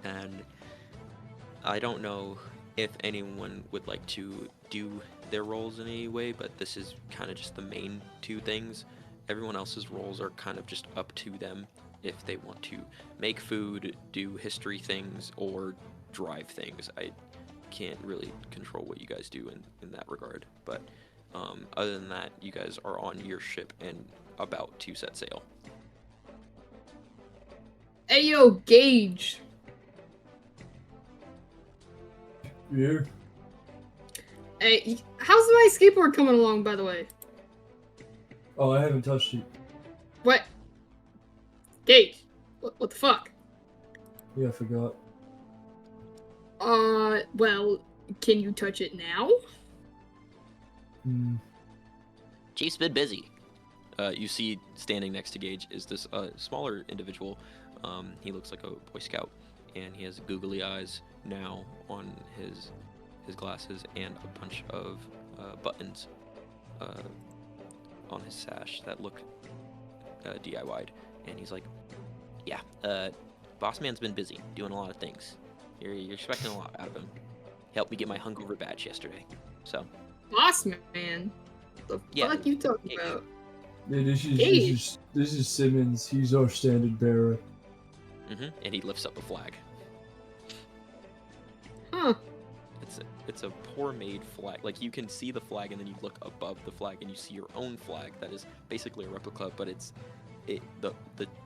And I don't know if anyone would like to do their roles in any way, but this is kind of just the main two things. Everyone else's roles are kind of just up to them if they want to make food, do history things, or drive things. I can't really control what you guys do in that regard, but other than that, you guys are on your ship and about to set sail. Hey yo, Gage. Yeah. Hey, how's my skateboard coming along, by the way? Oh, I haven't touched it. What? Gage, what the fuck? Yeah, I forgot. Well, can you touch it now? Chief's been busy. You see standing next to Gage is this smaller individual. He looks like a Boy Scout, and he has googly eyes now on his glasses and a bunch of buttons on his sash that look DIY'd. And he's like, yeah, boss man's been busy doing a lot of things. You're expecting a lot out of him. He helped me get my hungover badge yesterday. So Boss man? The Yeah, fuck you talking Gage. about? Yeah, Gage. this is Simmons. He's our standard bearer. And he lifts up a flag. Huh. It's a poor made flag. Like, you can see the flag, and then you look above the flag and you see your own flag that is basically a replica, but the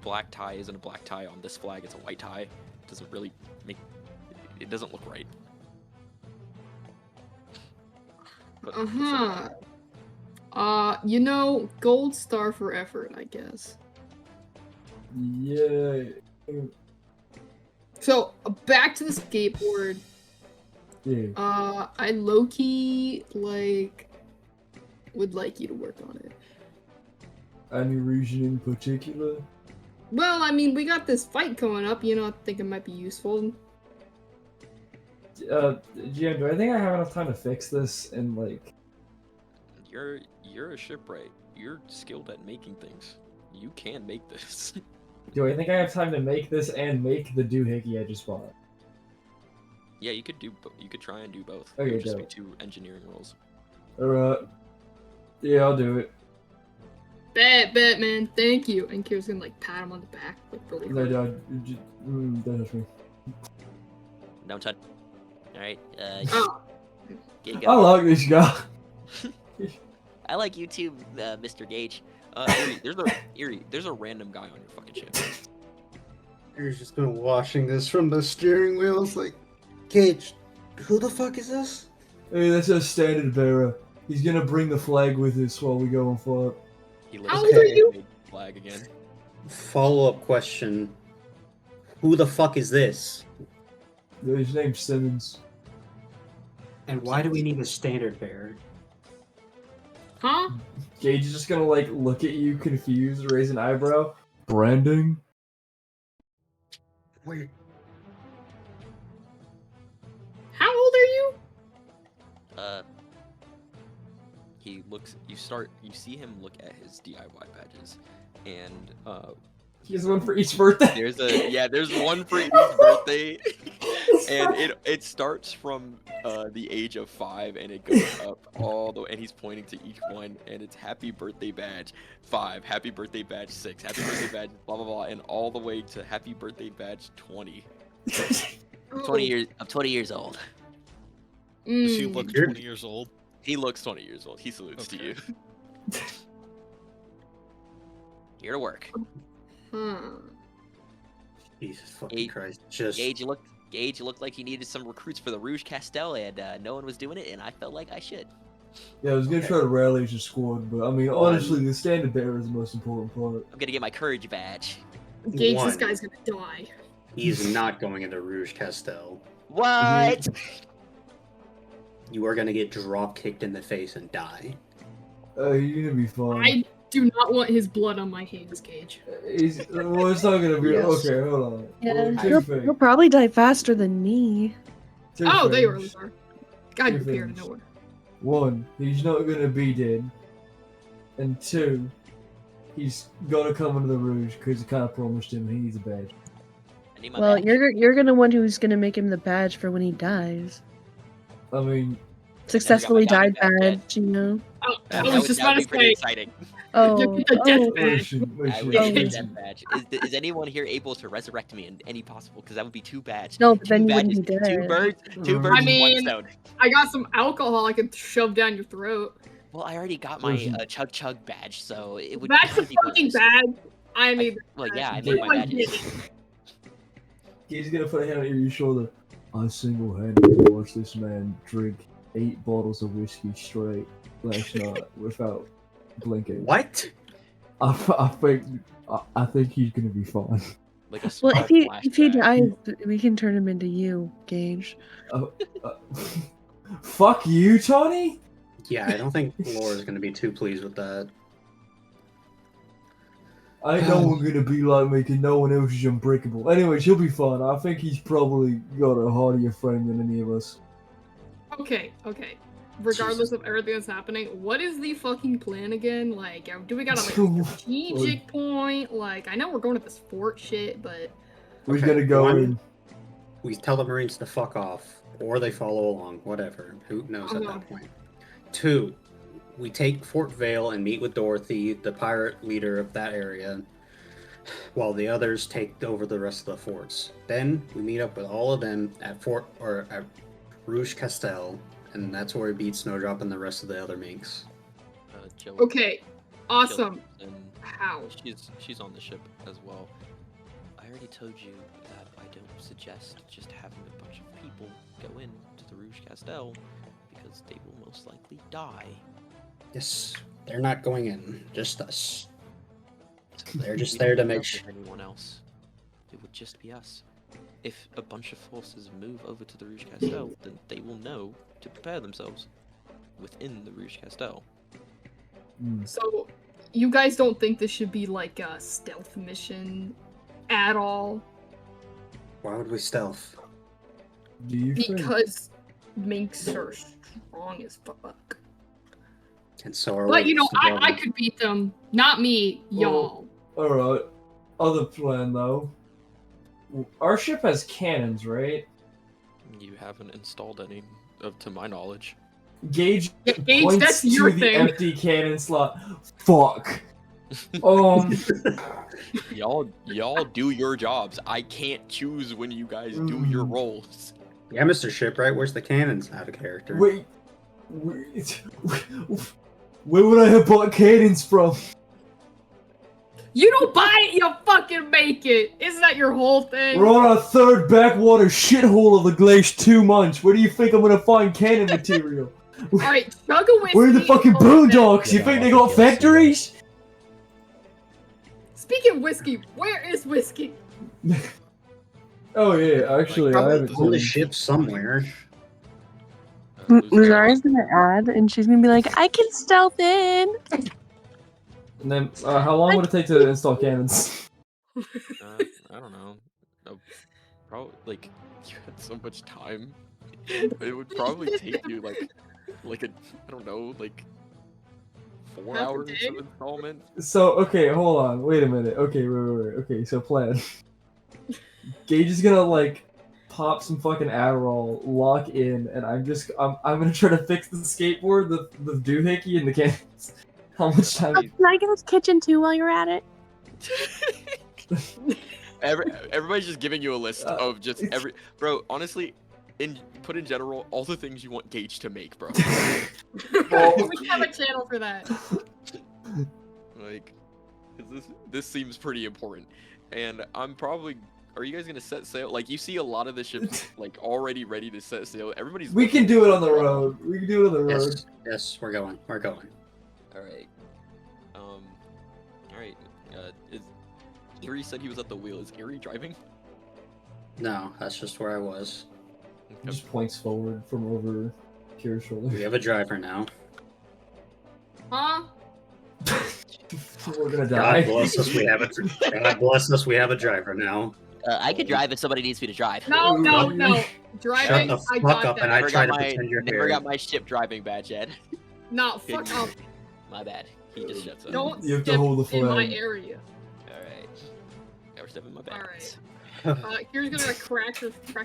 black tie isn't a black tie on this flag, it's a white tie. It doesn't really it doesn't look right. But gold star for effort, I guess. Yeah. So, back to the skateboard. Yeah. I low-key, would like you to work on it. Any reason in particular? Well, I mean, we got this fight coming up, I think it might be useful. GM, do I think I have enough time to fix this and like? You're a shipwright. You're skilled at making things. You can make this. Do I think I have time to make this and make the doohickey I just bought? Yeah, you could do. You could try and do both. Okay, It would just be dope. 2 engineering rolls. Alright. Yeah, I'll do it. Bet, man. Thank you. And Kira's gonna like pat him on the back, like really hard. Don't touch me. Don't touch. All right. Oh, Get I going. like this guy. I like you too, Mr. Gage. Erie, there's a random guy on your fucking ship. He's just been watching this from the steering wheel. It's like, Gage, who the fuck is this? Hey, that's a standard bearer. He's gonna bring the flag with us while we go on flight. He How looks old are you? flag again. Follow-up question. Who the fuck is this? His name's Simmons. And why do we need a standard bearer? huh? Gage is just gonna like look at you confused, raise an eyebrow. Branding? Wait. How old are you? He looks. You see him look at his DIY badges, and He has one for each birthday. there's one for each birthday, and it starts from the age of 5 and it goes up all the way, and he's pointing to each one, and it's happy birthday badge 5, happy birthday badge 6, happy birthday badge blah blah blah, and all the way to happy birthday badge 20. 20 years. I'm 20 years old. Does he Mm. look You're- 20 years old? He looks 20 years old. He salutes to Okay. you. Here to work. Huh. Jesus fucking Gage- Christ. Just Gage, you looked like you needed some recruits for the Rouge Castel, and no one was doing it, and I felt like I should. Yeah, I was gonna Okay. try to rally your squad, but I mean, honestly, the standard bearer is the most important part. I'm gonna get my courage badge. Gage, this One. guy's gonna die. he's not going into Rouge Castel. What? You are gonna get drop kicked in the face and die. You're gonna be fine. I do not want his blood on my hands, Gage. Well, it's not gonna be. Yes. Okay, hold on. Well, He'll two probably die faster than me. Oh, there you things. are. God, you Two appear to things. nowhere. 1, he's not gonna be dead. And 2, he's gotta come into the Rouge because I kind of promised him he needs a badge. I need my Well, badge. you're gonna one who's gonna make him the badge for when he dies. I mean, Successfully got my died badge yet. badge, you know. Oh, I That was would- just that would about to be pretty say, exciting. Oh, you get the death oh. badge. listen. I would Oh. get that badge. Is anyone here able to resurrect me in any possible? Because that would be 2 badges. No, but 2 then you badges, wouldn't be 2 dead. birds, 2 I birds, with 1 mean- stone. I got some alcohol I could shove down your throat. Well, I already got my Listen. chug chug badge, so it would. That's a be fucking bonus. badge. I need Well, yeah, I that. made my I badges. get it. He's gonna put a hand on your shoulder. I single-handedly watched this man drink 8 bottles of whiskey straight last night without blinking. What? I think he's gonna be fine. Like a Well, smart if he flashback. dies, we can turn him into you, Gage. Fuck you, Tony. Yeah, I don't think Laura's gonna be too pleased with that. Ain't no one gonna be like me, 'cause no one else is unbreakable. Anyways, he'll be fine. I think he's probably got a hardier frame than any of us. Okay. Regardless of everything that's happening, what is the fucking plan again? Like, do we got a strategic point? Like, I know we're going to this fort shit, but We're Okay, gonna go one- in. We tell the Marines to fuck off, or they follow along, whatever. Who knows at Uh-huh. that point? 2, we take Fort Vale and meet with Dorothy, the pirate leader of that area, while the others take over the rest of the forts. Then we meet up with all of them at Rouge Castel, and that's where we beat Snowdrop and the rest of the other minks. Jill, okay, awesome. Jill, and How? she's on the ship as well. I already told you that I don't suggest just having a bunch of people go in to the Rouge Castel because they will most likely die. Yes, they're not going in, just us. So They're just we there don't to know make of anyone else. It would just be us. If a bunch of forces move over to the Rouge Castel, then they will know to prepare themselves within the Rouge Castel. So, you guys don't think this should be like a stealth mission at all? Why would we stealth? Do you think? Because minks are strong as fuck. And so are But we. I could beat them. Not me, y'all. Alright. Other plan, though. Our ship has cannons, right? You haven't installed any, to my knowledge. Gage Gage, points that's to your the thing. empty cannon slot. Fuck. Y'all do your jobs. I can't choose when you guys do your roles. Yeah, Mr. Shipwright, where's the cannons out of character? Wait. Where would I have bought cannons from? You don't buy it, you fucking make it. Isn't that your whole thing? We're on our third backwater shithole of the Glacier 2 months. Where do you think I'm gonna find cannon material? Alright, chug a whiskey. Where are the fucking boondocks? You think they got factories? Speaking of whiskey, where is whiskey? Oh yeah, actually, I Probably haven't on the seen. ship somewhere. Luzara's gonna add, and she's gonna be like, I can stealth in. And then, how long would it take to install cannons? I don't know. Probably like you had so much time. It would probably take you like I don't know, like 4 Half a hours day? of installment. So, okay, hold on. Wait a minute. Okay, wait. Okay, so plan. Gage is gonna, like, pop some fucking Adderall, lock in, and I'm gonna try to fix the skateboard, the doohickey, and the cannons. How much time? Can I get his kitchen too while you're at it? Everybody's just giving you a list of just bro. Honestly, in general, all the things you want Gage to make, bro. We have a channel for that. Like, 'cause this seems pretty important, and I'm probably. Are you guys gonna set sail? Like, you see a lot of the ships like already ready to set sail. Everybody's. We can do it on the road. We can do it on the road. Yes, we're going. We're going. All right. All right. Is Erie said he was at the wheel? Is Erie driving? No, that's just where I was. He just points forward from over Kira's shoulder. We have a driver now. Huh? We're gonna die. God bless us, we have a. God bless us, we have a driver now. I could drive if somebody needs me to drive. No. Driving, Shut the I fuck got up that. and I Never try got to my pretend you're never here. got my ship driving badge yet. No, fuck up. My bad. He just shuts up. Don't You have to step hold the in my flag. area. All right. Never step in my bag. Alright. Here's gonna crack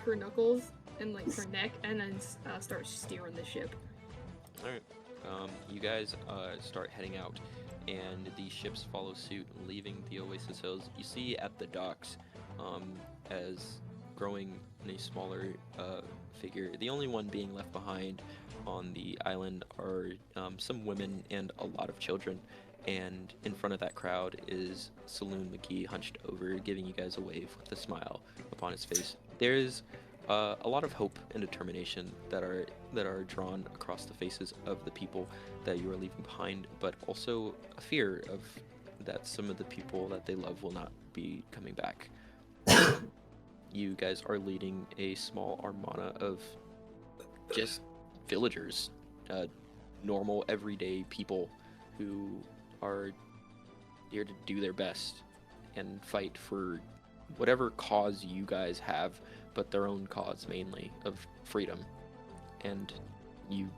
her knuckles and like her neck, and then start steering the ship. All right. You guys start heading out, and the ships follow suit, leaving the Oasis Hills. You see at the docks, as growing in a smaller figure, the only one being left behind on the island are some women and a lot of children. And in front of that crowd is Saloon McGee hunched over, giving you guys a wave with a smile upon his face. There's a lot of hope and determination that are drawn across the faces of the people that you are leaving behind, but also a fear of that some of the people that they love will not be coming back. You guys are leading a small armada of just villagers, normal, everyday people who are here to do their best and fight for whatever cause you guys have, but their own cause mainly of freedom. And you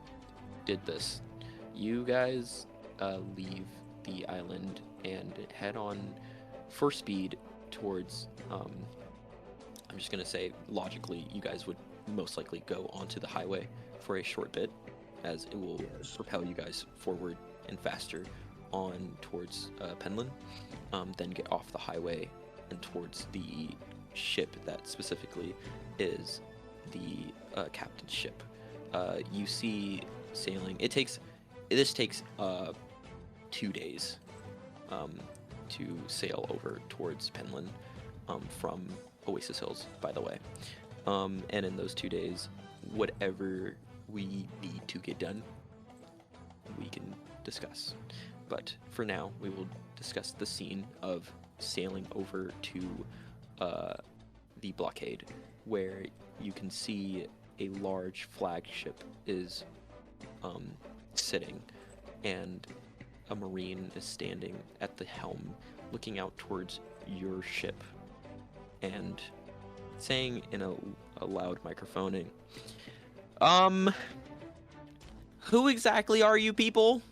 did this. You guys leave the island and head on for speed towards I'm just gonna say logically you guys would most likely go onto the highway for a short bit, as it will propel you guys forward and faster on towards Penland, then get off the highway and towards the ship that specifically is the captain's ship. You see sailing. This takes 2 days to sail over towards Penland from Oasis Hills, by the way. And in those 2 days, whatever we need to get done, we can discuss. But for now, we will discuss the scene of sailing over to the blockade, where you can see a large flagship is sitting, and a marine is standing at the helm, looking out towards your ship, and saying in a a loud microphoning. Who exactly are you people?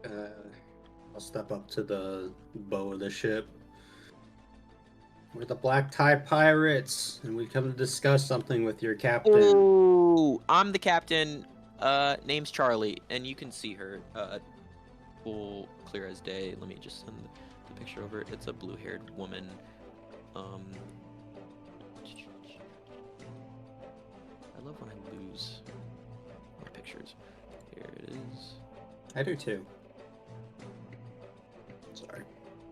I'll step up to the bow of the ship. We're the Black Tie Pirates, and we come to discuss something with your captain. Oh, I'm the captain. Name's Charlie, and you can see her. Full clear as day. Let me just send the picture over. It's a blue-haired woman. I love when I lose my pictures. Here it is. I do too. Sorry.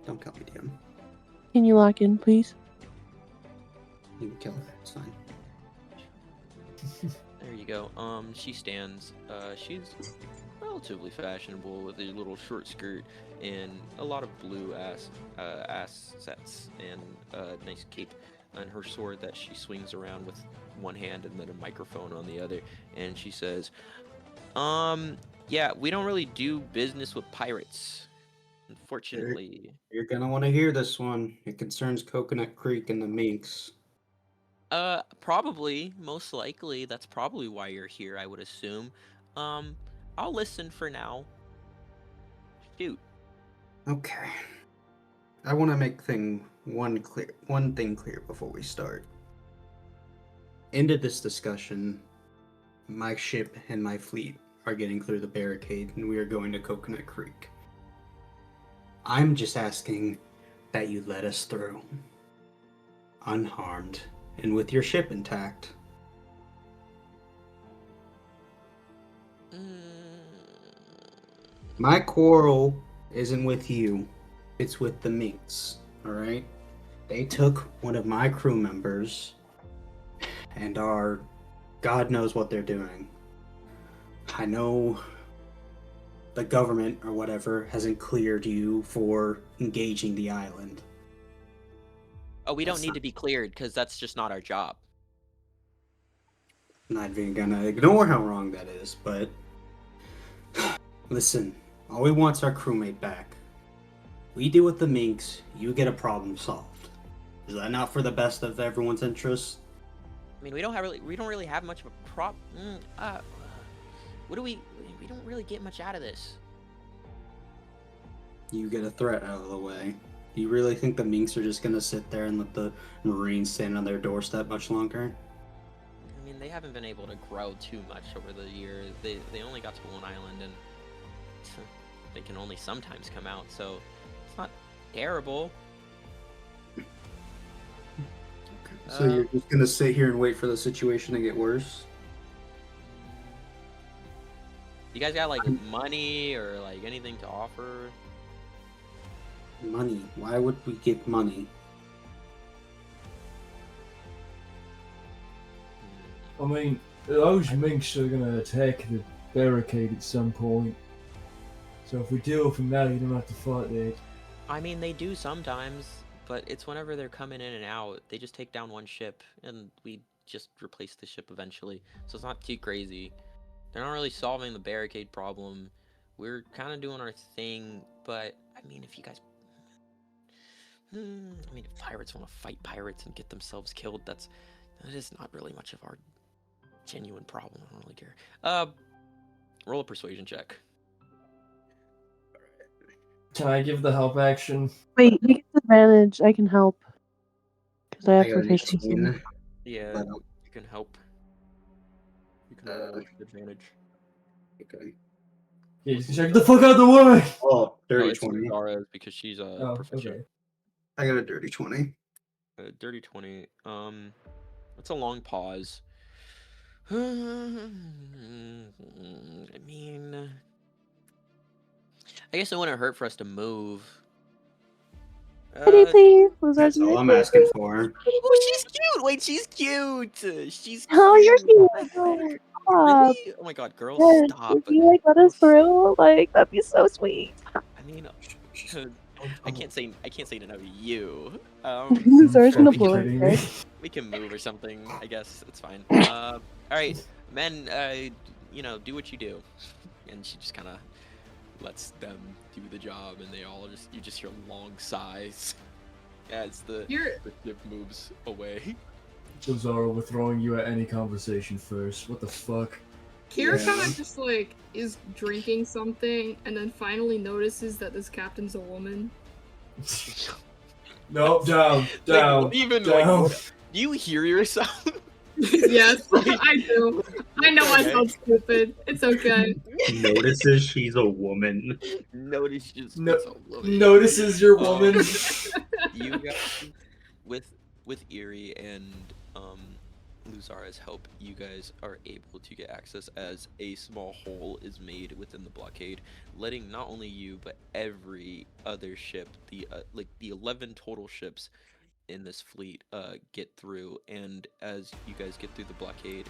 Don't kill me, DM. Can you lock in, please? You can kill her. It's fine. There you go. She stands. She's relatively fashionable with a little short skirt and a lot of blue ass sets and a nice cape, and her sword that she swings around with one hand and then a microphone on the other. And she says, yeah, we don't really do business with pirates, unfortunately. You're gonna want to hear this one. It concerns Coconut Creek and the Minks. Probably, most likely, that's probably why you're here, I would assume. I'll listen for now. Shoot. Okay. I want to make one thing clear before we start. Into this discussion, my ship and my fleet are getting through the barricade, and we are going to Coconut Creek. I'm just asking that you let us through, unharmed, and with your ship intact. My quarrel isn't with you, it's with the Minks, alright? They took one of my crew members and are... God knows what they're doing. I know the government or whatever hasn't cleared you for engaging the island. Oh, we don't need to be cleared because that's just not our job. I'm not even gonna ignore how wrong that is, but... Listen, all we want's our crewmate back. We deal with the Minks, you get a problem solved. Is that not for the best of everyone's interests? I mean, we don't really have much of a prop. What do we don't really get much out of this. You get a threat out of the way. Do you really think the Minks are just gonna sit there and let the Marines stand on their doorstep much longer? I mean, they haven't been able to grow too much over the years. They only got to one island, and they can only sometimes come out, so it's not terrible. So you're just gonna sit here and wait for the situation to get worse? You guys got like money or like anything to offer? Money? Why would we get money? I mean, those Minks are gonna attack the barricade at some point. So if we deal with them now, you don't have to fight that. I mean, they do sometimes, but it's whenever they're coming in and out. They just take down one ship, and we just replace the ship eventually. So it's not too crazy. They're not really solving the barricade problem. We're kind of doing our thing, but I mean, if you guys... I mean, if pirates want to fight pirates and get themselves killed, that is not really much of our genuine problem. I don't really care. Roll a persuasion check. Can I give the help action? Wait, you get advantage. I can help. Because I have I got an proficiency. 18. Yeah, But, you can help. You can roll with advantage. okay. Yeah, just check the fuck out the way! Oh, dirty No, it's 20. Zara's because she's a Oh, proficient. okay. I got a dirty 20. Dirty 20. It's a long pause. I mean, I guess it wouldn't hurt for us to move. Pretty please. Was that That's all I'm asking for. Oh, she's cute. Wait, she's cute. She's Oh, you're cute. cute. Oh, Really? Oh my god, girls, yes. stop. If you like let us through, like that'd be so sweet. I mean, I can't say no to you. Sorry, gonna we blow can- it. Right? We can move or something. I guess it's fine. All right, men. Do what you do. And she just kind of lets them do the job, and you just hear long sighs. as the You're ship moves away. Lazaro, we're throwing you at any conversation first. What the fuck? Kira Yeah. kind of just like is drinking something and then finally notices that this captain's a woman. Nope, down, Like, down, what even, down. like, what, do you hear yourself? Yes, I do. I know I What the sound stupid. It's okay. Notices she's a woman. Notice just No- it's a woman. Notices your woman. You guys, with Erie and Luzara's help, you guys are able to get access as a small hole is made within the blockade, letting not only you but every other ship, the like the 11 total ships in this fleet, get through. And as you guys get through the blockade,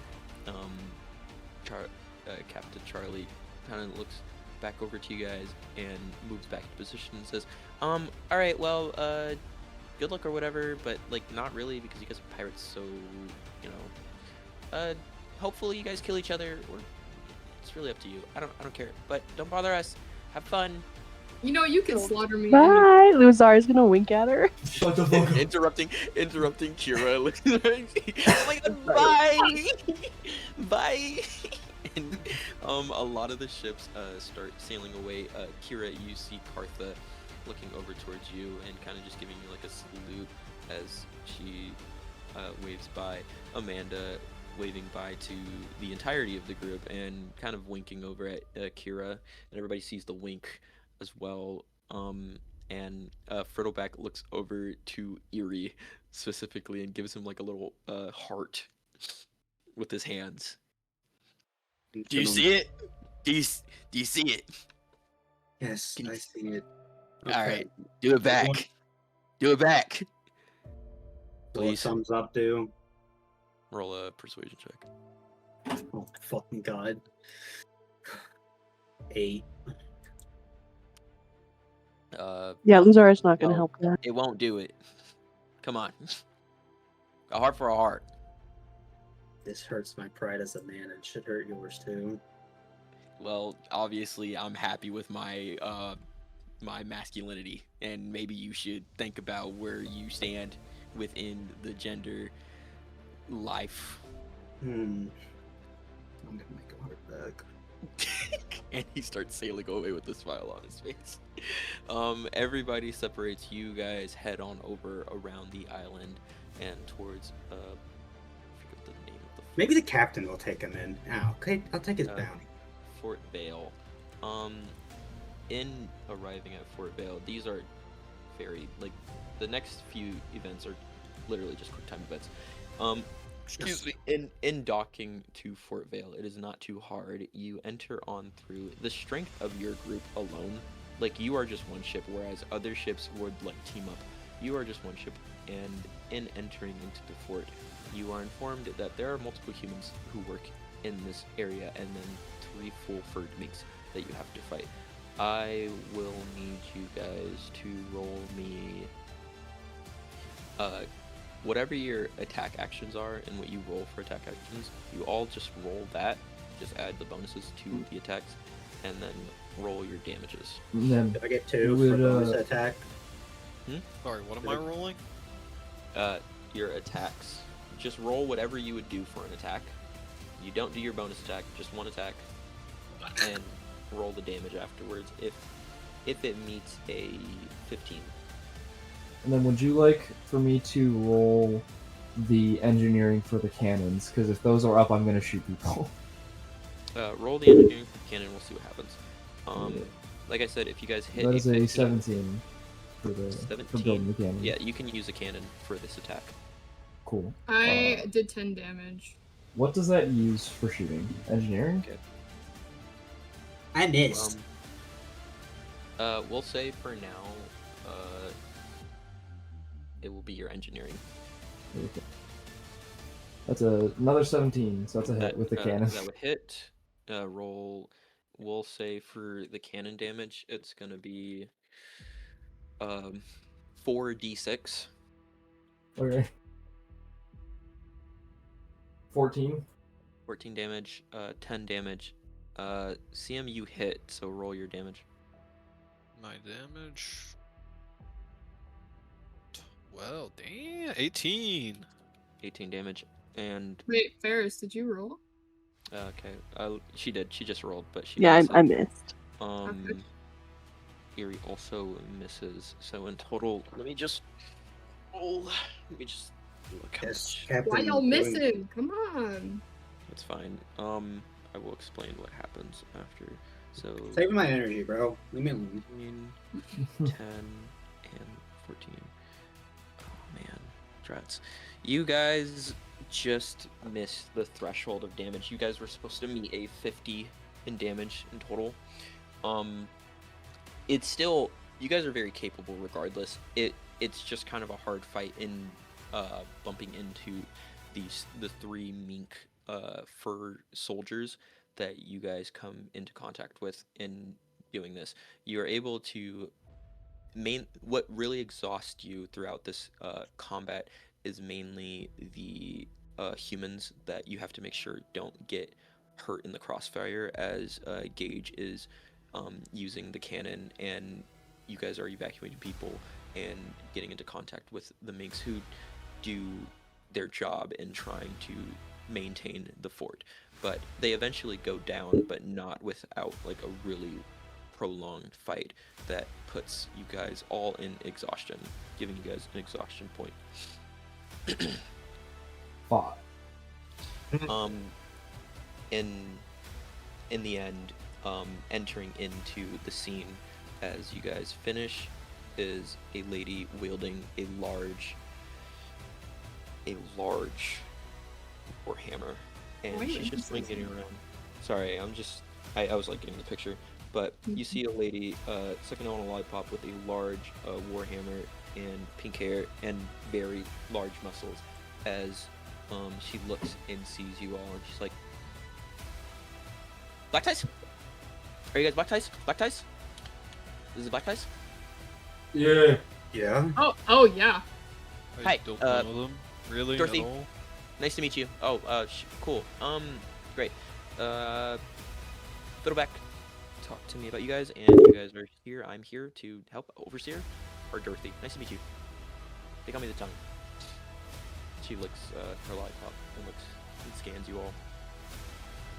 um, Captain Charlie kind of looks back over to you guys and moves back to position and says, all right, well, good luck or whatever, but like not really because you guys are pirates, so you know, hopefully you guys kill each other, or it's really up to you. I don't care, but don't bother us. Have fun. You know, you can slaughter me. Bye. Luzar's gonna wink at her. Shut the fuck up. interrupting Kira. Oh my god, bye, bye. And a lot of the ships start sailing away. Kira, you see Kartha looking over towards you and kind of just giving you like a salute as she waves by. Amanda waving by to the entirety of the group and kind of winking over at Kira, and everybody sees the wink as well. And Friddleback looks over to Erie specifically and gives him like a little heart with his hands. Do you see it? Do you see it? Yes, Can you- I see it. All right, do it back. Do it back. What Please thumbs up do? roll a persuasion check. Oh fucking god. 8. Yeah, Luzar's not gonna No. help that. It won't do it. Come on. A heart for a heart. This hurts my pride as a man and should hurt yours too. Well, obviously, I'm happy with my my masculinity, and maybe you should think about where you stand within the gender life. I'm gonna make a heart back. And he starts sailing away with a smile on his face. Everybody separates. You guys head on over around the island and towards I forget the name of the Maybe the captain will take him in. Oh, okay, I'll take his bounty. Fort Vale. In arriving at Fort Vale, these are very like the next few events are literally just quick time events. Excuse me. In docking to Fort Vale, it is not too hard. You enter on through the strength of your group alone. Like you are just one ship, whereas other ships would like team up. You are just one ship, and in entering into the fort, you are informed that there are multiple humans who work in this area, and then 3 full furred minks that you have to fight. I will need you guys to roll me whatever your attack actions are and what you roll for attack actions. You all just roll that, just add the bonuses to the attacks, and then roll your damages. And then If I get 2 would, for bonus attack, Sorry, what am I rolling? Your attacks. Just roll whatever you would do for an attack. You don't do your bonus attack, just one attack, and roll the damage afterwards if it meets a 15. And then would you like for me to roll the engineering for the cannons? Because if those are up, I'm going to shoot people. Roll the engineering for the cannon, we'll see what happens. Yeah. Like I said, if you guys hit That is a 15 17 for building the cannon. yeah, you can use a cannon for this attack. Cool. I did 10 damage. What does that use for shooting? Engineering? Okay. I missed. We'll say for now, it will be your engineering. Okay. That's another 17, so that's a hit with the cannon. That would hit. Roll. We'll say for the cannon damage, it's gonna be 4d6. Okay. 14. 14 damage. 10 damage. CM, you hit, so roll your damage. My damage. Well, damn, 18. 18 damage. And Wait, Ferris, did you roll? okay, she did. She just rolled, but she Yeah, misses. I missed. Um, Erie also misses. So in total, let me just roll. Let me just look how Yes, much. Captain. Why y'all doing- missing? Come on. That's fine. I will explain what happens after. So Saving my energy, bro. Leave me alone. 15, 10, and 14. Oh man, drats. You guys just missed the threshold of damage. You guys were supposed to meet a 50 in damage in total. It's still, you guys are very capable regardless. It's just kind of a hard fight in bumping into the three mink fur soldiers that you guys come into contact with in doing this. You are able to what really exhausts you throughout this combat is mainly the humans that you have to make sure don't get hurt in the crossfire as Gage is using the cannon, and you guys are evacuating people and getting into contact with the minks who do their job in trying to maintain the fort. But they eventually go down, but not without like a really prolonged fight that puts you guys all in exhaustion, giving you guys an exhaustion point. Fuck. um in the end, entering into the scene as you guys finish is a lady wielding a large warhammer, and Why are you she's just swinging emphasizing? around. Sorry, I was like getting the picture, but you see a lady sucking on a lollipop with a large warhammer and pink hair and very large muscles as she looks and sees you all, and she's like, Black ties? Are you guys black ties? Black ties? This is black ties? Yeah. Yeah. Oh yeah. I Hi, don't know them really Dorothy. at all. Nice to meet you. Oh, cool. Great. Fiddleback, talk to me about you guys, and you guys are here. I'm here to help. Overseer or Dorothy. Nice to meet you. They got me the tongue. She licks her lollipop and looks and scans you all.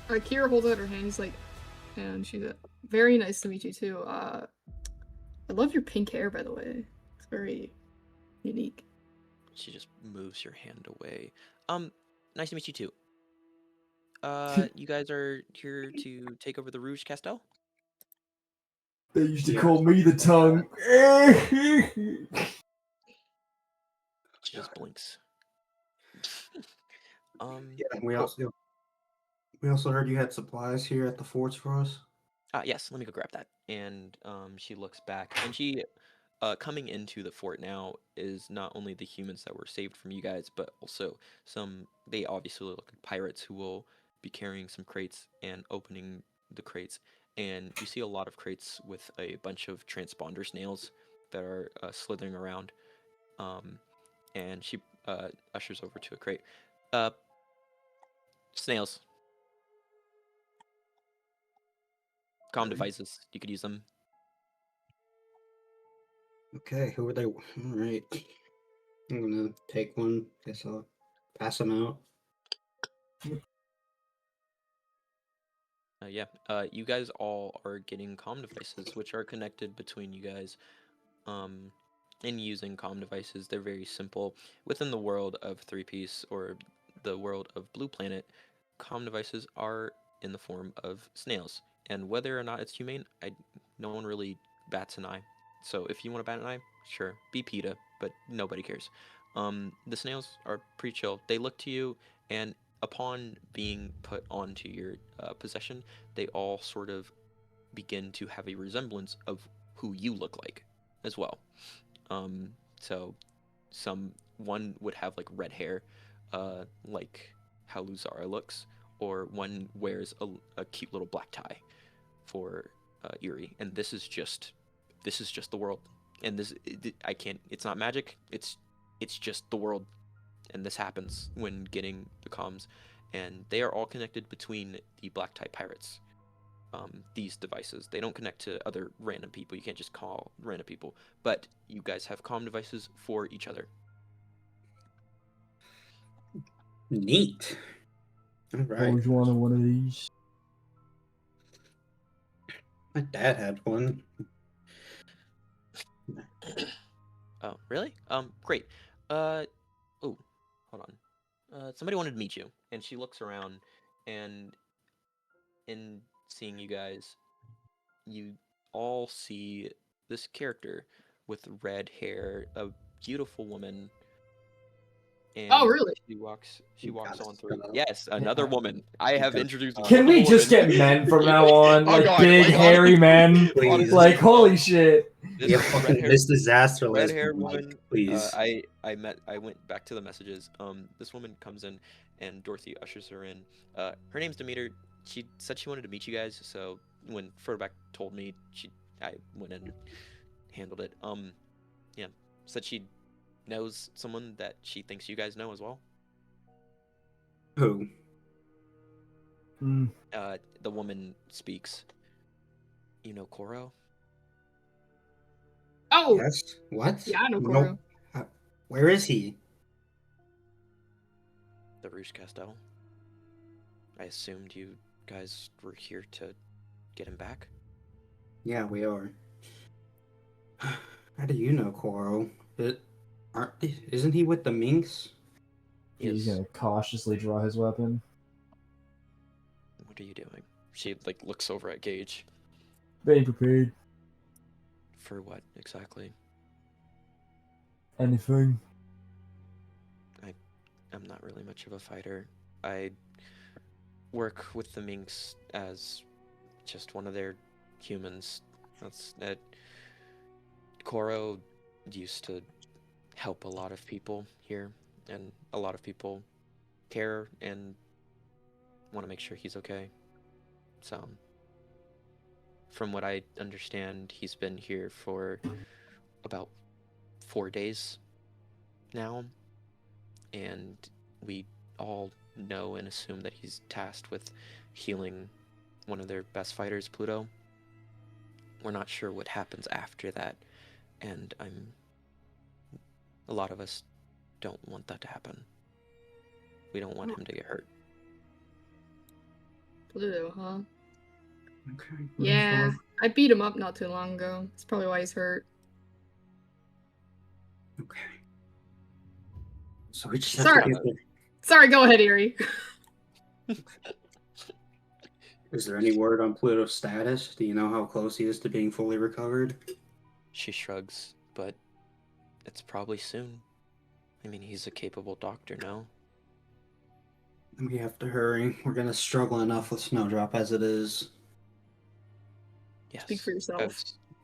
Kira holds out her hand. He's like, and she's very nice to meet you too. I love your pink hair, by the way. It's very unique. She just moves your hand away. Nice to meet you too. You guys are here to take over the Rouge Castel? They used to Yeah. call me the tongue. She just blinks. Yeah. We also heard you had supplies here at the forts for us. Yes, let me go grab that. And she looks back, and she, coming into the fort now is not only the humans that were saved from you guys, but also they obviously look like pirates who will be carrying some crates and opening the crates. And you see a lot of crates with a bunch of transponder snails that are slithering around. And she ushers over to a crate. Snails. Comm devices. You could use them. Okay. Who are they? All right. I'm gonna take one. Guess I'll pass them out. Yeah, you guys all are getting comm devices, which are connected between you guys. In using comm devices, they're very simple. Within the world of Three Piece or the world of Blue Planet, comm devices are in the form of snails. And whether or not it's humane, no one really bats an eye. So if you want to bat an eye, sure, be PETA, but nobody cares. The snails are pretty chill. They look to you, and upon being put onto your possession, they all sort of begin to have a resemblance of who you look like as well. So one would have like red hair, like how Luzara looks, or one wears a cute little black tie for Eerie, and this is just the world. And I can't. It's not magic. It's just the world, and this happens when getting the comms, and they are all connected between the black tie pirates. These devices, they don't connect to other random people. You can't just call random people, but you guys have comm devices for each other. Neat. All right. Always wanted one of these. My dad had one. Oh, really? Great. Oh, hold on. Somebody wanted to meet you, and she looks around, and in seeing you guys, you all see this character with red hair, a beautiful woman, and Oh, really? she You walks gotta on through. stop. Yes, another woman. I have gotta introduced stop. Can we multiple just women. get men from now on? Oh Like God, big, like hairy men? Please. Like, holy shit. This Yeah, red fucking hair, Miss Disaster red lesbian, hair Mike, woman. please. I went back to the messages. This woman comes in, and Dorothy ushers her in. Her name's Demeter. She said she wanted to meet you guys. So when Furback told me, I went and handled it. Yeah, said she knows someone that she thinks you guys know as well. Who? Hmm. The woman speaks. You know Koro? Oh, Yes? What? yeah, I know No. Koro. Where is he? The Rouge Castel. I assumed you guys were here to get him back. Yeah, we are. How do you know Koro? Isn't he with the minks? He's Is gonna cautiously draw his weapon. what are you doing? She looks over at Gage. Being prepared. For what exactly? Anything. I'm not really much of a fighter. I work with the minks as just one of their humans. That's it. Koro used to help a lot of people here, and a lot of people care and want to make sure he's okay. So, from what I understand, he's been here for about 4 days now, and we all know and assume that he's tasked with healing one of their best fighters, Pluto. We're not sure what happens after that, and a lot of us don't want that to happen. We don't want him to get hurt. Pluto, huh? Okay. Yeah, I beat him up not too long ago. That's probably why he's hurt. Okay. So we just have Sorry. to get there. Sorry, go ahead, Erie. Is there any word on Pluto's status? Do you know how close he is to being fully recovered? She shrugs, but it's probably soon. I mean, he's a capable doctor now. We have to hurry. We're gonna struggle enough with Snowdrop as it is. Yes. Speak for yourself.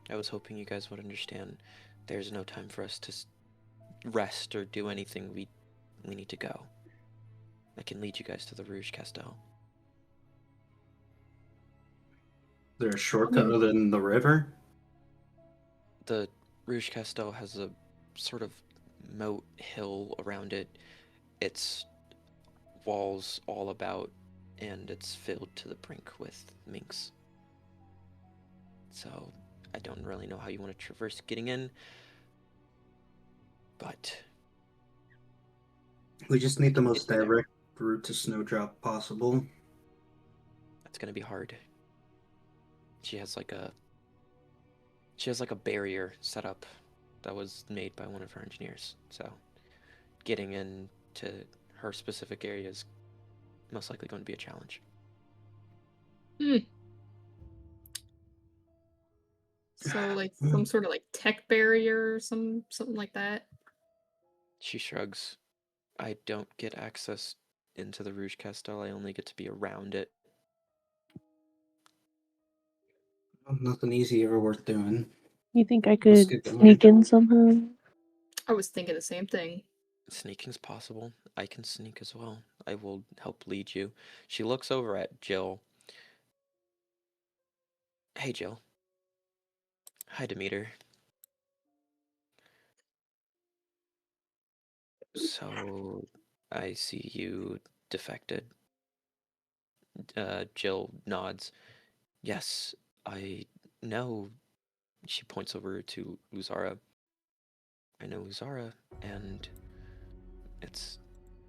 I was hoping you guys would understand. There's no time for us to rest or do anything. We need to go. I can lead you guys to the Rouge Castel. Is there a shortcut other than the river? The Rouge Castel has a sort of moat hill around it. It's walls all about, and it's filled to the brink with minks. So I don't really know how you want to traverse getting in, but We just need the most It's there. direct route to Snowdrop possible. that's gonna be hard. She has like a barrier set up that was made by one of her engineers. So getting into her specific area is most likely going to be a challenge. So, like, some sort of like tech barrier or something like that. She shrugs. I don't get access into the Rouge Castel. I only get to be around it. Nothing easy or worth doing. You think I Let's could get going. sneak in somehow? I was thinking the same thing. Sneaking's possible. I can sneak as well. I will help lead you. She looks over at Jill. Hey, Jill. Hi, Demeter. So, I see you defected. Jill nods. Yes, I know. She points over to Uzara. I know Uzara, and it's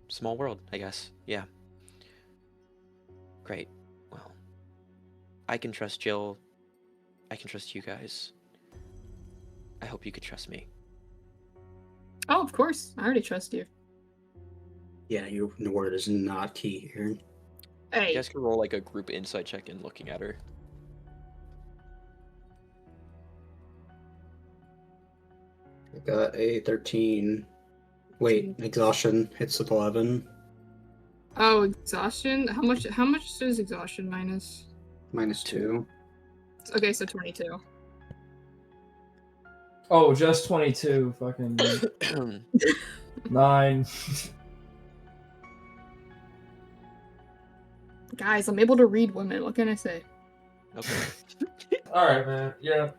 small world, I guess. Yeah. Great. Well, I can trust Jill. I can trust you guys. I hope you could trust me. Oh, of course. I already trust you. Yeah, your word is not key here. You Hey, guys can roll like a group insight check in looking at her. I got a 13. Wait, exhaustion hits with 11. oh, exhaustion. How much? How much is exhaustion minus? -2. Okay, so 22. Oh, just 22. Fucking 9. Guys, I'm able to read women. What can I say? Okay. All right, man. Yeah.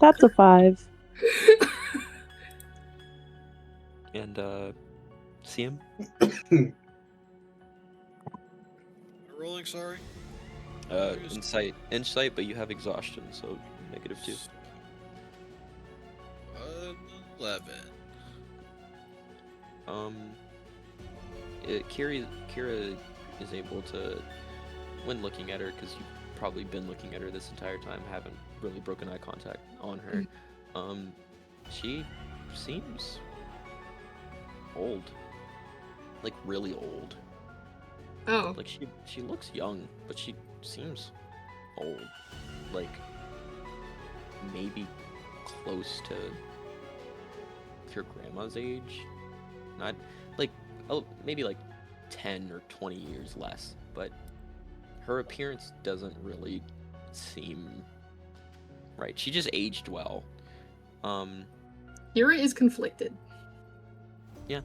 That's a 5. And see him? Rolling, sorry. Insight, but you have exhaustion, so -2. 11. Kira is able to, when looking at her, because you've probably been looking at her this entire time, haven't really broken eye contact on her. She seems old, like really old. Oh, Like she looks young, but she seems old, like maybe close to your grandma's age. Not like, oh, maybe like 10 or 20 years less, but her appearance doesn't really seem right. She just aged well. Kira is conflicted. I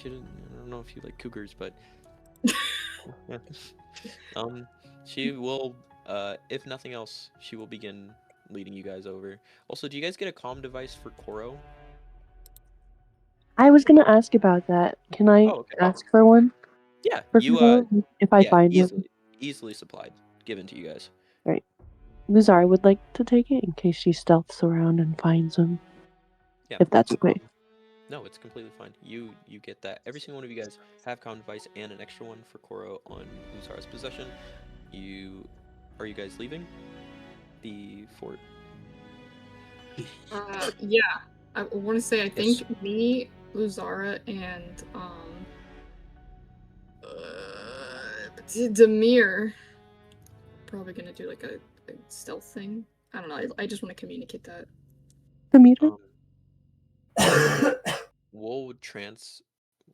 don't know if you like cougars, but yeah. She will, if nothing else, she will begin leading you guys over. Also, do you guys get a comm device for Koro? I was gonna ask about that. Can I Oh, okay. ask for one? Yeah, For you Kuro, if I find easily supplied, given to you guys. one? Right. Luzara would like to take it in case she stealths around and finds him. Yeah. If that's okay. No, it's completely fine. You get that. Every single one of you guys have comm device and an extra one for Koro on Luzara's possession. Are you guys leaving the fort? Yeah. I want to say I Yes. think me, Luzara, and Demir probably gonna do like a stealth thing. I don't know. I just want to communicate that. The meter?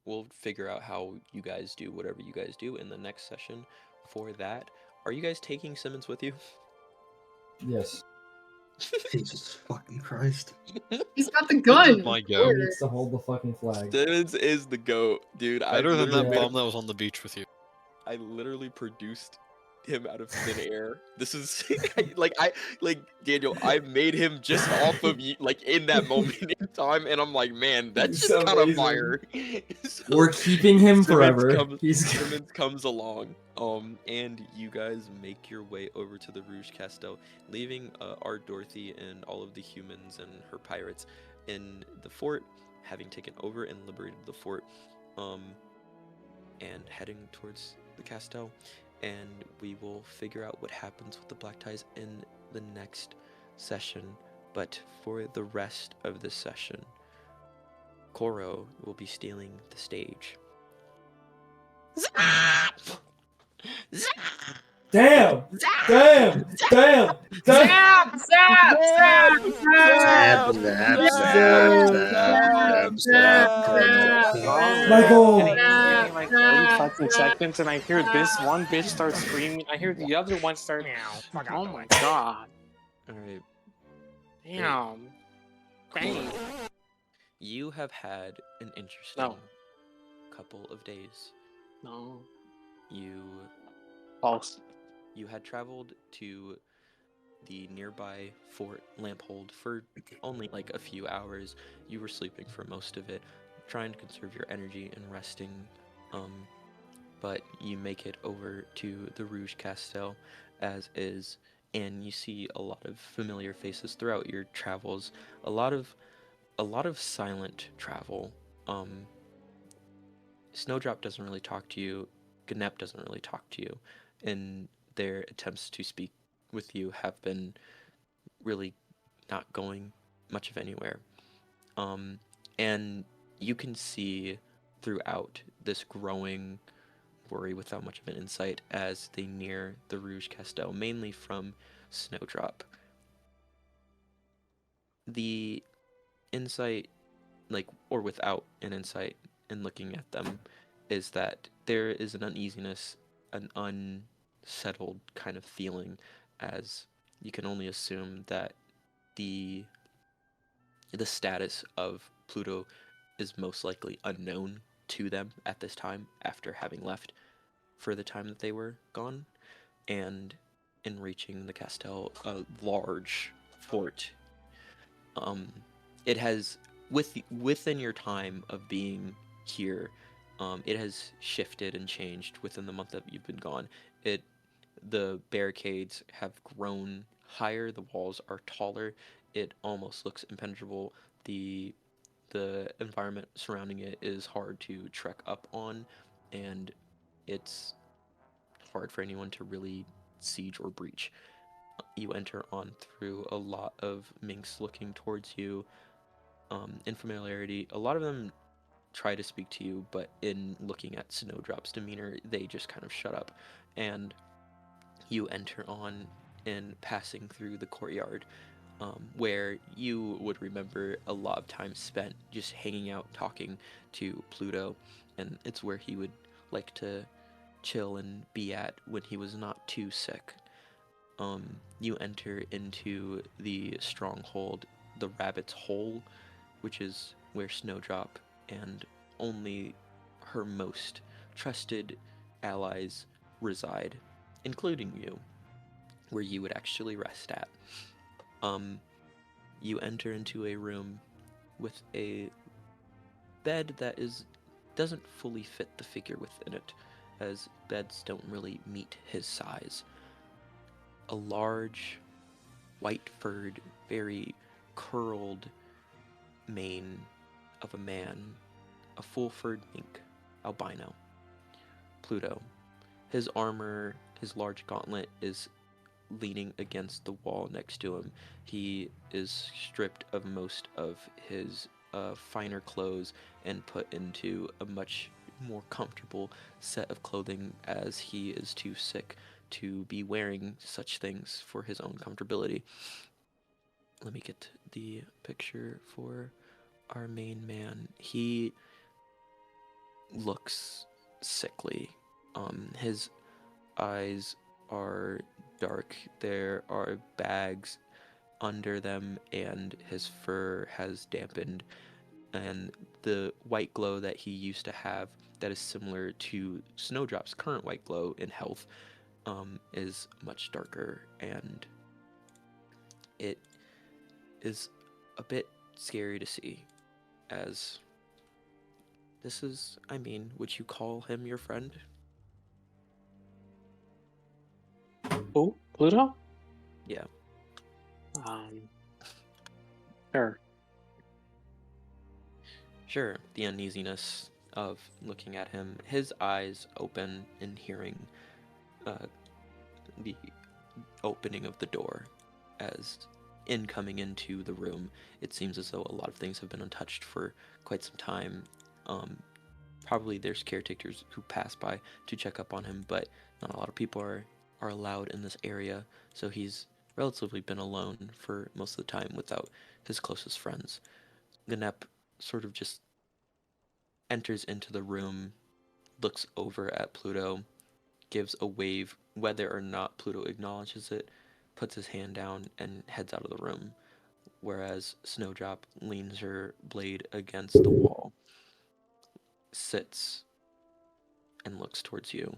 We'll figure out how you guys do whatever you guys do in the next session. For that, are you guys taking Simmons with you? Yes. Jesus fucking Christ. He's got the This gun. is my He go. needs to hold the fucking flag. Simmons is the GOAT, dude. Better than that literally- bomb that was on the beach with you. I literally produced him out of thin air. This is Daniel. I made him just off of you, like in that moment in time, and I'm like, man, that's He's just kind of amazing. fire. So, We're keeping him Simmons forever. Simmons comes along, and you guys make your way over to the Rouge Castel, leaving our Dorothy and all of the humans and her pirates in the fort, having taken over and liberated the fort, and heading towards the Castel. And we will figure out what happens with the Black Ties in the next session. But for the rest of the session, Koro will be stealing the stage. Damn! Damn! Damn! Damn! Michael! Maybe like 30 fucking seconds, and I hear this one bitch start screaming. I hear the other one start. Oh my god! Alright. Damn. Great. You have had an interesting couple of days. No. You False. You had traveled to the nearby Fort Lamphold for only like a few hours. You were sleeping for most of it, trying to conserve your energy and resting. But you make it over to the Rouge Castel as is, and you see a lot of familiar faces throughout your travels. A lot of silent travel. Snowdrop doesn't really talk to you. Gnep doesn't really talk to you, and their attempts to speak with you have been really not going much of anywhere. And you can see throughout this growing worry without much of an insight as they near the Rouge Castel, mainly from Snowdrop. The insight, like, or without an insight in looking at them, is that there is an uneasiness, an unsettled kind of feeling, as you can only assume that the status of Pluto is most likely unknown to them at this time after having left for the time that they were gone. And in reaching the Castel, a large fort, it has, within your time of being here, it has shifted and changed within the month that you've been gone. The barricades have grown higher, the walls are taller, it almost looks impenetrable. The environment surrounding it is hard to trek up on, and it's hard for anyone to really siege or breach. You enter on through a lot of minks looking towards you, in familiarity. A lot of them try to speak to you, but in looking at Snowdrop's demeanor, they just kind of shut up. And you enter on in passing through the courtyard, where you would remember a lot of time spent just hanging out talking to Pluto, and it's where he would like to chill and be at when he was not too sick. You enter into the stronghold, the Rabbit's Hole, which is where Snowdrop and only her most trusted allies reside, including you, where you would actually rest at. You enter into a room with a bed that doesn't fully fit the figure within it, as beds don't really meet his size. A large, white-furred, very curled mane of a man, a full-furred mink, albino. Pluto. His armor, his large gauntlet, is leaning against the wall next to him. He is stripped of most of his finer clothes and put into a much more comfortable set of clothing, as he is too sick to be wearing such things for his own comfortability. Let me get the picture for our main man. He looks sickly. His eyes are dark. There are bags under them, and his fur has dampened. And the white glow that he used to have, that is similar to Snowdrop's current white glow in health, is much darker, and it is a bit scary to see, as this is, I mean, would you call him your friend? Who? Pluto? Yeah. Sure. Sure, the uneasiness of looking at him, his eyes open and hearing the opening of the door, as in coming into the room, it seems as though a lot of things have been untouched for quite some time. Probably there's caretakers who pass by to check up on him, but not a lot of people are allowed in this area, so he's relatively been alone for most of the time without his closest friends. Gnep sort of just enters into the room, looks over at Pluto, gives a wave, whether or not Pluto acknowledges it, puts his hand down, and heads out of the room, whereas Snowdrop leans her blade against the wall, sits, and looks towards you.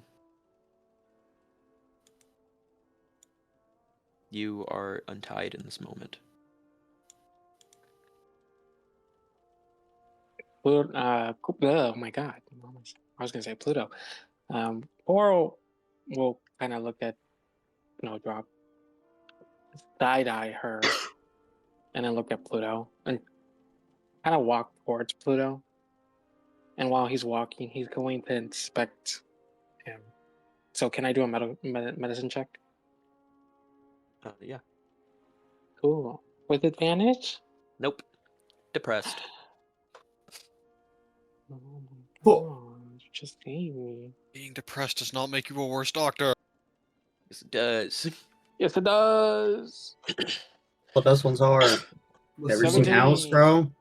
You are untied in this moment. Pluto, oh my god. I was gonna say Pluto. Oral will kind of look at Snowdrop, side-eye her, and then look at Pluto, and kind of walk towards Pluto, and while he's walking, he's going to inspect him. So can I do a medicine check? Yeah. Cool. With advantage? Nope. Depressed. Oh my Whoa. god, you just gave me. Being depressed does not make you a worse doctor. Yes, it does. Yes, it does. Well, those ones are. Listen, Ever seen House, 17. bro?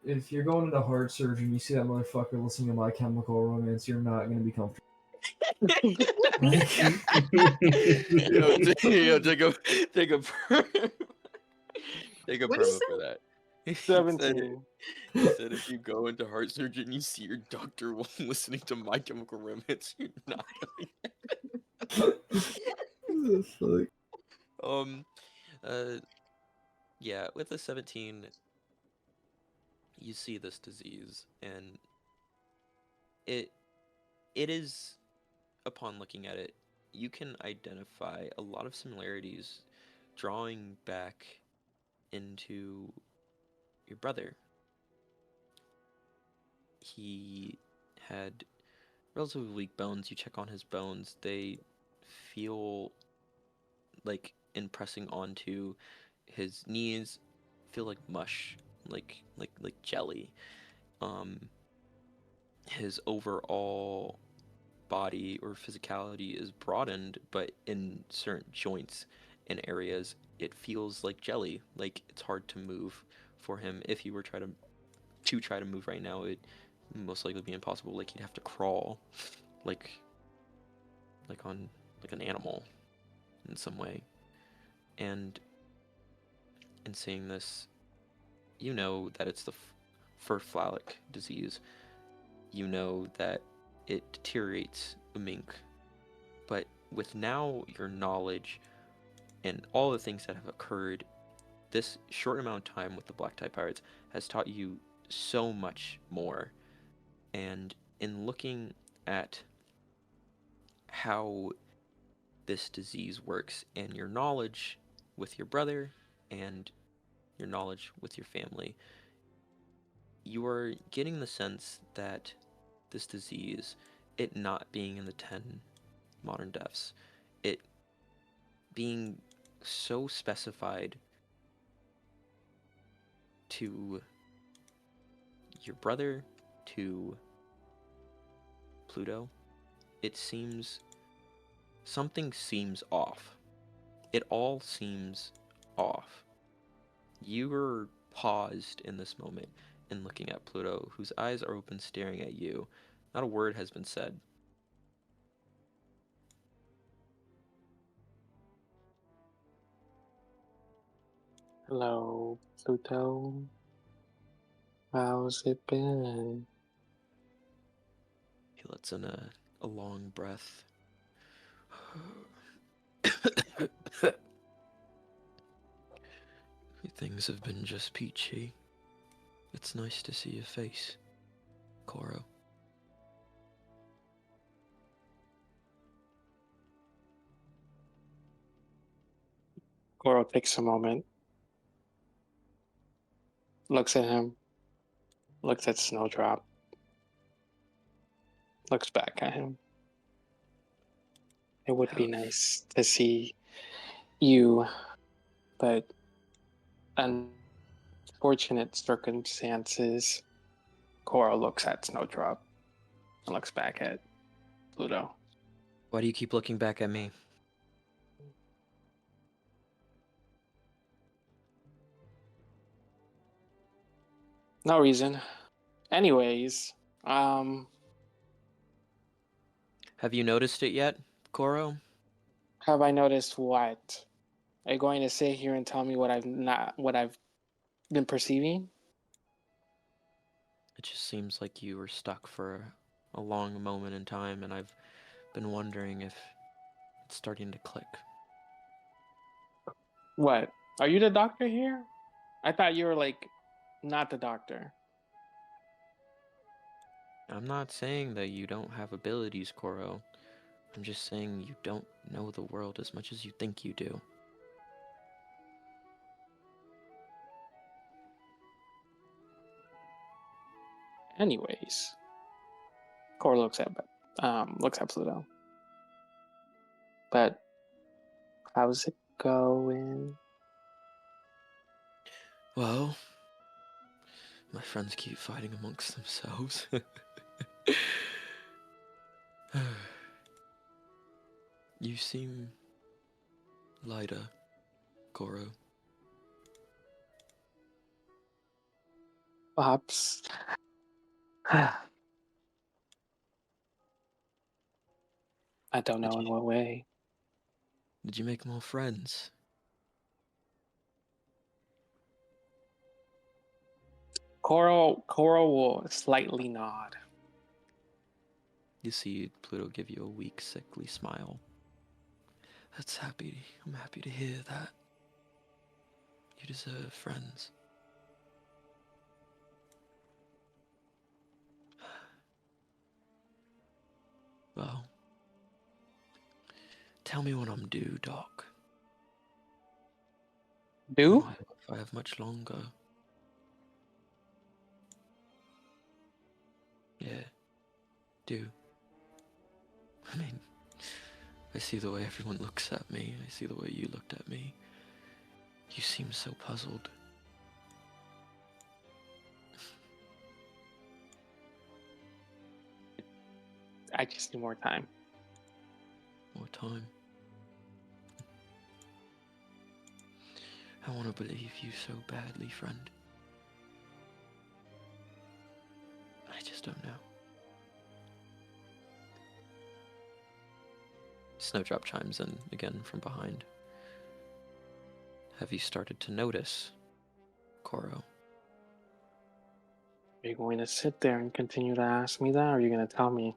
if you're going into heart surgery and you see that motherfucker listening to My Chemical Romance, you're not going to be comfortable. Like, Yo, take a take a take a What'd you promo for that. He 17. said if you go into heart surgery and you see your doctor while listening to My Chemical Romance, you're not going. what the fuck? Uh, yeah, with the 17, you see this disease, and it is, upon looking at it, you can identify a lot of similarities, drawing back into your brother. He had relatively weak bones. You check on his bones, they feel like impressing onto his knees feel like mush, like jelly. Um, his overall body or physicality is broadened, but in certain joints and areas, it feels like jelly. Like it's hard to move for him. If he were try to move right now, it most likely be impossible. Like he'd have to crawl, like on like an animal in some way. And in seeing this, you know that it's the fur-phallic disease. You know that it deteriorates a mink, but with now your knowledge and all the things that have occurred, this short amount of time with the Black Tie Pirates has taught you so much more. And in looking at how this disease works and your knowledge with your brother and your knowledge with your family, you are getting the sense that this disease, it not being in the 10 modern deaths, it being so specified to your brother, to Pluto, it seems something seems off. It all seems off. You are paused in this moment and looking at Pluto, whose eyes are open, staring at you. Not a word has been said. Hello, Pluto. How's it been? He lets in a long breath. Things have been just peachy. It's nice to see your face, Koro. Coral takes a moment, looks at him, looks at Snowdrop, looks back at him. It would be nice to see you, but unfortunate circumstances. Coral looks at Snowdrop and looks back at Pluto. Why do you keep looking back at me? No reason. Anyways, Have you noticed it yet, Koro? have I noticed what? Are you going to sit here and tell me what I've been perceiving? It just seems like you were stuck for a long moment in time, and I've been wondering if it's starting to click. What? Are you the doctor here? I thought you were like not the doctor. I'm not saying that you don't have abilities, Koro. I'm just saying you don't know the world as much as you think you do. Anyways, Cora looks at Pluto. But how's it going? Well, my friends keep fighting amongst themselves. You seem lighter, Goro. Perhaps. I don't know in what way. Did you make more friends? Coral will slightly nod. You see Pluto give you a weak, sickly smile. I'm happy to hear that. You deserve friends. Well, tell me when I'm due, Doc. Do? If I have much longer. Yeah, do. I mean, I see the way everyone looks at me. I see the way you looked at me. You seem so puzzled. I just need more time. More time. I want to believe you so badly, friend. I just don't know. Snowdrop chimes in again from behind. Have you started to notice, Koro? Are you going to sit there and continue to ask me that, or are you going to tell me?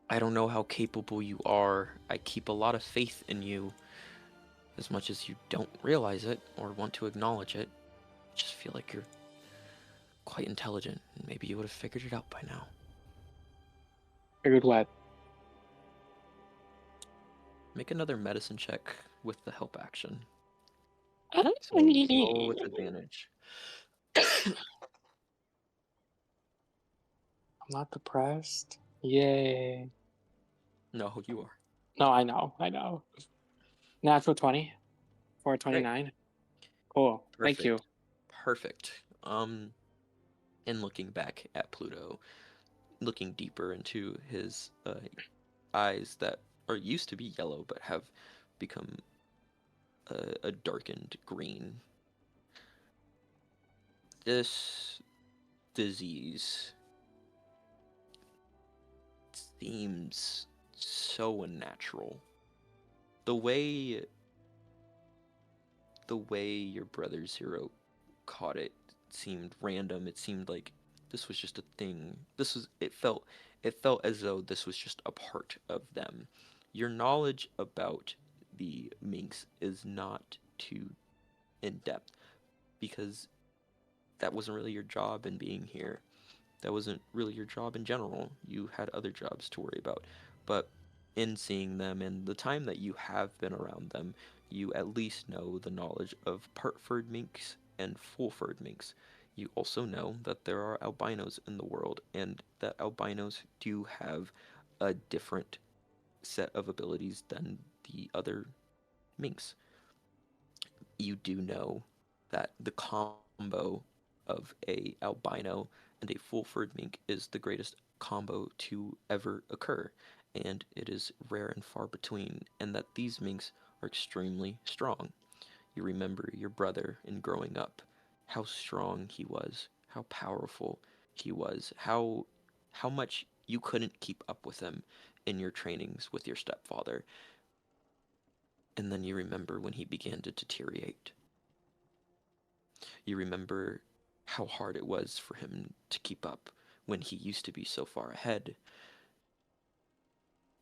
I don't know how capable you are. I keep a lot of faith in you. As much as you don't realize it or want to acknowledge it, I just feel like you're quite intelligent, and maybe you would have figured it out by now. Figured what? Make another medicine check with the help action. I'm So roll with advantage. not depressed. Yay. No, you are. No, I know. Natural 20 for 29. Cool. Thank you. Perfect. In looking back at Pluto, looking deeper into his eyes that are used to be yellow but have become a darkened green. This disease seems so unnatural. The way your brother Zero caught it seemed random. It seemed like this was just a thing. It felt as though this was just a part of them. Your knowledge about the minks is not too in depth because that wasn't really your job in being here. That wasn't really your job in general. You had other jobs to worry about. But in seeing them and the time that you have been around them, you at least know the knowledge of part-furred minks and full-furred minks. You also know that there are albinos in the world and that albinos do have a different set of abilities than the other minks. You do know that the combo of a albino and a full-furred mink is the greatest combo to ever occur, and it is rare and far between, and that these minks are extremely strong. You remember your brother in growing up, how strong he was, how powerful he was, how much you couldn't keep up with him in your trainings with your stepfather. And then you remember when he began to deteriorate. You remember how hard it was for him to keep up when he used to be so far ahead.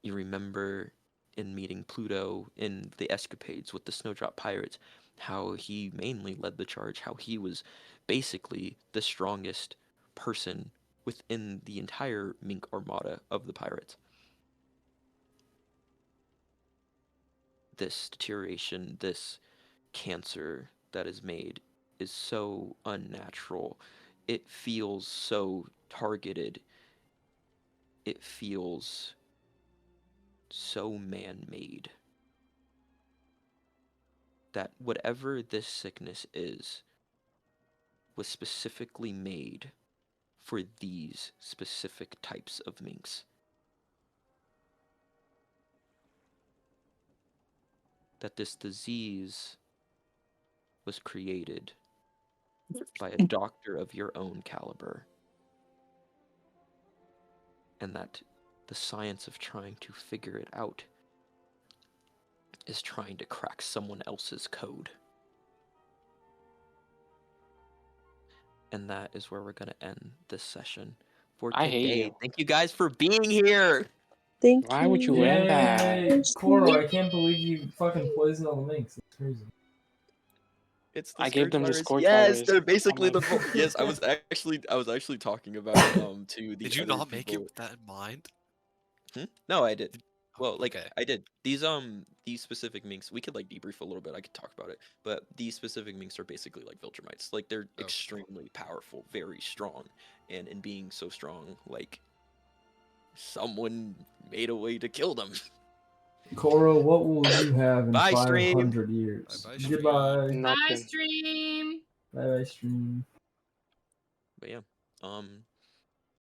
You remember in meeting Pluto in the escapades with the Snowdrop Pirates, how he mainly led the charge, how he was basically the strongest person within the entire Mink Armada of the pirates. This deterioration, this cancer that is made is so unnatural. it feels so targeted. It feels so man-made. That whatever this sickness is was specifically made for these specific types of minks. That this disease was created by a doctor of your own caliber. And that the science of trying to figure it out is trying to crack someone else's code. And that is where we're going to end this session for I hate today. you. Thank you guys for being here. Thank Why would you end that? Yay! Koro, I can't believe you fucking poisoned all the minks. That's crazy. It's the I gave them virus. Discord Yes, servers. they're basically I'm the like- yes. I was actually talking about to the Did you other not make people. it with that in mind? No, I did. Well, Oh, like okay. I did. These specific minks, we could like debrief a little bit. I could talk about it, but these specific minks are basically like Viltrumites. Like they're Okay. extremely powerful, very strong, and in being so strong, like someone made a way to kill them. Koro, what will you have in Bye, stream. 500 years? Bye-bye, stream. Goodbye. Bye, Nothing. stream. Bye bye, stream. But yeah,